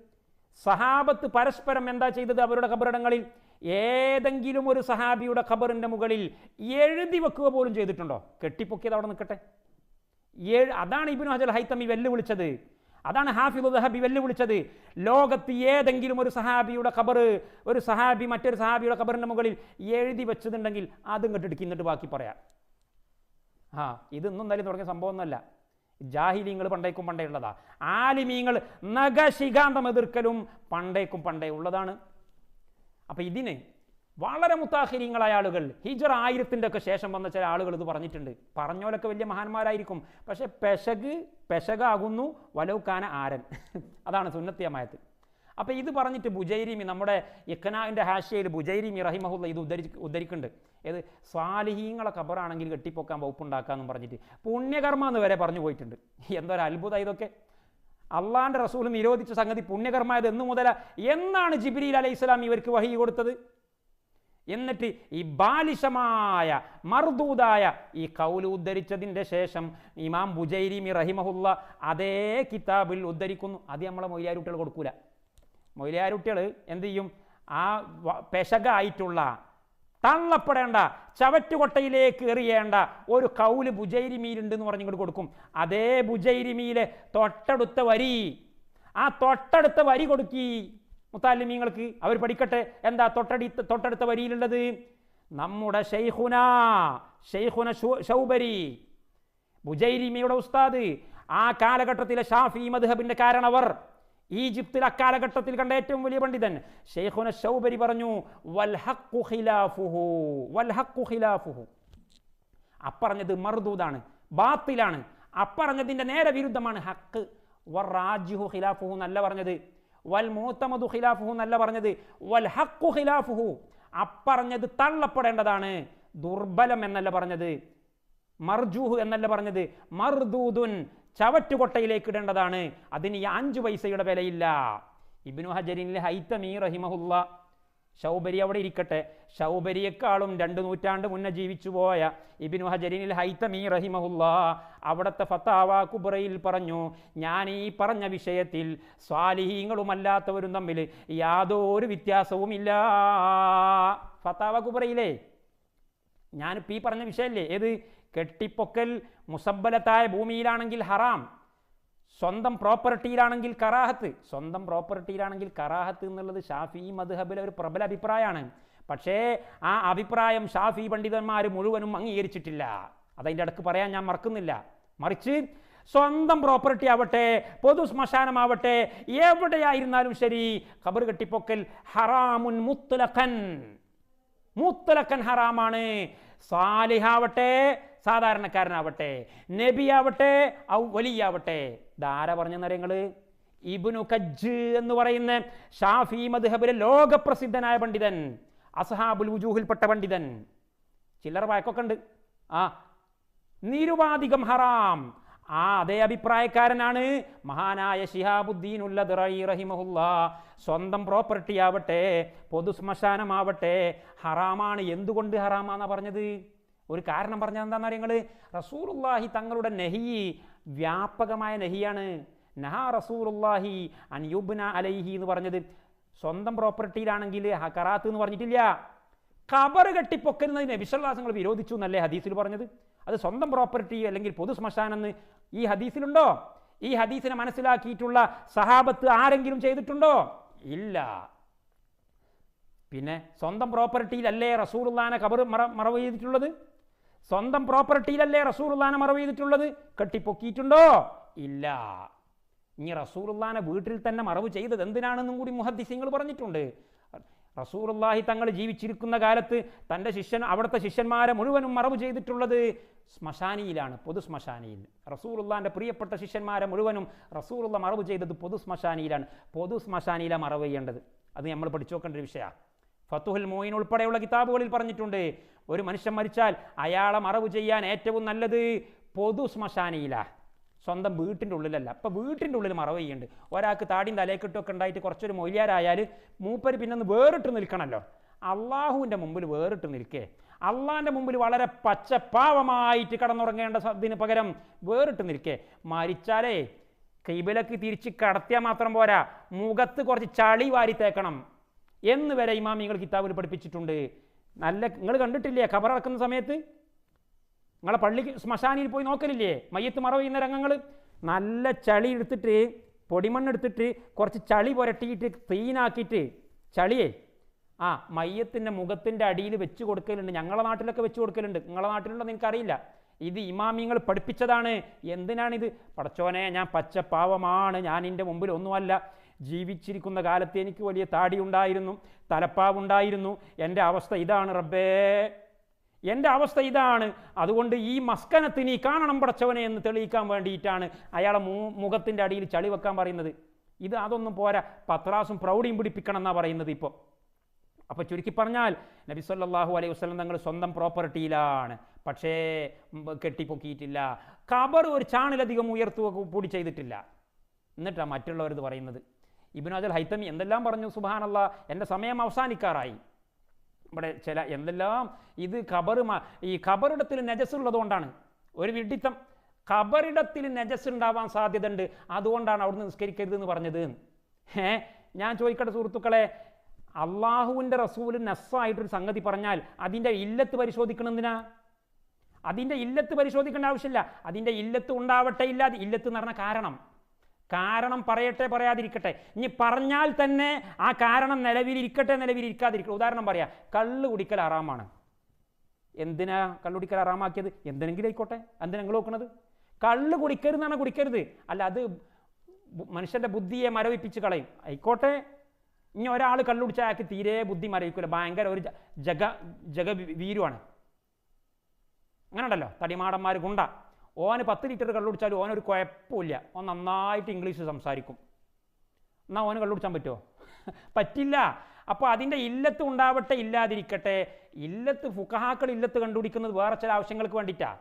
സഹാബത്ത് പരസ്പരം എന്താ ചെയ്തത്? അവരുടെ ഖബറിടങ്ങളിൽ ഏതെങ്കിലും ഒരു സഹാബിയുടെ ഖബറിൻ്റെ മുകളിൽ എഴുതി വെക്കുക പോലും ചെയ്തിട്ടുണ്ടോ? കെട്ടിപ്പൊക്കിയത് അവിടെ നിൽക്കട്ടെ. അതാണ് ഇബ്നു ഹജർ ഹൈത്തമി വെല്ലുവിളിച്ചത്. അതാണ് ഹാഫിദ് ദഹബി വെല്ലുവിളിച്ചത്. ലോകത്ത് ഏതെങ്കിലും ഒരു സഹാബിയുടെ ഖബർ, ഒരു സഹാബി മറ്റൊരു സഹാബിയുടെ ഖബറിൻ്റെ മുകളിൽ എഴുതി വെച്ചതുണ്ടെങ്കിൽ അതും കെട്ടിടിക്കും, എന്നിട്ട് ബാക്കി പറയാം. ഇതൊന്നും എന്തായാലും തുടങ്ങിയ സംഭവമൊന്നുമല്ല. ജാഹിലീങ്ങൾ പണ്ടേക്കും പണ്ടേ ഉള്ളതാ. ആലിമീങ്ങൾ നഖശികാന്തം എതിർക്കലും പണ്ടേക്കും പണ്ടേ ഉള്ളതാണ്. അപ്പം ഇതിന് വളരെ മുത്താഹിരീങ്ങളായ ആളുകൾ, ഹിജറ 1000 ഒക്കെ ശേഷം വന്ന ചില ആളുകൾ ഇത് പറഞ്ഞിട്ടുണ്ട്. പറഞ്ഞോലൊക്കെ വലിയ മഹാന്മാരായിരിക്കും, പക്ഷെ പെശകാകുന്നു വലൗക്കാന ആരൻ. അതാണ് സുന്നത്തിയമായത്ത്. അപ്പം ഇത് പറഞ്ഞിട്ട് ബുജൈരിമി, നമ്മുടെ ഇഖ്നാഇൻ്റെ ഹാഷ്യയിൽ ബുജൈരിമി റഹിമഹുല്ല ഇത് ഉദ്ധരിക്കുന്നുണ്ട്. ഏത് സ്വാലിഹീങ്ങളെ ഖബറാണെങ്കിൽ കെട്ടിപ്പൊക്കാൻ വകുപ്പുണ്ടാക്കാമെന്നും പറഞ്ഞിട്ട് പുണ്യകർമ്മ എന്ന് വരെ പറഞ്ഞു പോയിട്ടുണ്ട്. എന്തൊരു അത്ഭുതം ഇതൊക്കെ! അള്ളാൻ്റെ റസൂൽ നിരോധിച്ച സംഗതി പുണ്യകർമ്മയത് എന്ന് മുതല? എന്നാണ് ജിബ്രീൽ അലൈഹിസ്സലാം ഇവർക്ക് വഹി കൊടുത്തത്? എന്നിട്ട് ഈ ബാലിശമായ മർദൂദായ ഈ കൗല് ഉദ്ധരിച്ചതിൻ്റെ ശേഷം ഇമാം ബുജൈരിമി റഹിമഹുല്ല അതേ കിതാബിൽ ഉദ്ധരിക്കുന്നു. അത് നമ്മളെ മൊയ്ലിയാരുട്ടികൾ കൊടുക്കൂല. മൊയ്ലിയാരുട്ടികൾ എന്ത് ചെയ്യും? ആ പെശകായിട്ടുള്ള, തള്ളപ്പെടേണ്ട, ചവറ്റുകൊട്ടയിലേക്ക് എറിയേണ്ട ഒരു കൗല് ബുജൈരിമിയിലുണ്ടെന്ന് പറഞ്ഞിങ്ങോട്ട് കൊടുക്കും. അതേ ബുജൈരിമിയിലെ തൊട്ടടുത്ത വരി, ആ തൊട്ടടുത്ത വരി കൊടുക്കി മുത്താലിമീങ്ങൾക്ക്, അവർ പഠിക്കട്ടെ. എന്താ തൊട്ടടുത്ത വരിയിലുള്ളത്? നമ്മുടെ ഷെയ്ഖുന ശൗബരി, ബുജൈരിമിയുടെ ഉസ്താദ്, ആ കാലഘട്ടത്തിലെ ഷാഫി മദ്ഹബിന്റെ കാരണവർ, ഈജിപ്തിൽ അക്കാലഘട്ടത്തിൽ കണ്ട ഏറ്റവും വലിയ പണ്ഡിതൻ ഷെയ്ഖുന ശൗബരി പറഞ്ഞു, വൽ ഹഖ്ഖു ഖിലാഫുഹു, വൽ ഹഖ്ഖു ഖിലാഫുഹു. അപ്പറഞ്ഞത് മർദൂദാണ്, ബാത്തിലാണ്. അപ്പറഞ്ഞതിന്റെ നേരെ വിരുദ്ധമാണ് ഹഖ്. വറാജിഹു ഖിലാഫുഹു എന്നല്ല പറഞ്ഞത്, വൽ മുഅ്തമദു ഖിലാഫുഹു എന്നല്ല പറഞ്ഞത്, വൽ ഹഖ്ഖു ഖിലാഫുഹു. അപ്പറഞ്ഞത് തള്ളപ്പെടേണ്ടതാണ്, ദുർബലം എന്നല്ല പറഞ്ഞത്, മർജൂഹ് എന്നല്ല പറഞ്ഞത്, മർദൂദുൻ, ചവറ്റുകൊട്ടയിലേക്ക് ഇടേണ്ടതാണ്. അതിന് 5 പൈസയുടെ വിലയില്ല. ഇബ്നു ഹജറിനിൽ ഹൈതമി റഹിമഹുല്ല, ശൗബരി അവിടെ ഇരിക്കട്ടെ, ശൗബരിയെക്കാളും 2 നൂറ്റാണ്ട് മുന്നേ ജീവിച്ചു പോയ ഇബ്നു ഹജറിനിൽ ഹൈതമി റഹിമഹുല്ല അവിടുത്തെ ഫതാവ കുബ്രയിൽ പറഞ്ഞു, ഞാൻ ഈ പറഞ്ഞ വിഷയത്തിൽ സ്വാലിഹീങ്ങളുമല്ലാത്തവരും തമ്മിൽ യാതൊരു വ്യത്യാസവുമില്ല. ഫതാവ കുബ്രയിലെ ഞാനിപ്പോൾ ഈ പറഞ്ഞ വിഷയമല്ലേ, ഏത്? കെട്ടിപ്പൊക്കൽ മുസബ്ബലത്തായ ഭൂമിയിലാണെങ്കിൽ ഹറാം, സ്വന്തം പ്രോപ്പർട്ടിയിലാണെങ്കിൽ കറാഹത്ത്. സ്വന്തം പ്രോപ്പർട്ടിയിലാണെങ്കിൽ കറാഹത്ത് എന്നുള്ളത് ഷാഫി മദ്ഹബിലെ ഒരു പ്രബല അഭിപ്രായമാണ്. പക്ഷേ ആ അഭിപ്രായം ഷാഫി പണ്ഡിതന്മാർ മുഴുവനും അംഗീകരിച്ചിട്ടില്ല. അതതിൻ്റെ ഇടക്ക് പറയാൻ ഞാൻ മറക്കുന്നില്ല. മറിച്ച് സ്വന്തം പ്രോപ്പർട്ടി ആവട്ടെ, പൊതു ശ്മശാനമാവട്ടെ, എവിടെയായിരുന്നാലും ശരി, ഖബർ കെട്ടിപ്പൊക്കൽ ഹറാമുൻ മുത്ലഖൻ, മുത്ലഖൻ ഹറാമാണ്. സാലിഹാവട്ടെ, സാധാരണക്കാരനാവട്ടെ, നബിയാവട്ടെ, വലിയാവട്ടെ. ധാര പറഞ്ഞെന്നറിയങ്ങള് ഇബ്നു കജ്ജ് എന്ന് പറയുന്ന ഷാഫി മദ്ഹബിലെ ലോകപ്രസിദ്ധനായ പണ്ഡിതൻ, അസ്ഹാബുൽ വുജൂഹിൽപ്പെട്ട പണ്ഡിതൻ. ചില്ലറ വാക്കൊക്കെ ഉണ്ട്. നിരുപാധികം ഹറാം. അതേ അഭിപ്രായക്കാരനാണ് മഹാനായ ശിഹാബുദ്ദീൻ ഉല്ലദ്റഈ റഹിമഹുല്ലാ. സ്വന്തം പ്രോപ്പർട്ടി ആവട്ടെ, പൊതു ശ്മശാനമാവട്ടെ, ഹറാമാണ്. എന്തുകൊണ്ട് ഹറാമാന്നാ പറഞ്ഞത്? ഒരു കാരണം പറഞ്ഞാൽ എന്താണെന്ന് അറിയങ്ങൾ? റസൂലുള്ളാഹി തങ്ങളുടെ നഹി വ്യാപകമായ നഹിയാണ്. നഹാ റസൂലുള്ളാഹി അൻ യുബ്ന അലൈഹി എന്ന് പറഞ്ഞത് സ്വന്തം പ്രോപ്പർട്ടിയിലാണെങ്കിൽ കറാത്ത് എന്ന് പറഞ്ഞിട്ടില്ല. ഖബർ കെട്ടിപ്പൊക്കുന്നതിന് നബി സല്ലല്ലാഹു അലൈഹി വസല്ലം വിരോധിച്ചു എന്നല്ലേ ഹദീസിൽ പറഞ്ഞത്? അത് സ്വന്തം പ്രോപ്പർട്ടി അല്ലെങ്കിൽ പൊതു ശ്മശാനെന്ന് ഈ ഹദീസിലുണ്ടോ? ഈ ഹദീസിനെ മനസ്സിലാക്കിയിട്ടുള്ള സഹാബത്ത് ആരെങ്കിലും ചെയ്തിട്ടുണ്ടോ? ഇല്ല. പിന്നെ സ്വന്തം പ്രോപ്പർട്ടിയിലല്ലേ റസൂലുള്ളാഹിനെ ഖബർ മറവ് ചെയ്തിട്ടുള്ളത്? സ്വന്തം പ്രോപ്പർട്ടിയിലല്ലേ റസൂലുള്ളാഹിനെ മറവ് ചെയ്തിട്ടുള്ളത്? കെട്ടിപ്പൊക്കിയിട്ടുണ്ടോ? ഇല്ല. ഇനി റസൂലുള്ളാഹിനെ വീട്ടിൽ തന്നെ മറവ് ചെയ്തത് എന്തിനാണെന്നും കൂടി മുഹദ്ദിസീങ്ങൾ പറഞ്ഞിട്ടുണ്ട്. റസൂലുള്ളാഹി തങ്ങൾ ജീവിച്ചിരിക്കുന്ന കാലത്ത് തൻ്റെ അവിടുത്തെ ശിഷ്യന്മാരെ മുഴുവനും മറവ് ചെയ്തിട്ടുള്ളത് ശ്മശാനിയിലാണ്, പൊതു ശ്മശാനിയിൽ. റസൂലുള്ളാഹിൻ്റെ പ്രിയപ്പെട്ട ശിഷ്യന്മാരെ മുഴുവനും റസൂലുള്ള മറവ് ചെയ്തത് പൊതു ശ്മശാനിയിലാണ്. പൊതു ശ്മശാനിയിലാണ് മറവ് ചെയ്യേണ്ടത്. അത് നമ്മൾ പഠിച്ചു നോക്കേണ്ട ഒരു വിഷയമാണ്. ഫത്തുഹുൽ മുഈൻ ഉൾപ്പെടെയുള്ള കിതാബുകളിൽ പറഞ്ഞിട്ടുണ്ട്, ഒരു മനുഷ്യൻ മരിച്ചാൽ അയാളെ മറവ് ചെയ്യാൻ ഏറ്റവും നല്ലത് പൊതു ശ്മശാനിയിലാണ്, സ്വന്തം വീട്ടിൻ്റെ ഉള്ളിലല്ല. അപ്പം വീട്ടിൻ്റെ ഉള്ളിൽ മറവ് ചെയ്യുന്നുണ്ട്. ഒരാൾക്ക് താടിയും തലക്കെട്ടൊക്കെ ഉണ്ടായിട്ട് കുറച്ചൊരു മൊയ്ലിയാരായാൽ മൂപ്പര് പിന്നെ വേറിട്ട് നിൽക്കണമല്ലോ. അള്ളാഹുവിൻ്റെ മുമ്പിൽ വേറിട്ട് നിൽക്കേ, അള്ളാഹിൻ്റെ മുമ്പിൽ വളരെ പച്ചപ്പാവമായിട്ട് കടന്നുറങ്ങേണ്ടതിന് പകരം വേറിട്ട് നിൽക്കേ. മരിച്ചാലേ ഖിബലക്ക് തിരിച്ച് കടത്തിയാൽ മാത്രം പോരാ, മുഖത്ത് കുറച്ച് ചളി വാരി തേക്കണം എന്ന് വരെ ഇമാമിങ്ങൾ കിതാബിൽ പഠിപ്പിച്ചിട്ടുണ്ട്. നിങ്ങൾ കണ്ടിട്ടില്ലേ ഖബറടക്കുന്ന സമയത്ത്? നിങ്ങളെ പള്ളി ശ്മശാനിയിൽ പോയി നോക്കലില്ലേ മയ്യത്ത് മറവ് ചെയ്യുന്ന രംഗങ്ങൾ? നല്ല ചളി എടുത്തിട്ട് പൊടിമണ്ണെടുത്തിട്ട് കുറച്ച് ചളി പുരട്ടിയിട്ട് ക്ലീനാക്കിയിട്ട് ചളിയേ മയ്യത്തിൻ്റെ മുഖത്തിൻ്റെ അടിയിൽ വെച്ച് കൊടുക്കലുണ്ട്. ഞങ്ങളുടെ നാട്ടിലൊക്കെ വെച്ച് കൊടുക്കലുണ്ട്. നിങ്ങളുടെ നാട്ടിലുണ്ടെന്ന് എനിക്കറിയില്ല. ഇത് ഇമാമിങ്ങൾ പഠിപ്പിച്ചതാണ്. എന്തിനാണിത്? പടച്ചോനെ, ഞാൻ പച്ചപ്പാവമാണ്, ഞാൻ എൻ്റെ മുമ്പിൽ ഒന്നുമല്ല. ജീവിച്ചിരിക്കുന്ന കാലത്ത് എനിക്ക് വലിയ താടി ഉണ്ടായിരുന്നു, തലപ്പാവുണ്ടായിരുന്നു. എൻ്റെ അവസ്ഥ ഇതാണ് റബ്ബേ, എൻ്റെ അവസ്ഥ ഇതാണ്. അതുകൊണ്ട് ഈ മസ്കനത്ത് നീ കാണണം പടച്ചവനെ എന്ന് തെളിയിക്കാൻ വേണ്ടിയിട്ടാണ് അയാളെ മുഖത്തിൻ്റെ അടിയിൽ ചളി വെക്കാൻ പറയുന്നത്. ഇത് അതൊന്നും പോരാ, പത്രാസും പ്രൗഢിയും പിടിപ്പിക്കണം എന്നാണ് പറയുന്നത് ഇപ്പോൾ. അപ്പോൾ ചുരുക്കി പറഞ്ഞാൽ നബി സല്ലല്ലാഹു അലൈഹി വസല്ലം തങ്ങൾ സ്വന്തം പ്രോപ്പർട്ടിയിലാണ്, പക്ഷേ കെട്ടിപ്പൊക്കിയിട്ടില്ല. ഖബർ ഒരു ചാണിലധികം ഉയർത്തുക കൂടി ചെയ്തിട്ടില്ല. എന്നിട്ടാണ് മറ്റുള്ളവരിത് പറയുന്നത്. ഇബ്നു അജൽ ഹൈതമി എന്തെല്ലാം പറഞ്ഞു, സുബ്ഹാനല്ലാഹ്. എൻ്റെ സമയം അവസാനിക്കാറായി. ഇവിടെ ചില എന്തെല്ലാം ഇത് ഈ ഖബറിടത്തിൽ നജസ് ഉള്ളതുകൊണ്ടാണ് ഒരു വിഡിത്തം. ഖബറിടത്തിൽ നജസ് ഉണ്ടാവാൻ സാധ്യതയുണ്ട്, അതുകൊണ്ടാണ് അവിടുന്ന് നിസ്കരിക്കരുതെന്ന് പറഞ്ഞത്. ഞാൻ ചോദിക്കട്ടെ സുഹൃത്തുക്കളെ, അള്ളാഹുവിൻ്റെ റസൂല് നസ്സായിട്ടൊരു സംഗതി പറഞ്ഞാൽ അതിൻ്റെ ഇല്ലത്ത് പരിശോധിക്കണമെന്തിനാ? അതിൻ്റെ ഇല്ലത്ത് പരിശോധിക്കേണ്ട ആവശ്യമില്ല. അതിൻ്റെ ഇല്ലത്ത് ഉണ്ടാവട്ടെ ഇല്ലത്ത് എന്ന് പറഞ്ഞ കാരണം പറയട്ടെ പറയാതിരിക്കട്ടെ. ഇനി പറഞ്ഞാൽ തന്നെ ആ കാരണം നിലവിലിരിക്കട്ടെ നിലവിലിരിക്കാതിരിക്കട്ടെ. ഉദാഹരണം പറയാം, കള്ള് കുടിക്കൽ ഹറാമാണ്. എന്തിനാ കള്ളുടിക്കൽ ഹറാമാക്കിയത്? എന്തിനെങ്കിലും ആയിക്കോട്ടെ, എന്തിനാ നിങ്ങൾ നോക്കണത്? കള്ള് കുടിക്കരുതെന്നാണ് കുടിക്കരുത്, അല്ല അത് മനുഷ്യൻ്റെ ബുദ്ധിയെ മരവിപ്പിച്ച് കളയും. ആയിക്കോട്ടെ, ഇനി ഒരാൾ കള്ളുടിച്ച അയാൾക്ക് തീരെ ബുദ്ധി മരവിക്കില്ല, ഭയങ്കര ഒരു ജഗവീരുവാണ്. അങ്ങനെ ഉണ്ടല്ലോ തടിമാടന്മാർ ഗുണ്ട. ഓന് 10 ലിറ്റർ കള്ളുടിച്ചാലും ഓനൊരു കുഴപ്പമില്ല, ഓൻ നന്നായിട്ട് ഇംഗ്ലീഷ് സംസാരിക്കും. എന്നാൽ ഓന് കള്ളുടിച്ചാൻ പറ്റുമോ? പറ്റില്ല. അപ്പോൾ അതിൻ്റെ ഇല്ലത്ത് ഉണ്ടാവട്ടെ ഇല്ലാതിരിക്കട്ടെ. ഇല്ലത്ത് ഫുഖഹാക്കൾ ഇല്ലത്ത് കണ്ടുപിടിക്കുന്നത് വേറെ ചില ആവശ്യങ്ങൾക്ക് വേണ്ടിയിട്ടാണ്.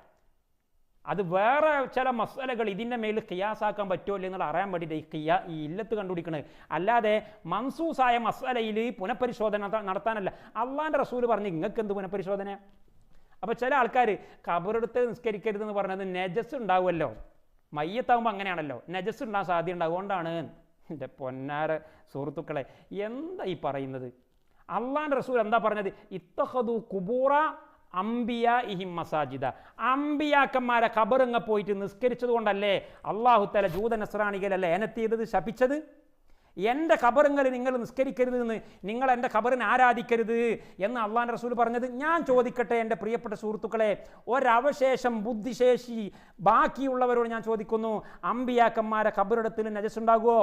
അത് വേറെ ചില മസലകൾ ഇതിൻ്റെ മേൽ ഖിയാസാക്കാൻ പറ്റുമോ ഇല്ല എന്നുള്ള അറിയാൻ വേണ്ടിയിട്ട് ഈ ഇല്ലത്ത് കണ്ടുപിടിക്കുന്നത്. അല്ലാതെ മൻസൂസായ മസലയിൽ പുനഃപരിശോധന നടത്താനല്ല. അള്ളാൻ്റെ റസൂല് പറഞ്ഞ് നിങ്ങൾക്ക് എന്ത് പുനഃപരിശോധന? അപ്പോൾ ചില ആൾക്കാർ ഖബറെടുത്ത് നിസ്കരിക്കരുതെന്ന് പറഞ്ഞത് നജസ് ഉണ്ടാവുമല്ലോ, മയ്യത്താവുമ്പോൾ അങ്ങനെയാണല്ലോ, നജസ് ഉണ്ടാകാൻ സാധ്യത ഉണ്ടാവുകൊണ്ടാണ്. എൻ്റെ പൊന്നാര സുഹൃത്തുക്കളെ, എന്താ ഈ പറയുന്നത്? അള്ളാൻ്റെ റസൂൽ എന്താ പറഞ്ഞത്? ഇത്തഖദു ഖുബൂറ അംബിയാ ഇഹിം മസാജിദ. അംബിയാക്കന്മാരെ ഖബറിങ്ങ പോയിട്ട് നിസ്കരിച്ചത് കൊണ്ടല്ലേ അള്ളാഹു തആല ജൂത നസ്രാണികളല്ലേ എനത്തിയത് ശപിച്ചത്? എൻ്റെ ഖബറിങ്ങൾ നിങ്ങൾ നിസ്കരിക്കരുത് എന്ന്, നിങ്ങൾ എൻ്റെ ഖബറിനെ ആരാധിക്കരുത് എന്ന് അള്ളാഹുവിൻ്റെ റസൂൽ പറഞ്ഞത്. ഞാൻ ചോദിക്കട്ടെ എൻ്റെ പ്രിയപ്പെട്ട സുഹൃത്തുക്കളെ, ഒരവശേഷം ബുദ്ധിശേഷി ബാക്കിയുള്ളവരോട് ഞാൻ ചോദിക്കുന്നു, അംബിയാക്കന്മാരെ ഖബറിടത്തിൽ നജസ് ഉണ്ടാകുമോ?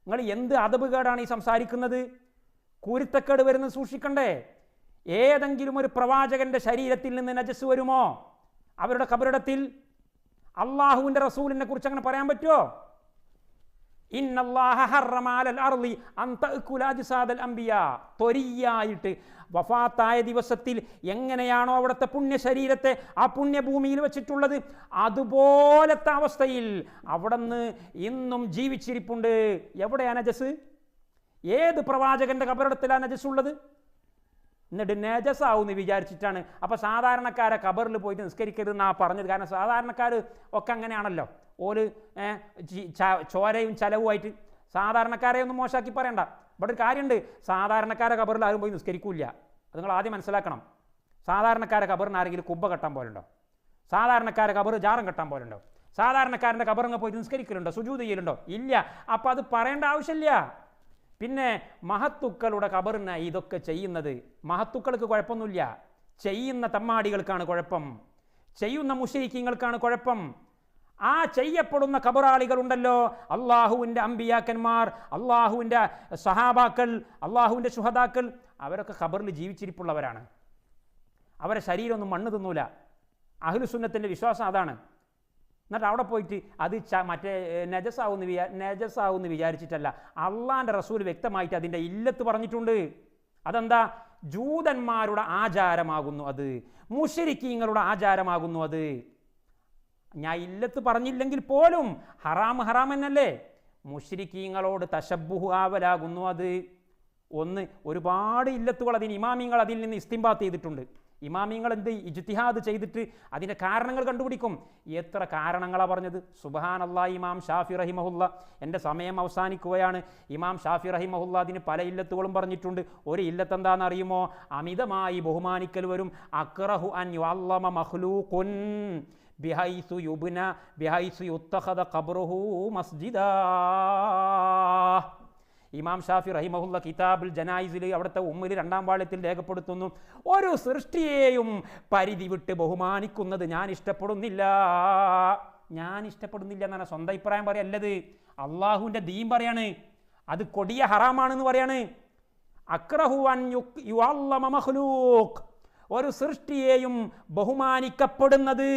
നിങ്ങൾ എന്ത് അദബുകേടാണ് ഈ സംസാരിക്കുന്നത്? കുരുത്തക്കേട് വരുന്നത് സൂക്ഷിക്കണ്ടേ? ഏതെങ്കിലും ഒരു പ്രവാചകന്റെ ശരീരത്തിൽ നിന്ന് നജസ് വരുമോ അവരുടെ ഖബറിടത്തിൽ? അള്ളാഹുവിൻ്റെ റസൂലിനെ കുറിച്ച് അങ്ങനെ പറയാൻ പറ്റുമോ? ഇന്നല്ലാഹ ഹറമ അലൽ അർളി അൻ തഅകുല അജ്സാദൽ അംബിയാ. ത്വരിയായിട്ട് വഫാത്തായ ദിവസത്തിൽ എങ്ങനെയാണോ അവിടുത്തെ പുണ്യ ശരീരത്തെ ആ പുണ്യഭൂമിയിൽ വെച്ചിട്ടുള്ളത്, അതുപോലത്തെ അവസ്ഥയിൽ അവിടുന്ന് ഇന്നും ജീവിച്ചിരിപ്പുണ്ട്. എവിടെയാണ് നജസ്? ഏത് പ്രവാചകന്റെ ഖബറിടത്തിലാണ് നജസ് ഉള്ളത്? എന്നിട്ട് നജസാവെന്ന് വിചാരിച്ചിട്ടാണ്. അപ്പോൾ സാധാരണക്കാരെ ഖബറിൽ പോയിട്ട് നിസ്കരിക്കരുതെന്നാണ് പറഞ്ഞത്. കാരണം സാധാരണക്കാർ ഒക്കെ അങ്ങനെയാണല്ലോ, ഓര് ചോരയും ചലവുമായിട്ട്. സാധാരണക്കാരെ ഒന്നും മോശമാക്കി പറയണ്ട. ഇവിടെ ഒരു കാര്യമുണ്ട്, സാധാരണക്കാരെ ഖബറിൽ ആരും പോയി നിസ്കരിക്കില്ല. അത് നിങ്ങൾ ആദ്യം മനസ്സിലാക്കണം. സാധാരണക്കാരെ ഖബറിന് ആരെങ്കിലും കുബ്ബ കെട്ടാൻ പോലുണ്ടോ? സാധാരണക്കാരെ ഖബർ ജാറം കെട്ടാൻ പോലുണ്ടോ? സാധാരണക്കാരൻ്റെ ഖബറിങ്ങ് പോയിട്ട് നിസ്കരിക്കലുണ്ടോ? സുജൂദ് ചെയ്യലുണ്ടോ? ഇല്ല. അപ്പോൾ അത് പറയേണ്ട ആവശ്യമില്ല. പിന്നെ മഹത്തുക്കളുടെ ഖബറിന് ഇതൊക്കെ ചെയ്യുന്നത്, മഹത്തുക്കൾക്ക് കുഴപ്പമൊന്നുമില്ല, ചെയ്യുന്ന തമ്മാടികൾക്കാണ് കുഴപ്പം, ചെയ്യുന്ന മുശ്രിക്കീങ്ങൾക്കാണ് കുഴപ്പം. ആ ചെയ്യപ്പെടുന്ന ഖബറാളികളുണ്ടല്ലോ, അള്ളാഹുവിൻ്റെ അമ്പിയാക്കന്മാർ, അള്ളാഹുവിൻ്റെ സഹാബാക്കൾ, അള്ളാഹുവിൻ്റെ ശുഹദാക്കൾ, അവരൊക്കെ ഖബറിൽ ജീവിച്ചിരിപ്പുള്ളവരാണ്. അവരെ ശരീരമൊന്നും മണ്ണ് തിന്നൂല. അഹ്ലുസുന്നത്തിൻ്റെ വിശ്വാസം അതാണ്. എന്നിട്ട് അവിടെ പോയിട്ട് അത് മറ്റേ നജസാവുന്ന് വിചാരിച്ചിട്ടല്ല, അള്ളാൻ്റെ റസൂൽ വ്യക്തമായിട്ട് അതിൻ്റെ ഇല്ലത്ത് പറഞ്ഞിട്ടുണ്ട്. അതെന്താ? ജൂതന്മാരുടെ ആചാരമാകുന്നു അത്, മുശ്രിക്കീങ്ങളുടെ ആചാരമാകുന്നു അത്. ഞാൻ ഇല്ലത്ത് പറഞ്ഞില്ലെങ്കിൽ പോലും ഹറാം എന്നല്ലേ? മുശ്രിക്കീങ്ങളോട് തശബ്ബുഹ് ആവലാകുന്നു അത്. ഒരുപാട് ഇല്ലത്തുകൾ അതിന് ഇമാമിങ്ങൾ അതിൽ നിന്ന് ഇസ്തിംബാത്ത് ചെയ്തിട്ടുണ്ട്. ഇമാമിങ്ങൾ എന്ത് ഇജ്തിഹാദ് ചെയ്തിട്ട് അതിൻ്റെ കാരണങ്ങൾ കണ്ടുപിടിക്കും. എത്ര കാരണങ്ങളാണ് പറഞ്ഞത്? സുബ്ഹാനല്ലാഹ്. ഇമാം ഷാഫി റഹിമഹുല്ല, എൻ്റെ സമയം അവസാനിക്കുകയാണ്. ഇമാം ഷാഫി റഹിമഹുല്ല അതിന് പല ഇല്ലത്തുകളും പറഞ്ഞിട്ടുണ്ട്. ഒരു ഇല്ലത്ത് എന്താണെന്ന് അറിയുമോ? അമിതമായി ബഹുമാനിക്കൽ വരും. അക്റഹു അൻ യുഅല്ലമ മഖ്ലൂഖുൻ ബിഹൈസു യുബ്ന ബിഹൈസു യുത്തഖദ ഖബ്റുഹു മസ്ജിദാ. ഇമാം ഷാഫി റഹിമഹുല്ല കിതാബുൽ ജനായിസിൽ അവിടുത്തെ ഉമ്മിൽ 2-ാം വാള്യത്തിൽ രേഖപ്പെടുത്തുന്നു, ഒരു സൃഷ്ടിയെയും പരിധി വിട്ട് ബഹുമാനിക്കുന്നത് ഞാൻ ഇഷ്ടപ്പെടുന്നില്ല. ഞാൻ ഇഷ്ടപ്പെടുന്നില്ല എന്നാണ് സ്വന്തം അഭിപ്രായം പറയല്ലത്, അള്ളാഹുവിൻ്റെ ദീൻ പറയാണ്. അത് കൊടിയ ഹറാമാണെന്ന് പറയാണ്. അക്റഹു അൻ യുഅല്ലമ മഖ്ലൂഖ്, ഒരു സൃഷ്ടിയെയും ബഹുമാനിക്കപ്പെടുന്നത്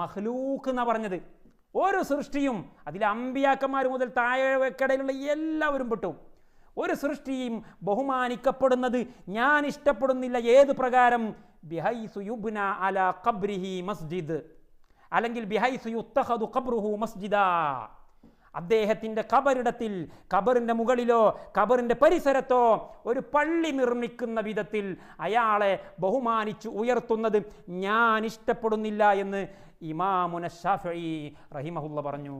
മഖ്ലൂഖ് എന്നാണ് പറഞ്ഞത്. ഒരു സൃഷ്ടിയും, അതിൽ അമ്പിയാക്കന്മാർ മുതൽ താഴെക്കടയിലുള്ള എല്ലാവരും പെട്ടു. ഒരു സൃഷ്ടിയും ബഹുമാനിക്കപ്പെടുന്നത് ഞാൻ ഇഷ്ടപ്പെടുന്നില്ല. ഏത് പ്രകാരം? ബിഹൈസു യുബ്ന അലാ ഖബ്രിഹി മസ്ജിദ്, അല്ലെങ്കിൽ ബിഹൈസു യുത്തഖദു ഖബ്റുഹു മസ്ജിദാ. അദ്ദേഹത്തിൻ്റെ ഖബറിടത്തിൽ, ഖബറിൻ്റെ മുകളിലോ ഖബറിൻ്റെ പരിസരത്തോ ഒരു പള്ളി നിർമ്മിക്കുന്ന വിധത്തിൽ അയാളെ ബഹുമാനിച്ചു ഉയർത്തുന്നത് ഞാൻ ഇഷ്ടപ്പെടുന്നില്ല എന്ന് ഇമാമുന ശാഫിഈ റഹിമഹുല്ല പറഞ്ഞു.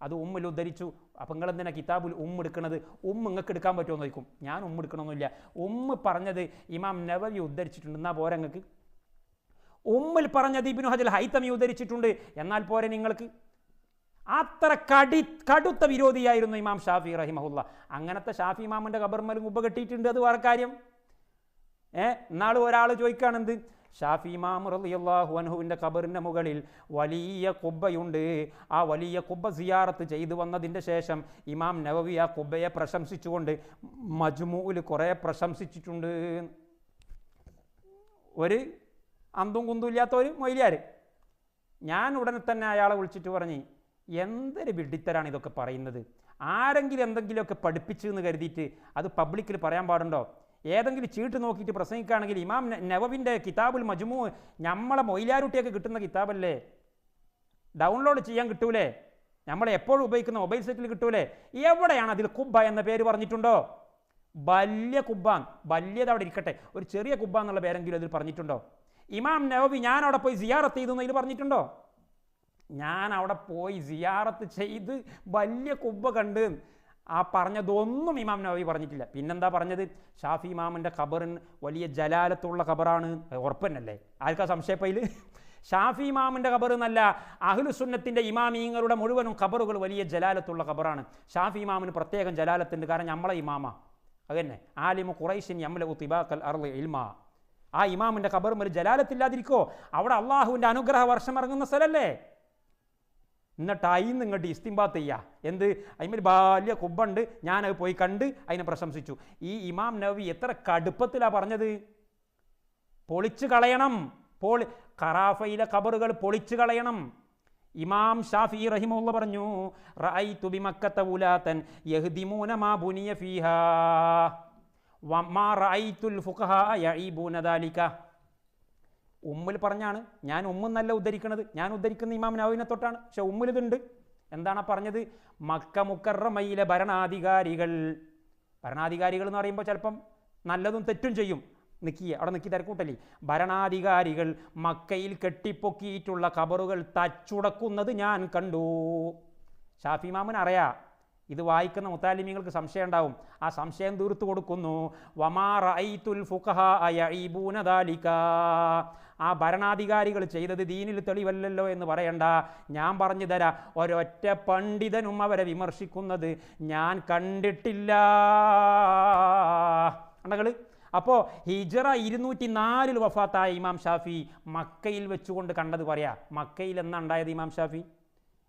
അത് ഉമ്മിൽ ഉദ്ധരിച്ചു. അപ്പം നിങ്ങൾ എന്തിനാ കിതാബുൽ എടുക്കുന്നത്? നിങ്ങൾക്ക് എടുക്കാൻ പറ്റുമോ എന്ന് ചോദിക്കും. ഞാൻ എടുക്കണമെന്നില്ല. പറഞ്ഞത് ഇമാം നവവി ഉദ്ധരിച്ചിട്ടുണ്ട്, എന്നാൽ പോരെ നിങ്ങൾക്ക്. ഉമ്മിൽ പറഞ്ഞത് ഇബ്നു ഹജൽ ഹൈതമി ഉദ്ധരിച്ചിട്ടുണ്ട്, എന്നാൽ പോരെ നിങ്ങൾക്ക്. അത്ര കടുത്ത വിരോധിയായിരുന്നു ഇമാം ഷാഫി റഹിമഹുല്ല. അങ്ങനത്തെ ഷാഫി ഇമാമിൻ്റെ ഖബർമേലും കുബ്ബ കെട്ടിയിട്ടുണ്ട്, അത് വേറെ കാര്യം. എന്നാൾ ഒരാൾ ചോദിക്കുകയാണെന്ത്, ഷാഫി ഇമാം റളിയല്ലാഹു അൻഹുവിൻ്റെ ഖബറിൻ്റെ മുകളിൽ വലിയ കുബ്ബയുണ്ട്, ആ വലിയ കുബ്ബ സിയാറത്ത് ചെയ്തു വന്നതിൻ്റെ ശേഷം ഇമാം നവവി ആ കുബ്ബയെ പ്രശംസിച്ചുകൊണ്ട് മജ്മൂഇൽ കുറേ പ്രശംസിച്ചിട്ടുണ്ട്. ഒരു അന്തും കുന്തും ഇല്ലാത്ത ഒരു മൊയ്ലിയാർ. ഞാൻ ഉടനെ തന്നെ അയാളെ വിളിച്ചിട്ട് പറഞ്ഞ്, എന്തൊരു വിഡ്ഢിത്തരാണ് ഇതൊക്കെ പറയുന്നത്? ആരെങ്കിലും എന്തെങ്കിലുമൊക്കെ പഠിപ്പിച്ചു എന്ന് കരുതിയിട്ട് അത് പബ്ലിക്കിൽ പറയാൻ പാടുണ്ടോ? ഏതെങ്കിലും ചീട്ട് നോക്കിയിട്ട് പ്രസംഗിക്കുകയാണെങ്കിൽ ഇമാം നവവിൻ്റെ കിതാബുൽ മജ്മൂ നമ്മളെ മൊയ്ലാരുട്ടിയൊക്കെ കിട്ടുന്ന കിതാബല്ലേ, ഡൗൺലോഡ് ചെയ്യാൻ കിട്ടൂലേ? നമ്മൾ എപ്പോഴും ഉപയോഗിക്കുന്ന മൊബൈൽ സെറ്റിൽ കിട്ടൂലേ? എവിടെയാണ് അതിൽ കുബ്ബ എന്ന പേര് പറഞ്ഞിട്ടുണ്ടോ? വലിയ കുബ്ബാൻ, വലിയത് അവിടെ ഇരിക്കട്ടെ, ഒരു ചെറിയ കുബ്ബ എന്നുള്ള പേരെങ്കിലും അതിൽ പറഞ്ഞിട്ടുണ്ടോ? ഇമാം നവവി ഞാൻ അവിടെ പോയി സിയാറത്ത് ചെയ്തു എന്നതിൽ പറഞ്ഞിട്ടുണ്ടോ? ഞാൻ അവിടെ പോയി സിയാറത്ത് ചെയ്ത് വലിയ കുബ്ബ കണ്ട് ആ പറഞ്ഞതൊന്നും ഇമാം നവവി പറഞ്ഞിട്ടില്ല. പിന്നെന്താ പറഞ്ഞത്? ഷാഫി ഇമാമിൻ്റെ ഖബറിന് വലിയ ജലാലത്തുള്ള ഖബറാണ്. ഉറപ്പന്നല്ലേ? ആർക്കാ സംശയപ്പയിൽ? ഷാഫി ഇമാമിൻ്റെ ഖബർ എന്നല്ല, അഹ്ലുസുന്നത്തിൻ്റെ ഇമാമീങ്ങളുടെ മുഴുവനും ഖബറുകൾ വലിയ ജലാലത്തുള്ള ഖബറാണ്. ഷാഫി ഇമാമിന് പ്രത്യേകം ജലാലത്തുണ്ട്, കാരണം നമ്മളെ ഇമാമ അതന്നെ ആലിമു ഖുറൈശിൻ യംലഉ തിബാഖൽ അർളി ഇൽമാ. ആ ഇമാമിൻ്റെ ഖബറും ഒരു ജലാലത്തില്ലാതിരിക്കോ? അവിടെ അള്ളാഹുവിൻ്റെ അനുഗ്രഹ വർഷം ഇറങ്ങുന്ന സ്ഥലമല്ലേ? എന്നിട്ട് അതിന്ന് ഇങ്ങോട്ട് ഇസ്തിംബാത്ത് ചെയ്യുക. എന്ത്? അതിന് വലിയ കുബ്ബുണ്ട്, ഞാനത് പോയി കണ്ട് അതിനെ പ്രശംസിച്ചു. ഈ ഇമാം നവവി എത്ര കടുപ്പത്തിലാണ് പറഞ്ഞത്? പൊളിച്ചു കളയണം, ഖറാഫയിലെ ഖബറുകൾ പൊളിച്ചു കളയണം. ഇമാം ഷാഫി റഹിമഹുല്ലാഹ് പറഞ്ഞു, റഅയ്തു ബിമക്കത ഉലാതൻ യഹ്ദിമൂന മാ ബുനിയ ഫീഹാ വമാ റഅയ്തുൽ ഫുഖഹാ യഈബൂന ദാലിക. ഉമ്മിൽ പറഞ്ഞാണ്, ഞാൻ ഉമ്മെന്നല്ല ഉദ്ധരിക്കുന്നത്, ഞാൻ ഉദ്ധരിക്കുന്ന ഇമാം നവവിനെ തൊട്ടാണ്. പക്ഷെ ഉമ്മിൽ ഇതുണ്ട്. എന്താണ് പറഞ്ഞത്? മക്ക മുക്കറമയിലെ ഭരണാധികാരികൾ എന്ന് പറയുമ്പോൾ ചിലപ്പം നല്ലതും തെറ്റും ചെയ്യും. അവിടെ നിൽക്കി തിരക്കൂട്ടല്ലേ. ഭരണാധികാരികൾ മക്കയിൽ കെട്ടിപ്പൊക്കിയിട്ടുള്ള ഖബറുകൾ തച്ചുടക്കുന്നത് ഞാൻ കണ്ടു. ഷാഫി ഇമാമിന് അറിയാം, ഇത് വായിക്കുന്ന മുത്താലിമീങ്ങൾക്ക് സംശയം ഉണ്ടാവും. ആ സംശയം തീർത്തു കൊടുക്കുന്നു. വമാ റഅയ്തുൽ ഫുഖഹാ യഈബൂന ദാലിക. ആ ഭരണാധികാരികൾ ചെയ്തത് ദീനിൽ തെളിവല്ലല്ലോ എന്ന് പറയണ്ട, ഞാൻ പറഞ്ഞു തരാം. ഒരൊറ്റ പണ്ഡിതനും അവരെ വിമർശിക്കുന്നത് ഞാൻ കണ്ടിട്ടില്ല. കണ്ടകൾ? അപ്പോൾ ഹിജ്റ 204 വഫാത്തായ ഇമാം ഷാഫി മക്കയിൽ വെച്ചുകൊണ്ട് കണ്ടത് പറയാ. മക്കയിൽ എന്നാണ് ഉണ്ടായത് ഇമാം ഷാഫി?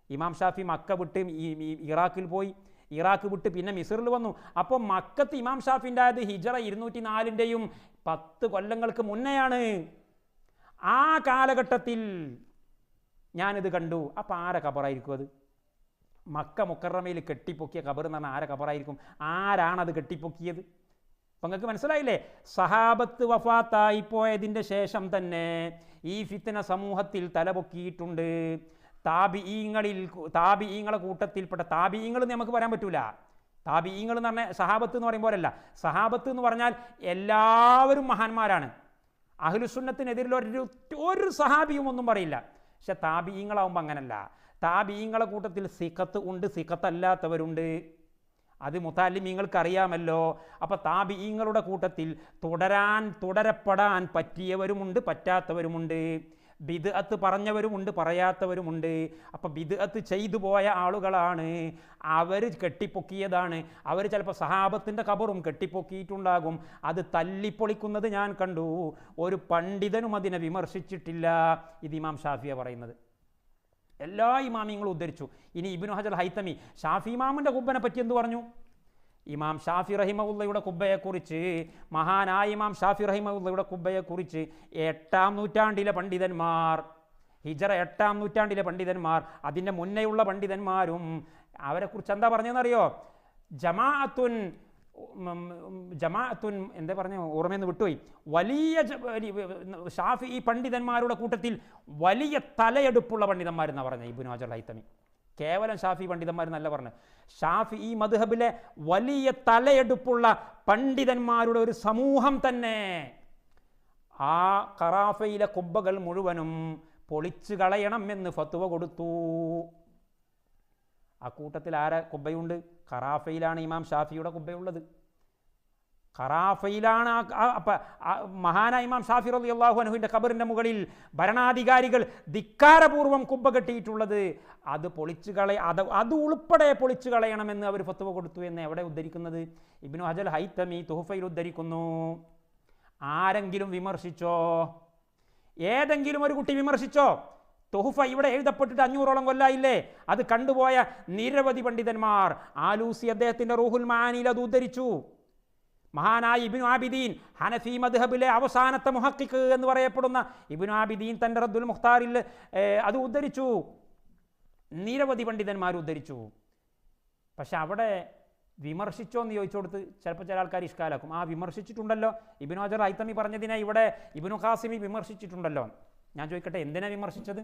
ഇമാം ഷാഫി മക്ക വിട്ട് ഇറാഖിൽ പോയി, ഇറാഖ് വിട്ട് പിന്നെ മിസ്റിൽ വന്നു. അപ്പോൾ മക്കത്ത് ഇമാം ഷാഫി ഉണ്ടായത് ഹിജ്റ 204 10 കൊല്ലങ്ങൾക്ക് മുന്നെയാണ്. ആ കാലഘട്ടത്തിൽ ഞാനിത് കണ്ടു. അപ്പോൾ ആരെ ഖബറായിരിക്കും അത്? മക്ക മുക്കറമയിൽ കെട്ടിപ്പൊക്കിയ ഖബർ എന്ന് പറഞ്ഞാൽ ആരെ ഖബറായിരിക്കും? ആരാണത് കെട്ടിപ്പൊക്കിയത്? അപ്പം നിങ്ങൾക്ക് മനസ്സിലായില്ലേ? സഹാബത്ത് വഫാത്തായി പോയതിൻ്റെ ശേഷം തന്നെ ഈ ഫിത്ന സമൂഹത്തിൽ തലപൊക്കിയിട്ടുണ്ട്. താബിഈങ്ങളെ കൂട്ടത്തിൽപ്പെട്ട താബിഈങ്ങൾ നമുക്ക് പറയാൻ പറ്റൂല. താബിഈങ്ങൾ എന്ന് പറഞ്ഞാൽ സഹാബത്ത് എന്ന് പറയുമ്പോഴല്ല. സഹാബത്ത് എന്ന് പറഞ്ഞാൽ എല്ലാവരും മഹാന്മാരാണ്. അഹ്ലുസുന്നത്തിനെതിരിൽ ഒരു സഹാബിയും ഒന്നും പറയില്ല. പക്ഷെ താബിഈങ്ങളാവുമ്പോൾ അങ്ങനല്ല. താബിഈങ്ങളെ കൂട്ടത്തിൽ സിഖത്ത് ഉണ്ട്, സിഖത്തല്ലാത്തവരുണ്ട്. അത് മുതല്ലിമീങ്ങൾക്ക് അറിയാമല്ലോ. അപ്പോൾ താബിഈങ്ങളുടെ കൂട്ടത്തിൽ തുടരപ്പെടാൻ പറ്റിയവരുമുണ്ട്, പറ്റാത്തവരുമുണ്ട്. ബിദ്അത്ത് പറഞ്ഞവരുമുണ്ട്, പറയാത്തവരുമുണ്ട്. അപ്പം ബിദ്അത്ത് ചെയ്തു പോയ ആളുകളാണ്, അവർ കെട്ടിപ്പൊക്കിയതാണ്. അവർ ചിലപ്പോൾ സഹാബത്തിൻ്റെ ഖബറും കെട്ടിപ്പൊക്കിയിട്ടുണ്ടാകും. അത് തല്ലിപ്പൊളിക്കുന്നത് ഞാൻ കണ്ടു. ഒരു പണ്ഡിതനും അതിനെ വിമർശിച്ചിട്ടില്ല. ഇത് ഇമാം ഷാഫിയ പറയുന്നത്. എല്ലാ ഇമാമിങ്ങളും ഉദ്ധരിച്ചു. ഇനി ഇബ്നു ഹജർ ഹൈതമി ഷാഫി ഇമാമിൻ്റെ കുബ്ബനെ പറ്റി എന്ത് പറഞ്ഞു? ഇമാം ഷാഫി റഹിമഹുല്ലയുടെ കുബ്ബയെക്കുറിച്ച്, മഹാനായ ഇമാം ഷാഫി റഹിമഹുല്ലയുടെ കുബ്ബയെക്കുറിച്ച് 8-ാം നൂറ്റാണ്ടിലെ പണ്ഡിതന്മാർ, ഹിജറ 8-ാം നൂറ്റാണ്ടിലെ പണ്ഡിതന്മാർ, അതിൻ്റെ മുന്നേയുള്ള പണ്ഡിതന്മാരും അവരെക്കുറിച്ച് എന്താ പറഞ്ഞതെന്നറിയോ? ജമാഅത്തുൻ എന്താ പറഞ്ഞു, ഓർമ്മയെന്ന് വിട്ടുപോയി. വലിയ ഷാഫി ഈ പണ്ഡിതന്മാരുടെ കൂട്ടത്തിൽ വലിയ തലയെടുപ്പുള്ള പണ്ഡിതന്മാരെന്നാണ് പറഞ്ഞത് ഇബ്നു ഹജർ ഹൈതമി. കേവലം ഷാഫി പണ്ഡിതന്മാരെന്നല്ല പറഞ്ഞത്. ഷാഫി ഈ മദ്ഹബിലെ വലിയ തലയെടുപ്പുള്ള പണ്ഡിതന്മാരുടെ ഒരു സമൂഹം തന്നെ ആ ഖറാഫയിലെ കുബ്ബകൾ മുഴുവനും പൊളിച്ചു കളയണം എന്ന് ഫത്വ കൊടുത്തു. ആ കൂട്ടത്തിൽ ആരെ കുബ്ബയുണ്ട്? ഖറാഫയിലാണ് ഇമാം ഷാഫിയുടെ കുബ്ബയുള്ളത്. ഖറാഫയിലാണ് മഹാനായ ഇമാം ഷാഫി റളിയല്ലാഹു അൻഹുവിൻ്റെ ഖബറിൻ്റെ മുകളിൽ ഭരണാധികാരികൾ ധിക്കാരപൂർവ്വം കുബ്ബ കെട്ടിയിട്ടുള്ളത്. അത് അത് ഉൾപ്പെടെ പൊളിച്ചു കളയണമെന്ന് അവർ ഫത്വ കൊടുത്തു എന്ന് എവിടെ ഉദ്ധരിക്കുന്നത്? ഇബ്നു ഹജർ ഹൈതമി തുഹ്ഫയിൽ ഉദ്ധരിക്കുന്നു. ആരെങ്കിലും വിമർശിച്ചോ? ഏതെങ്കിലും ഒരു കുട്ടി വിമർശിച്ചോ? തുഹ്ഫ ഇവിടെ എഴുതപ്പെട്ടിട്ട് 500ഓളം കൊല്ലായില്ലേ? അത് കണ്ടുപോയ നിരവധി പണ്ഡിതന്മാർ. ആലൂസി അദ്ദേഹത്തിൻ്റെ റൂഹുൽ മആനിയിൽ അത് ഉദ്ധരിച്ചു. മഹാനായ ഇബ്നു ആബിദീൻ, ഹനഫി മദ്ഹബിലെ അവസാനത്തെ മുഹഖിഖ് എന്ന് പറയപ്പെടുന്ന ഇബ്നു ആബിദീൻ തൻ്റെ റദ്ദുൽ മുഖ്താറിൽ അത് ഉദ്ധരിച്ചു. നിരവധി പണ്ഡിതന്മാർ ഉദ്ധരിച്ചു. പക്ഷെ അവിടെ വിമർശിച്ചോ എന്ന് ചോദിച്ചു കൊടുത്ത് ചിലപ്പോൾ ചില ആൾക്കാർ ഇഷ്കാലാക്കും. ആ വിമർശിച്ചിട്ടുണ്ടല്ലോ, ഇബ്നു ഹജർ ഹൈതമി പറഞ്ഞതിനെ ഇവിടെ ഇബ്നു ഖാസിമി വിമർശിച്ചിട്ടുണ്ടല്ലോ. ഞാൻ ചോദിക്കട്ടെ, എന്തിനാ വിമർശിച്ചത്?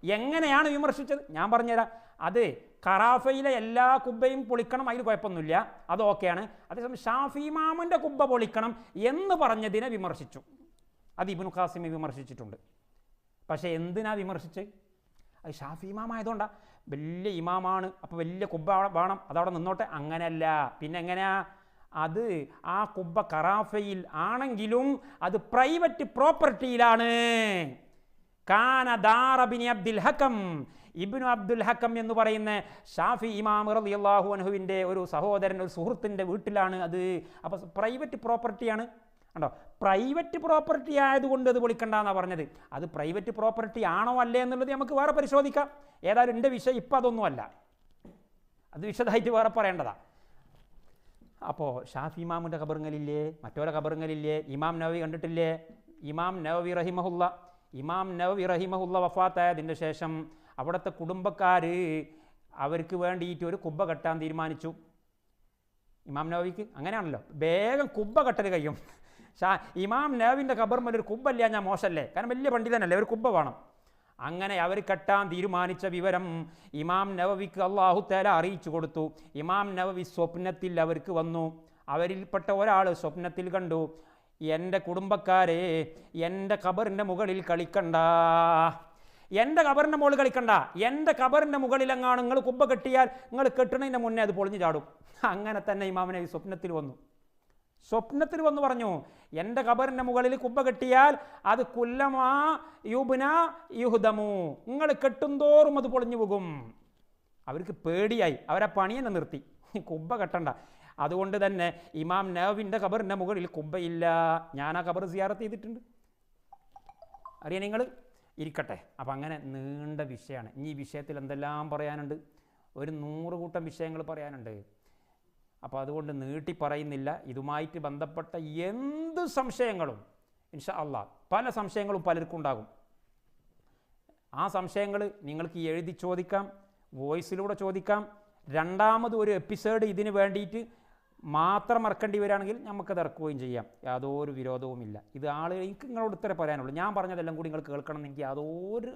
എങ്ങനെയാണ് വിമർശിച്ചത്? ഞാൻ പറഞ്ഞുതരാം. അത് ഖറാഫയിലെ എല്ലാ കുബ്ബയും പൊളിക്കണം, അതിൽ കുഴപ്പമൊന്നുമില്ല, അത് ഓക്കെയാണ്. അതേസമയം ഷാഫി ഇമാമിൻ്റെ കുബ്ബ പൊളിക്കണം എന്ന് പറഞ്ഞതിനെ വിമർശിച്ചു. അത് ഇബ്നു ഖാസിമി വിമർശിച്ചിട്ടുണ്ട്. പക്ഷേ എന്തിനാ വിമർശിച്ച്? അത് ഷാഫി ഇമാമായതുകൊണ്ടാണ്. വലിയ ഇമാമാണ്, അപ്പോൾ വലിയ കുബ്ബ വേണം, അതവിടെ നിന്നോട്ടെ. അങ്ങനെയല്ല. പിന്നെ എങ്ങനെയാ? അത് ആ കുബ്ബ ഖറാഫയിൽ ആണെങ്കിലും അത് പ്രൈവറ്റ് പ്രോപ്പർട്ടിയിലാണ്. കാന ദാറ ബിനി അബ്ദുൽ ഹക്കം, ഇബ്നു അബ്ദുൽ ഹക്കം എന്ന് പറയുന്ന ഷാഫി ഇമാം റളിയല്ലാഹു അൻഹുവിൻ്റെ ഒരു സഹോദരൻ, ഒരു സുഹൃത്തിൻ്റെ വീട്ടിലാണ് അത്. അപ്പോൾ പ്രൈവറ്റ് പ്രോപ്പർട്ടിയാണ്. കണ്ടോ, പ്രൈവറ്റ് പ്രോപ്പർട്ടി ആയതുകൊണ്ട് അത് പൊളിക്കണ്ടെന്നാണ് പറഞ്ഞത്. അത് പ്രൈവറ്റ് പ്രോപ്പർട്ടി ആണോ അല്ലേ എന്നുള്ളത് നമുക്ക് വേറെ പരിശോധിക്കാം. ഏതായാലും എൻ്റെ വിഷയം ഇപ്പം അതൊന്നുമല്ല, അത് വിശദമായിട്ട് വേറെ പറയേണ്ടതാണ്. അപ്പോൾ ഷാഫി ഇമാമിൻ്റെ ഖബറുങ്ങളില്ലേ, മറ്റോരെ ഖബറുങ്ങളില്ലേ? ഇമാം നവവി കണ്ടിട്ടില്ലേ? ഇമാം നവവി റഹിമഹുല്ല വഫാത്തായതിൻ്റെ ശേഷം അവിടുത്തെ കുടുംബക്കാർ അവർക്ക് വേണ്ടിയിട്ട് ഒരു കുബ്ബ കെട്ടാൻ തീരുമാനിച്ചു. ഇമാം നവവിക്ക് അങ്ങനെയാണല്ലോ, വേഗം കുബ്ബ കെട്ടൽ കഴിയും. ഇമാം നവവിൻ്റെ ഖബറിന്മേൽ ഒരു കുബ്ബല്ല ഞാൻ മോശമല്ലേ? കാരണം വലിയ പണ്ഡിതനല്ലേ, ഒരു കുബ്ബ വേണം. അങ്ങനെ അവർ കെട്ടാൻ തീരുമാനിച്ച വിവരം ഇമാം നവവിക്ക് അല്ലാഹു തആല അറിയിച്ചു കൊടുത്തു. ഇമാം നവവി സ്വപ്നത്തിൽ അവർക്ക് വന്നു. അവരിൽപ്പെട്ട ഒരാൾ സ്വപ്നത്തിൽ കണ്ടു, എൻ്റെ കുടുംബക്കാരെ, എൻ്റെ ഖബറിൻ്റെ മുകളിൽ കളിക്കണ്ട, എൻ്റെ ഖബറിൻ്റെ മുകളിൽ കളിക്കണ്ട, എൻ്റെ ഖബറിൻ്റെ മുകളിലെങ്ങാണ് നിങ്ങൾ കുബ്ബ കെട്ടിയാൽ നിങ്ങൾ കെട്ടണതിൻ്റെ മുന്നേ അത് പൊളിഞ്ഞു ചാടും. അങ്ങനെ തന്നെ ഇമാം നവവി സ്വപ്നത്തിൽ വന്നു പറഞ്ഞു, എൻ്റെ ഖബറിൻ്റെ മുകളിൽ കുബ്ബ കെട്ടിയാൽ അത് കുല്ലമാ യുബ്ന യുഹ്ദമു, നിങ്ങൾ കെട്ടുന്തോറും അത് പൊളിഞ്ഞു പോകും. അവർക്ക് പേടിയായി, അവരെ പണി തന്നെ നിർത്തി, കുബ്ബ കെട്ടണ്ട. അതുകൊണ്ട് തന്നെ ഇമാം നവവിൻ്റെ ഖബറിൻ്റെ മുകളിൽ കുബ്ബയില്ല. ഞാൻ ആ ഖബർ സിയാറത്ത് ചെയ്തിട്ടുണ്ട്, അറിയാം നിങ്ങൾ. ഇരിക്കട്ടെ. അപ്പം അങ്ങനെ നീണ്ട വിഷയമാണ്. ഈ വിഷയത്തിൽ എന്തെല്ലാം പറയാനുണ്ട്, ഒരു 100 കൂട്ടം വിഷയങ്ങൾ പറയാനുണ്ട്. അപ്പോൾ അതുകൊണ്ട് നീട്ടി പറയുന്നില്ല. ഇതുമായിട്ട് ബന്ധപ്പെട്ട എന്ത് സംശയങ്ങളും ഇൻഷാ അല്ലാഹ്, പല സംശയങ്ങളും പലർക്കും ഉണ്ടാകും. ആ സംശയങ്ങൾ നിങ്ങൾക്ക് എഴുതി ചോദിക്കാം, വോയിസിലൂടെ ചോദിക്കാം. രണ്ടാമത് ഒരു എപ്പിസോഡ് ഇതിന് വേണ്ടിയിട്ട് മാത്രം ഇറക്കേണ്ടി വരികയാണെങ്കിൽ നമുക്കത് ഇറക്കുകയും ചെയ്യാം. യാതൊരു വിരോധവുമില്ല. ഇത് എനിക്ക് നിങ്ങളോട് ഇത്ര പറയാനുള്ളൂ. ഞാൻ പറഞ്ഞതെല്ലാം കൂടി നിങ്ങൾ കേൾക്കണം എന്ന് എനിക്ക് യാതൊരു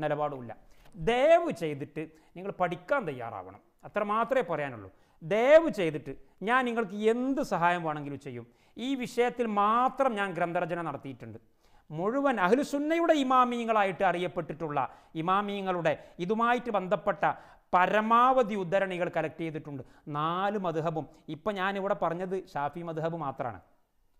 നിലപാടുമില്ല. ദയവ് ചെയ്തിട്ട് നിങ്ങൾ പഠിക്കാൻ തയ്യാറാവണം, അത്ര മാത്രമേ പറയാനുള്ളൂ. ദയവ് ചെയ്തിട്ട് ഞാൻ നിങ്ങൾക്ക് എന്ത് സഹായം വേണമെങ്കിലും ചെയ്യും. ഈ വിഷയത്തിൽ മാത്രം ഞാൻ ഗ്രന്ഥരചന നടത്തിയിട്ടുണ്ട്. മുഴുവൻ അഹ്ലുസുന്നയുടെ ഇമാമിയങ്ങളായിട്ട് അറിയപ്പെട്ടിട്ടുള്ള ഇമാമിയങ്ങളുടെ ഇതുമായിട്ട് ബന്ധപ്പെട്ട പരമാവധി ഉദ്ധരണികൾ കളക്ട് ചെയ്തിട്ടുണ്ട്. 4 മദ്ഹബും. ഇപ്പം ഞാനിവിടെ പറഞ്ഞത് ഷാഫി മദ്ഹബ് മാത്രമാണ്.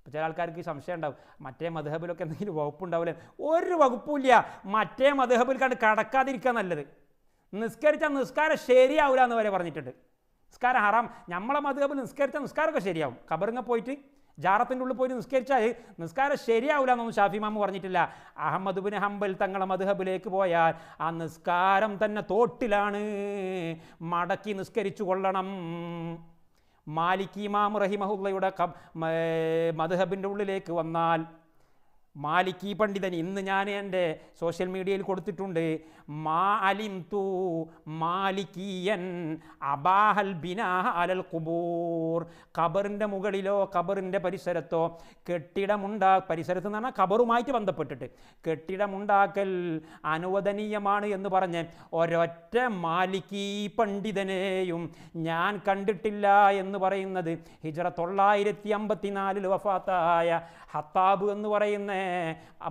ഇപ്പോൾ ചില ആൾക്കാർക്ക് സംശയം ഉണ്ടാവും, മറ്റേ മദ്ഹബിലൊക്കെ എന്തെങ്കിലും വകുപ്പുണ്ടാവില്ലേ? ഒരു വകുപ്പില്ല. മറ്റേ മദ്ഹബിൽ കണ്ട് കടക്കാതിരിക്കുക നല്ലത്. നിസ്കരിച്ചാൽ നിസ്കാരം ശരിയാവില്ല എന്ന് വരെ പറഞ്ഞിട്ടുണ്ട്. നിസ്കാരം ഹറാം. നമ്മളെ മദ്ഹബിൽ നിസ്കരിച്ചാൽ നിസ്കാരമൊക്കെ ശരിയാവും. ഖബറിങ്ങ പോയിട്ട് ജാറത്തിൻ്റെ ഉള്ളിൽ പോയിട്ട് നിസ്കരിച്ചാൽ നിസ്കാരം ശരിയാവില്ല എന്നൊന്നും ഷാഫി ഇമാം പറഞ്ഞിട്ടില്ല. അഹമ്മദ് ബിൻ ഹംബൽ തങ്ങളെ മദ്ഹബിലേക്ക് പോയാൽ ആ നിസ്കാരം തന്നെ തോട്ടിലാണ്, മടക്കി നിസ്കരിച്ചു കൊള്ളണം. മാലിക് ഇമാം റഹിമഹുള്ളയുടെ മദ്ഹബിൻ്റെ ഉള്ളിലേക്ക് വന്നാൽ മാലിക്കി പണ്ഡിതൻ, ഇന്ന് ഞാൻ എൻ്റെ സോഷ്യൽ മീഡിയയിൽ കൊടുത്തിട്ടുണ്ട്, മാ അലിംതു മാലിക്കിയൻ അബാഹൽ ബിനാഹ അലൽ ഖുബൂർ. ഖബറിൻ്റെ മുകളിലോ ഖബറിൻ്റെ പരിസരത്തോ പരിസരത്ത് എന്ന് പറഞ്ഞാൽ ഖബറുമായിട്ട് ബന്ധപ്പെട്ടിട്ട് കെട്ടിടമുണ്ടാക്കൽ അനുവദനീയമാണ് എന്ന് പറഞ്ഞ് ഒരൊറ്റ മാലിക്കി പണ്ഡിതനെയും ഞാൻ കണ്ടിട്ടില്ല എന്ന് പറയുന്നത് ഹിജ്റ 954 വഫാത്തായ ഹത്താബ് എന്ന് പറയുന്ന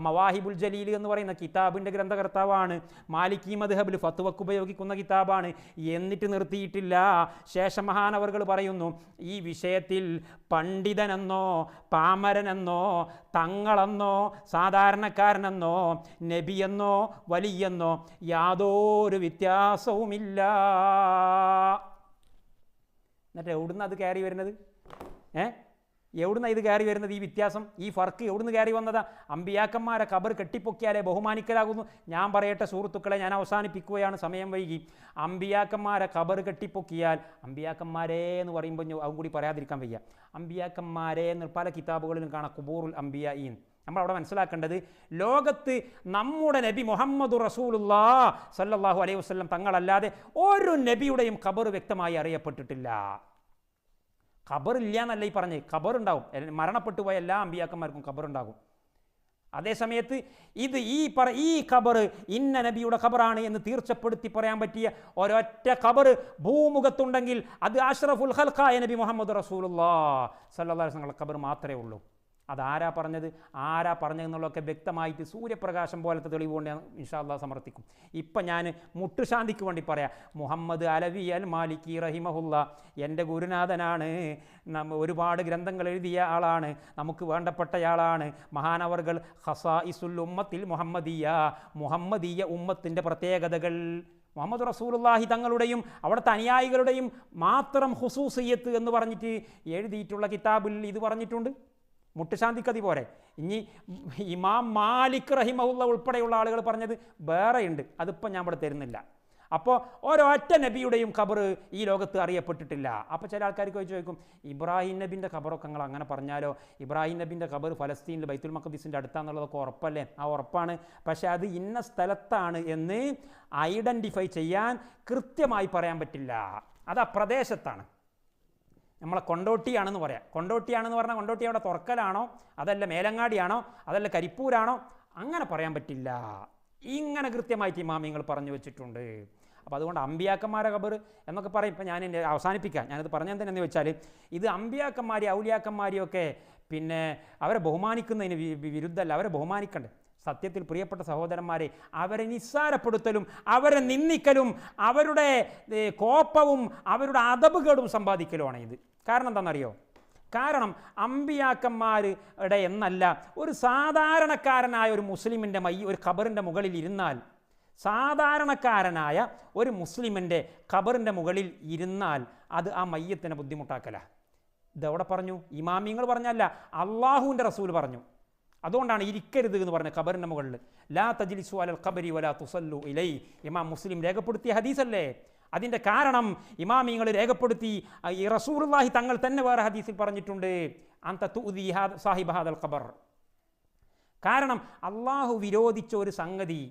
മവാഹിബുൽ ജലീൽ എന്ന് പറയുന്ന കിതാബിൻ്റെ ഗ്രന്ഥകർത്താവാണ്. മാലിക്കി മദ്ഹബിൽ ഫത്വക്ക് ഉപയോഗിക്കുന്ന കിതാബാണ്. എന്നിട്ട് നിർത്തിയിട്ടില്ല. ശേഷം മഹാനവറുകൾ പറയുന്നു, ഈ വിഷയത്തിൽ പണ്ഡിതനെന്നോ പാമരനെന്നോ തങ്ങളെന്നോ സാധാരണക്കാരനെന്നോ നബിയെന്നോ വലിയെന്നോ യാതൊരു വ്യത്യാസവുമില്ല. എന്നിട്ട് എവിടുന്ന് അത് കയറി വരുന്നത്? എവിടുന്ന ഇത് കയറി വരുന്നത്? ഈ വ്യത്യാസം, ഈ ഫർക്ക് എവിടുന്ന് കയറി വന്നതാ? അമ്പിയാക്കന്മാരെ ഖബർ കെട്ടിപ്പൊക്കിയാലേ ബഹുമാനിക്കലാകുന്നു. ഞാൻ പറയട്ടെ സുഹൃത്തുക്കളെ, ഞാൻ അവസാനിപ്പിക്കുകയാണ്, സമയം വൈകി. അമ്പിയാക്കന്മാരെ ഖബർ കെട്ടിപ്പൊക്കിയാൽ, അമ്പിയാക്കന്മാരെ എന്ന് പറയുമ്പോൾ അതും കൂടി പറയാതിരിക്കാൻ വയ്യ, അമ്പിയാക്കന്മാരെ എന്ന് പല കിതാബുകളിലും കാണാം, ഖുബൂറുൽ അംബിയായിൻ. നമ്മളവിടെ മനസ്സിലാക്കേണ്ടത്, ലോകത്ത് നമ്മുടെ നബി മുഹമ്മദ് റസൂലുള്ളാഹി സ്വല്ലല്ലാഹു അലൈഹി വസല്ലം തങ്ങളല്ലാതെ ഒരു നബിയുടെയും ഖബർ വ്യക്തമായി അറിയപ്പെട്ടിട്ടില്ല. ഖബറില്ല എന്നല്ല ഈ പറഞ്ഞ്, ഖബറുണ്ടാവും. മരണപ്പെട്ടു പോയ എല്ലാ അമ്പിയാക്കന്മാർക്കും ഖബറുണ്ടാകും. അതേസമയത്ത് ഈ ഖബർ ഇന്ന നബിയുടെ ഖബറാണ് എന്ന് തീർച്ചപ്പെടുത്തി പറയാൻ പറ്റിയ ഒരൊറ്റ ഖബർ ഭൂമുഖത്തുണ്ടെങ്കിൽ അത് അഷ്റഫുൽ ഖൽഖായ നബി മുഹമ്മദ് റസൂലുള്ളാഹി സ്വല്ലല്ലാഹു അലൈഹി വസല്ലം ഖബർ മാത്രമേ ഉള്ളൂ. അതാരാ പറഞ്ഞതെന്നുള്ളതൊക്കെ വ്യക്തമായിട്ട് സൂര്യപ്രകാശം പോലത്തെ തെളിവ് കൊണ്ട് ഞാൻ ഇൻഷാ അല്ലാഹ് സമർത്ഥിക്കും. ഇപ്പം ഞാൻ മുട്ടുശാന്തിക്ക് വേണ്ടി പറയാം, മുഹമ്മദ് അലവി അൽ മാലിക്കി റഹിമഹുല്ല എൻ്റെ ഗുരുനാഥനാണ്. ഒരുപാട് ഗ്രന്ഥങ്ങൾ എഴുതിയ ആളാണ്, നമുക്ക് വേണ്ടപ്പെട്ടയാളാണ്. മഹാനവർകൾ ഖസായിസുൽ ഉമ്മത്തിൽ മുഹമ്മദീയ ഉമ്മത്തിൻ്റെ പ്രത്യേകതകൾ, മുഹമ്മദ് റസൂലുള്ളാഹി തങ്ങളുടെയും അവിടുത്തെ അനുയായികളുടെയും മാത്രം ഖുസൂസിയത്ത് എന്ന് പറഞ്ഞിട്ട് എഴുതിയിട്ടുള്ള കിതാബിൽ ഇത് പറഞ്ഞിട്ടുണ്ട്. മുട്ടുശാന്തിക്കതി പോരെ. ഇനി ഇമാം മാലിക് റഹിമഹുല്ല ഉൾപ്പെടെയുള്ള ആളുകൾ പറഞ്ഞത് വേറെയുണ്ട്, അതിപ്പോൾ ഞാൻ ഇവിടെ തരുന്നില്ല. അപ്പോൾ ഒരൊറ്റ നബിയുടെയും ഖബർ ഈ ലോകത്ത് അറിയപ്പെട്ടിട്ടില്ല. അപ്പോൾ ചില ആൾക്കാർക്ക് ചോദിക്കും, ഇബ്രാഹിം നബിൻ്റെ ഖബറൊക്കെ നിങ്ങൾ അങ്ങനെ പറഞ്ഞാലോ? ഇബ്രാഹിം നബിൻ്റെ ഖബർ ഫലസ്തീനിൽ ബൈത്തുൽ മഖ്ദിസിൻ്റെ അടുത്താന്നുള്ളതൊക്കെ ഉറപ്പല്ലേ? ആ ഉറപ്പാണ്. പക്ഷേ അത് ഇന്ന സ്ഥലത്താണ് എന്ന് ഐഡൻറ്റിഫൈ ചെയ്യാൻ കൃത്യമായി പറയാൻ പറ്റില്ല. അത് ആ പ്രദേശത്താണ്. നമ്മളെ കൊണ്ടോട്ടിയാണെന്ന് പറയാം. കൊണ്ടോട്ടിയാണെന്ന് പറഞ്ഞാൽ കൊണ്ടോട്ടി അവിടെ തുറക്കലാണോ, അതല്ല മേലങ്ങാടിയാണോ, അതല്ല കരിപ്പൂരാണോ, അങ്ങനെ പറയാൻ പറ്റില്ല. ഇങ്ങനെ കൃത്യമായിട്ട് ഇമാമിങ്ങൾ പറഞ്ഞു വെച്ചിട്ടുണ്ട്. അപ്പോൾ അതുകൊണ്ട് അമ്പിയാക്കന്മാരെ ഖബർ എന്നൊക്കെ പറയും. ഇപ്പം ഞാൻ അവസാനിപ്പിക്കാം. ഞാനത് പറഞ്ഞെന്തിനെന്ന് വെച്ചാൽ, ഇത് അമ്പിയാക്കന്മാരെയും ഔലിയാക്കന്മാരെയും ഒക്കെ പിന്നെ അവരെ ബഹുമാനിക്കുന്നതിന് വിരുദ്ധമല്ല, അവരെ ബഹുമാനിക്കണ്ടേ. സത്യത്തിൽ പ്രിയപ്പെട്ട സഹോദരന്മാരെ, അവരെ നിസ്സാരപ്പെടുത്തലും അവരെ നിന്ദിക്കലും അവരുടെ കോപ്പവും അവരുടെ അദബുകേടും സമ്പാദിക്കലുമാണ് ഇത്. കാരണം എന്താണെന്നറിയോ? കാരണം അമ്പിയാക്കന്മാരുടെ എന്നല്ല, ഒരു സാധാരണക്കാരനായ ഒരു മുസ്ലിമിൻ്റെ ഒരു ഖബറിൻ്റെ മുകളിൽ ഇരുന്നാൽ, സാധാരണക്കാരനായ ഒരു മുസ്ലിമിൻ്റെ ഖബറിൻ്റെ മുകളിൽ ഇരുന്നാൽ അത് ആ മയ്യത്തിനെ ബുദ്ധിമുട്ടാക്കല. ഇതെവിടെ പറഞ്ഞു? ഇമാമിങ്ങൾ പറഞ്ഞല്ല, അള്ളാഹുവിൻ്റെ റസൂൽ പറഞ്ഞു. അതുകൊണ്ടാണ് ഇരിക്കരുത് എന്ന് പറഞ്ഞ ഖബറിൻ്റെ മുകളിൽ. ലാ തജ്ലിസു അലൽ ഖബരി വലാ തുസല്ലു ഇലൈ. ഇമാം മുസ്ലിം രേഖപ്പെടുത്തിയ ഹദീസല്ലേ. അതിൻ്റെ കാരണം ഇമാമിങ്ങൾ രേഖപ്പെടുത്തി. ഈ റസൂലുള്ളാഹി തങ്ങൾ തന്നെ വേറെ ഹദീസിൽ പറഞ്ഞിട്ടുണ്ട്, അൻത തുഅദി സാഹിബ ഹാദൽ ഖബർ. കാരണം അള്ളാഹു വിരോധിച്ച ഒരു സംഗതി,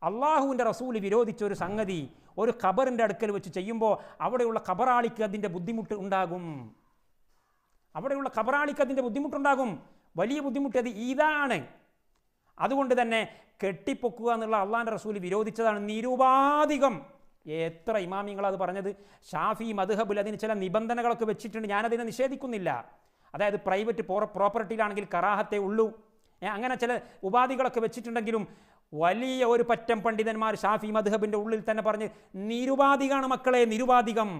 അള്ളാഹുവിൻ്റെ റസൂൽ വിരോധിച്ച ഒരു സംഗതി ഒരു ഖബറിൻ്റെ അടുക്കൽ വെച്ച് ചെയ്യുമ്പോൾ അവിടെയുള്ള ഖബറാളിക്ക് അതിൻ്റെ ബുദ്ധിമുട്ട് ഉണ്ടാകും. വലിയ ബുദ്ധിമുട്ട് അത് ഇതാണ്. അതുകൊണ്ട് തന്നെ കെട്ടിപ്പൊക്കുക എന്നുള്ള അള്ളാഹിൻ്റെ റസൂൽ വിരോധിച്ചതാണ് നിരുപാധികം. എത്ര ഇമാമിങ്ങളത് പറഞ്ഞത്. ഷാഫി മദ്ഹബിൽ അതിന് ചില നിബന്ധനകളൊക്കെ വെച്ചിട്ടുണ്ട്, ഞാനതിനെ നിഷേധിക്കുന്നില്ല. അതായത് പ്രൈവറ്റ് പ്രോപ്പർട്ടിയിലാണെങ്കിൽ കറാഹത്തെ ഉള്ളൂ, അങ്ങനെ ചില ഉപാധികളൊക്കെ വെച്ചിട്ടുണ്ടെങ്കിലും വലിയ ഒരു പറ്റം പണ്ഡിതന്മാർ ഷാഫി മദ്ഹബിൻ്റെ ഉള്ളിൽ തന്നെ പറഞ്ഞ് നിരുപാധികമാണ് മക്കളെ, നിരുപാധികം.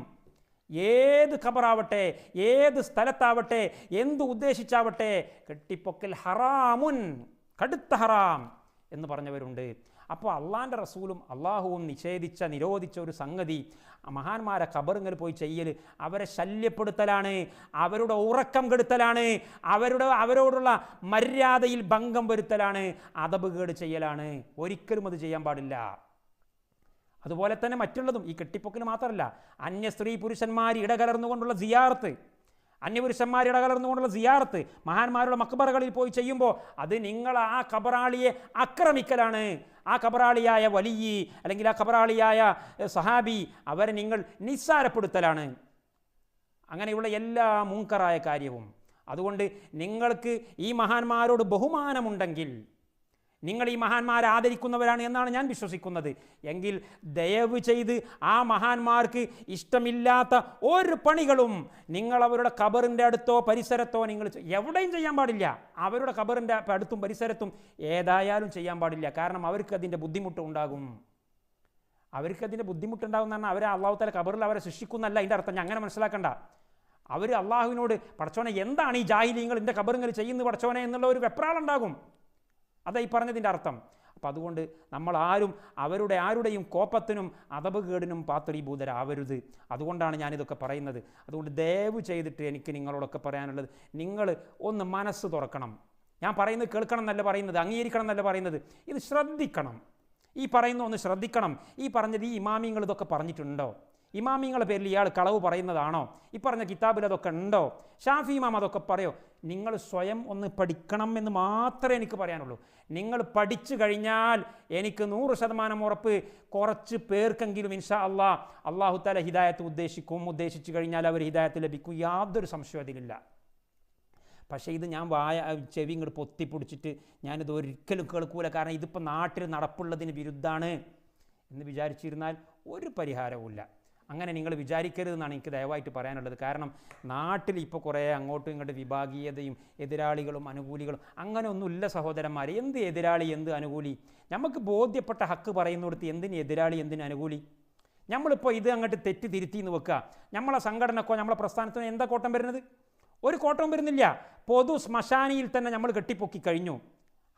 ഏത് ഖബറാവട്ടെ, ഏത് സ്ഥലത്താവട്ടെ, എന്ത് ഉദ്ദേശിച്ചാവട്ടെ, കെട്ടിപ്പൊക്കൽ ഹറാമുൻ, കടുത്ത ഹറാം എന്ന് പറഞ്ഞവരുണ്ട്. അപ്പോൾ അള്ളാൻ്റെ റസൂലും അള്ളാഹുവും നിരോധിച്ച ഒരു സംഗതി മഹാന്മാരെ ഖബറുങ്ങളിൽ പോയി ചെയ്യൽ അവരെ ശല്യപ്പെടുത്തലാണ്, അവരുടെ ഉറക്കം കെടുത്തലാണ്, അവരോടുള്ള മര്യാദയിൽ ഭംഗം വരുത്തലാണ്, അദബുകേട് ചെയ്യലാണ്. ഒരിക്കലും അത് ചെയ്യാൻ പാടില്ല. അതുപോലെ തന്നെ മറ്റുള്ളതും ഈ കെട്ടിപ്പൊക്കൽ മാത്രമല്ല, അന്യ സ്ത്രീ പുരുഷന്മാർ ഇടകലർന്നുകൊണ്ടുള്ള സിയാറത്ത്, അന്യപുരുഷന്മാർ ഇടകലർന്നുകൊണ്ടുള്ള സിയാറത്ത് മഹാന്മാരുടെ മക്ബറകളിൽ പോയി ചെയ്യുമ്പോൾ അത് നിങ്ങൾ ആ ഖബറാളിയെ ആക്രമിക്കലാണ്. ആ ഖബറാളിയായ വലിയ അല്ലെങ്കിൽ ആ ഖബറാളിയായ സഹാബി അവരെ നിങ്ങൾ നിസ്സാരപ്പെടുത്തലാണ്. അങ്ങനെയുള്ള എല്ലാ മുൻകറായ കാര്യവും. അതുകൊണ്ട് നിങ്ങൾക്ക് ഈ മഹാന്മാരോട് ബഹുമാനമുണ്ടെങ്കിൽ, നിങ്ങൾ ഈ മഹാന്മാരെ ആദരിക്കുന്നവരാണ് എന്നാണ് ഞാൻ വിശ്വസിക്കുന്നത്, എങ്കിൽ ദയവ് ചെയ്ത് ആ മഹാന്മാർക്ക് ഇഷ്ടമില്ലാത്ത ഒരു പണികളും നിങ്ങൾ അവരുടെ ഖബറിൻ്റെ അടുത്തോ പരിസരത്തോ നിങ്ങൾ എവിടെയും ചെയ്യാൻ പാടില്ല. അവരുടെ ഖബറിൻ്റെ അടുത്തും പരിസരത്തും ഏതായാലും ചെയ്യാൻ പാടില്ല. കാരണം അവർക്ക് അതിൻ്റെ ബുദ്ധിമുട്ടുണ്ടാകും. അവർക്കതിൻ്റെ ബുദ്ധിമുട്ടുണ്ടാകും എന്ന് പറഞ്ഞാൽ അവരെ അള്ളാഹു തആല ഖബറിൽ അവരെ സൃഷ്ടിക്കുന്നല്ല അതിൻ്റെ അർത്ഥം. ഞാൻ അങ്ങനെ മനസ്സിലാക്കണ്ട. അവർ അള്ളാഹുവിനോട് പടച്ചോനെ എന്താണ് ഈ ജാഹിലീങ്ങൾ എൻ്റെ ഖബറിങ്ങൾ ചെയ്യുന്നത് പടച്ചോനെ എന്നുള്ള ഒരു വെപ്രാളുണ്ടാകും. അതാ ഈ പറഞ്ഞതിൻ്റെ അർത്ഥം. അപ്പം അതുകൊണ്ട് നമ്മൾ ആരുടെയും കോപത്തിനും അദബുകേടിനും പാത്രീഭൂതരാവരുത്. അതുകൊണ്ടാണ് ഞാനിതൊക്കെ പറയുന്നത്. അതുകൊണ്ട് ദയവ് ചെയ്തിട്ട് എനിക്ക് നിങ്ങളോടൊക്കെ പറയാനുള്ളത്, നിങ്ങൾ ഒന്ന് മനസ്സ് തുറക്കണം. ഞാൻ പറയുന്നത് കേൾക്കണം എന്നല്ല പറയുന്നത്, അംഗീകരിക്കണം എന്നല്ല പറയുന്നത്, ഇത് ശ്രദ്ധിക്കണം. ഈ പറയുന്ന ഒന്ന് ശ്രദ്ധിക്കണം. ഈ പറഞ്ഞത് ഈ ഇമാമിങ്ങൾ ഇതൊക്കെ പറഞ്ഞിട്ടുണ്ടോ? ഇമാമിങ്ങളെ പേരിൽ ഇയാൾ കളവ് പറയുന്നതാണോ? ഈ പറഞ്ഞ കിതാബിൽ അതൊക്കെ ഉണ്ടോ? ഷാഫി ഇമാം അതൊക്കെ പറയോ? നിങ്ങൾ സ്വയം ഒന്ന് പഠിക്കണം എന്ന് മാത്രമേ എനിക്ക് പറയാനുള്ളൂ. നിങ്ങൾ പഠിച്ചു കഴിഞ്ഞാൽ എനിക്ക് 100% ഉറപ്പ് കുറച്ച് പേർക്കെങ്കിലും ഇൻഷാ അള്ളാഹു തആല ഹിദായത്ത് ഉദ്ദേശിച്ചു കഴിഞ്ഞാൽ അവർ ഹിദായത്ത് ലഭിക്കും. യാതൊരു സംശയം അതിലില്ല. പക്ഷേ ഇത് ഞാൻ ചെവി ഇങ്ങോട്ട് പൊത്തിപ്പിടിച്ചിട്ട് ഞാനിത് ഒരിക്കലും കേൾക്കൂല, കാരണം ഇതിപ്പോൾ നാട്ടിൽ നടപ്പുള്ളതിന് വിരുദ്ധമാണ് എന്ന് വിചാരിച്ചിരുന്നാൽ ഒരു പരിഹാരവുമില്ല. അങ്ങനെ നിങ്ങൾ വിചാരിക്കരുതെന്നാണ് എനിക്ക് ദയവായിട്ട് പറയാനുള്ളത്. കാരണം നാട്ടിൽ ഇപ്പോൾ കുറേ അങ്ങോട്ടും ഇങ്ങോട്ടും വിഭാഗീയതയും എതിരാളികളും അനുകൂലികളും അങ്ങനെ ഒന്നുമില്ല സഹോദരന്മാർ. എന്ത് എതിരാളി, എന്ത് അനുകൂലി? നമുക്ക് ബോധ്യപ്പെട്ട ഹക്ക് പറയുന്നിടത്ത് എന്തിന് എതിരാളി, എന്തിന് അനുകൂലി? നമ്മളിപ്പോൾ ഇത് അങ്ങോട്ട് തെറ്റ് തിരുത്തിന്ന് വെക്കുക. നമ്മളെ സംഘടനക്കോ നമ്മളെ പ്രസ്ഥാനത്തിനോ എന്താ കോട്ടം വരുന്നത്? ഒരു കോട്ടവും വരുന്നില്ല. പൊതു ശ്മശാനിയിൽ തന്നെ നമ്മൾ കെട്ടിപ്പൊക്കി കഴിഞ്ഞു.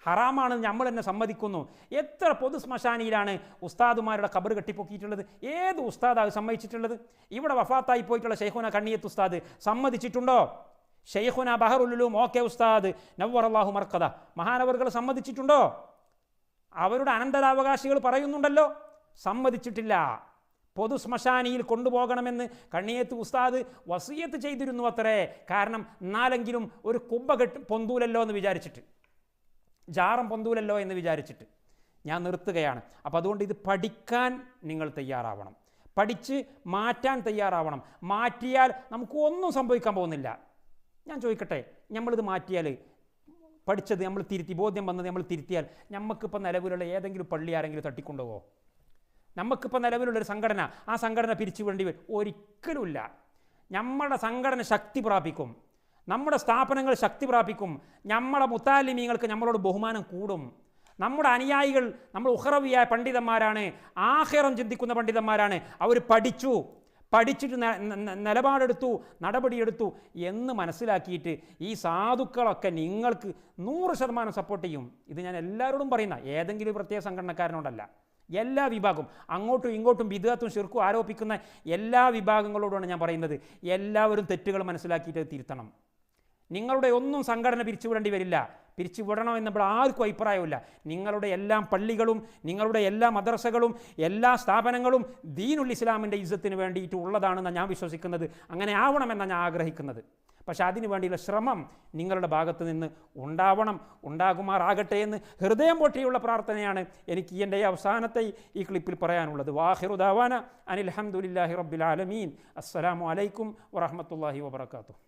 ഹറാമാണ് നമ്മൾ തന്നെ സമ്മതിക്കുന്നു. എത്ര പൊതു ശ്മശാനിയിലാണ് ഉസ്താദുമാരുടെ ഖബർ കെട്ടിപ്പൊക്കിയിട്ടുള്ളത്? ഏത് ഉസ്താദാണ് സമ്മതിച്ചിട്ടുള്ളത്? ഇവിടെ വഫാത്തായി പോയിട്ടുള്ള ഷെയ്ഖുന കണ്ണിയത്ത് ഉസ്താദ് സമ്മതിച്ചിട്ടുണ്ടോ? ഷെയ്ഖുന ബഹറുലുലൂം ഓക്കെ ഉസ്താദ് നവ്വറല്ലാഹു മർക്കദ മഹാനവറുകൾ സമ്മതിച്ചിട്ടുണ്ടോ? അവരുടെ അനന്തരാവകാശികൾ പറയുന്നുണ്ടല്ലോ, സമ്മതിച്ചിട്ടില്ല. പൊതു ശ്മശാനിയിൽ കൊണ്ടുപോകണമെന്ന് കണ്ണിയത്ത് ഉസ്താദ് വസിയത്ത് ചെയ്തിരുന്നു അത്രേ. കാരണം എന്നാലെങ്കിലും ഒരു കുബ്ബ പൊന്തൂലല്ലോ എന്ന് വിചാരിച്ചിട്ട്, ജാറം പൊന്തൂലല്ലോ എന്ന് വിചാരിച്ചിട്ട്. ഞാൻ നിർത്തുകയാണ്. അപ്പോൾ അതുകൊണ്ട് ഇത് പഠിക്കാൻ നിങ്ങൾ തയ്യാറാവണം, പഠിച്ച് മാറ്റാൻ തയ്യാറാവണം. മാറ്റിയാൽ നമുക്ക് ഒന്നും സംഭവിക്കാൻ പോകുന്നില്ല. ഞാൻ ചോദിക്കട്ടെ, നമ്മളിത് മാറ്റിയാൽ, പഠിച്ചത് നമ്മൾ തിരുത്തി, ബോധ്യം വന്നത് നമ്മൾ തിരുത്തിയാൽ നമുക്കിപ്പോൾ നിലവിലുള്ള ഏതെങ്കിലും പള്ളി ആരെങ്കിലും തട്ടിക്കൊണ്ടുപോകുമോ? നമുക്കിപ്പോൾ നിലവിലുള്ളൊരു സംഘടന, ആ സംഘടന പിരിച്ചു വേണ്ടി വരും? ഒരിക്കലുമില്ല. നമ്മുടെ സംഘടന ശക്തി പ്രാപിക്കും, നമ്മുടെ സ്ഥാപനങ്ങൾ ശക്തി പ്രാപിക്കും, നമ്മളെ മുത്താലിമീങ്ങൾക്ക് നമ്മളോട് ബഹുമാനം കൂടും. നമ്മുടെ അനുയായികൾ നമ്മൾ ഉഖറവിയായ പണ്ഡിതന്മാരാണ്, ആഖിറം ചിന്തിക്കുന്ന പണ്ഡിതന്മാരാണ്. അവർ പഠിച്ചിട്ട് നിലപാടെടുത്തു, നടപടിയെടുത്തു എന്ന് മനസ്സിലാക്കിയിട്ട് ഈ സാധുക്കളൊക്കെ നിങ്ങൾക്ക് 100% സപ്പോർട്ട് ചെയ്യും. ഇത് ഞാൻ എല്ലാവരോടും പറയുന്ന, ഏതെങ്കിലും പ്രത്യേക സംഘടനക്കാരനോടല്ല, എല്ലാ വിഭാഗവും, അങ്ങോട്ടും ഇങ്ങോട്ടും ബിദ്അത്തും ശിർക്കും ആരോപിക്കുന്ന എല്ലാ വിഭാഗങ്ങളോടാണ് ഞാൻ പറയുന്നത്. എല്ലാവരും തെറ്റുകൾ മനസ്സിലാക്കിയിട്ട് തിരുത്തണം. നിങ്ങളുടെ ഒന്നും സംഘടന പിരിച്ചുവിടേണ്ടി വരില്ല. പിരിച്ചുവിടണം എന്നപ്പോൾ ആർക്കും അഭിപ്രായമില്ല. നിങ്ങളുടെ എല്ലാ പള്ളികളും, നിങ്ങളുടെ എല്ലാ മദ്രസകളും, എല്ലാ സ്ഥാപനങ്ങളും ദീനുൽ ഇസ്ലാമിൻ്റെ ഇസ്സത്തിന് വേണ്ടിയിട്ട് ഉള്ളതാണെന്നാണ് ഞാൻ വിശ്വസിക്കുന്നത്. അങ്ങനെ ആവണമെന്നാണ് ഞാൻ ആഗ്രഹിക്കുന്നത്. പക്ഷേ അതിനു വേണ്ടിയുള്ള ശ്രമം നിങ്ങളുടെ ഭാഗത്ത് നിന്ന് ഉണ്ടാകുമാറാകട്ടെ എന്ന് ഹൃദയം പൊട്ടിയുള്ള പ്രാർത്ഥനയാണ് എനിക്ക് എൻ്റെ അവസാനത്തെ ഈ ക്ലിപ്പിൽ പറയാനുള്ളത്. വാഹിറു ദഅവാന അനിൽ ഹംദുലില്ലാഹി റബ്ബിൽ ആലമീൻ. അസ്സലാമു അലൈക്കും വറഹ്മത്തുള്ളാഹി വബറകാതുഹു.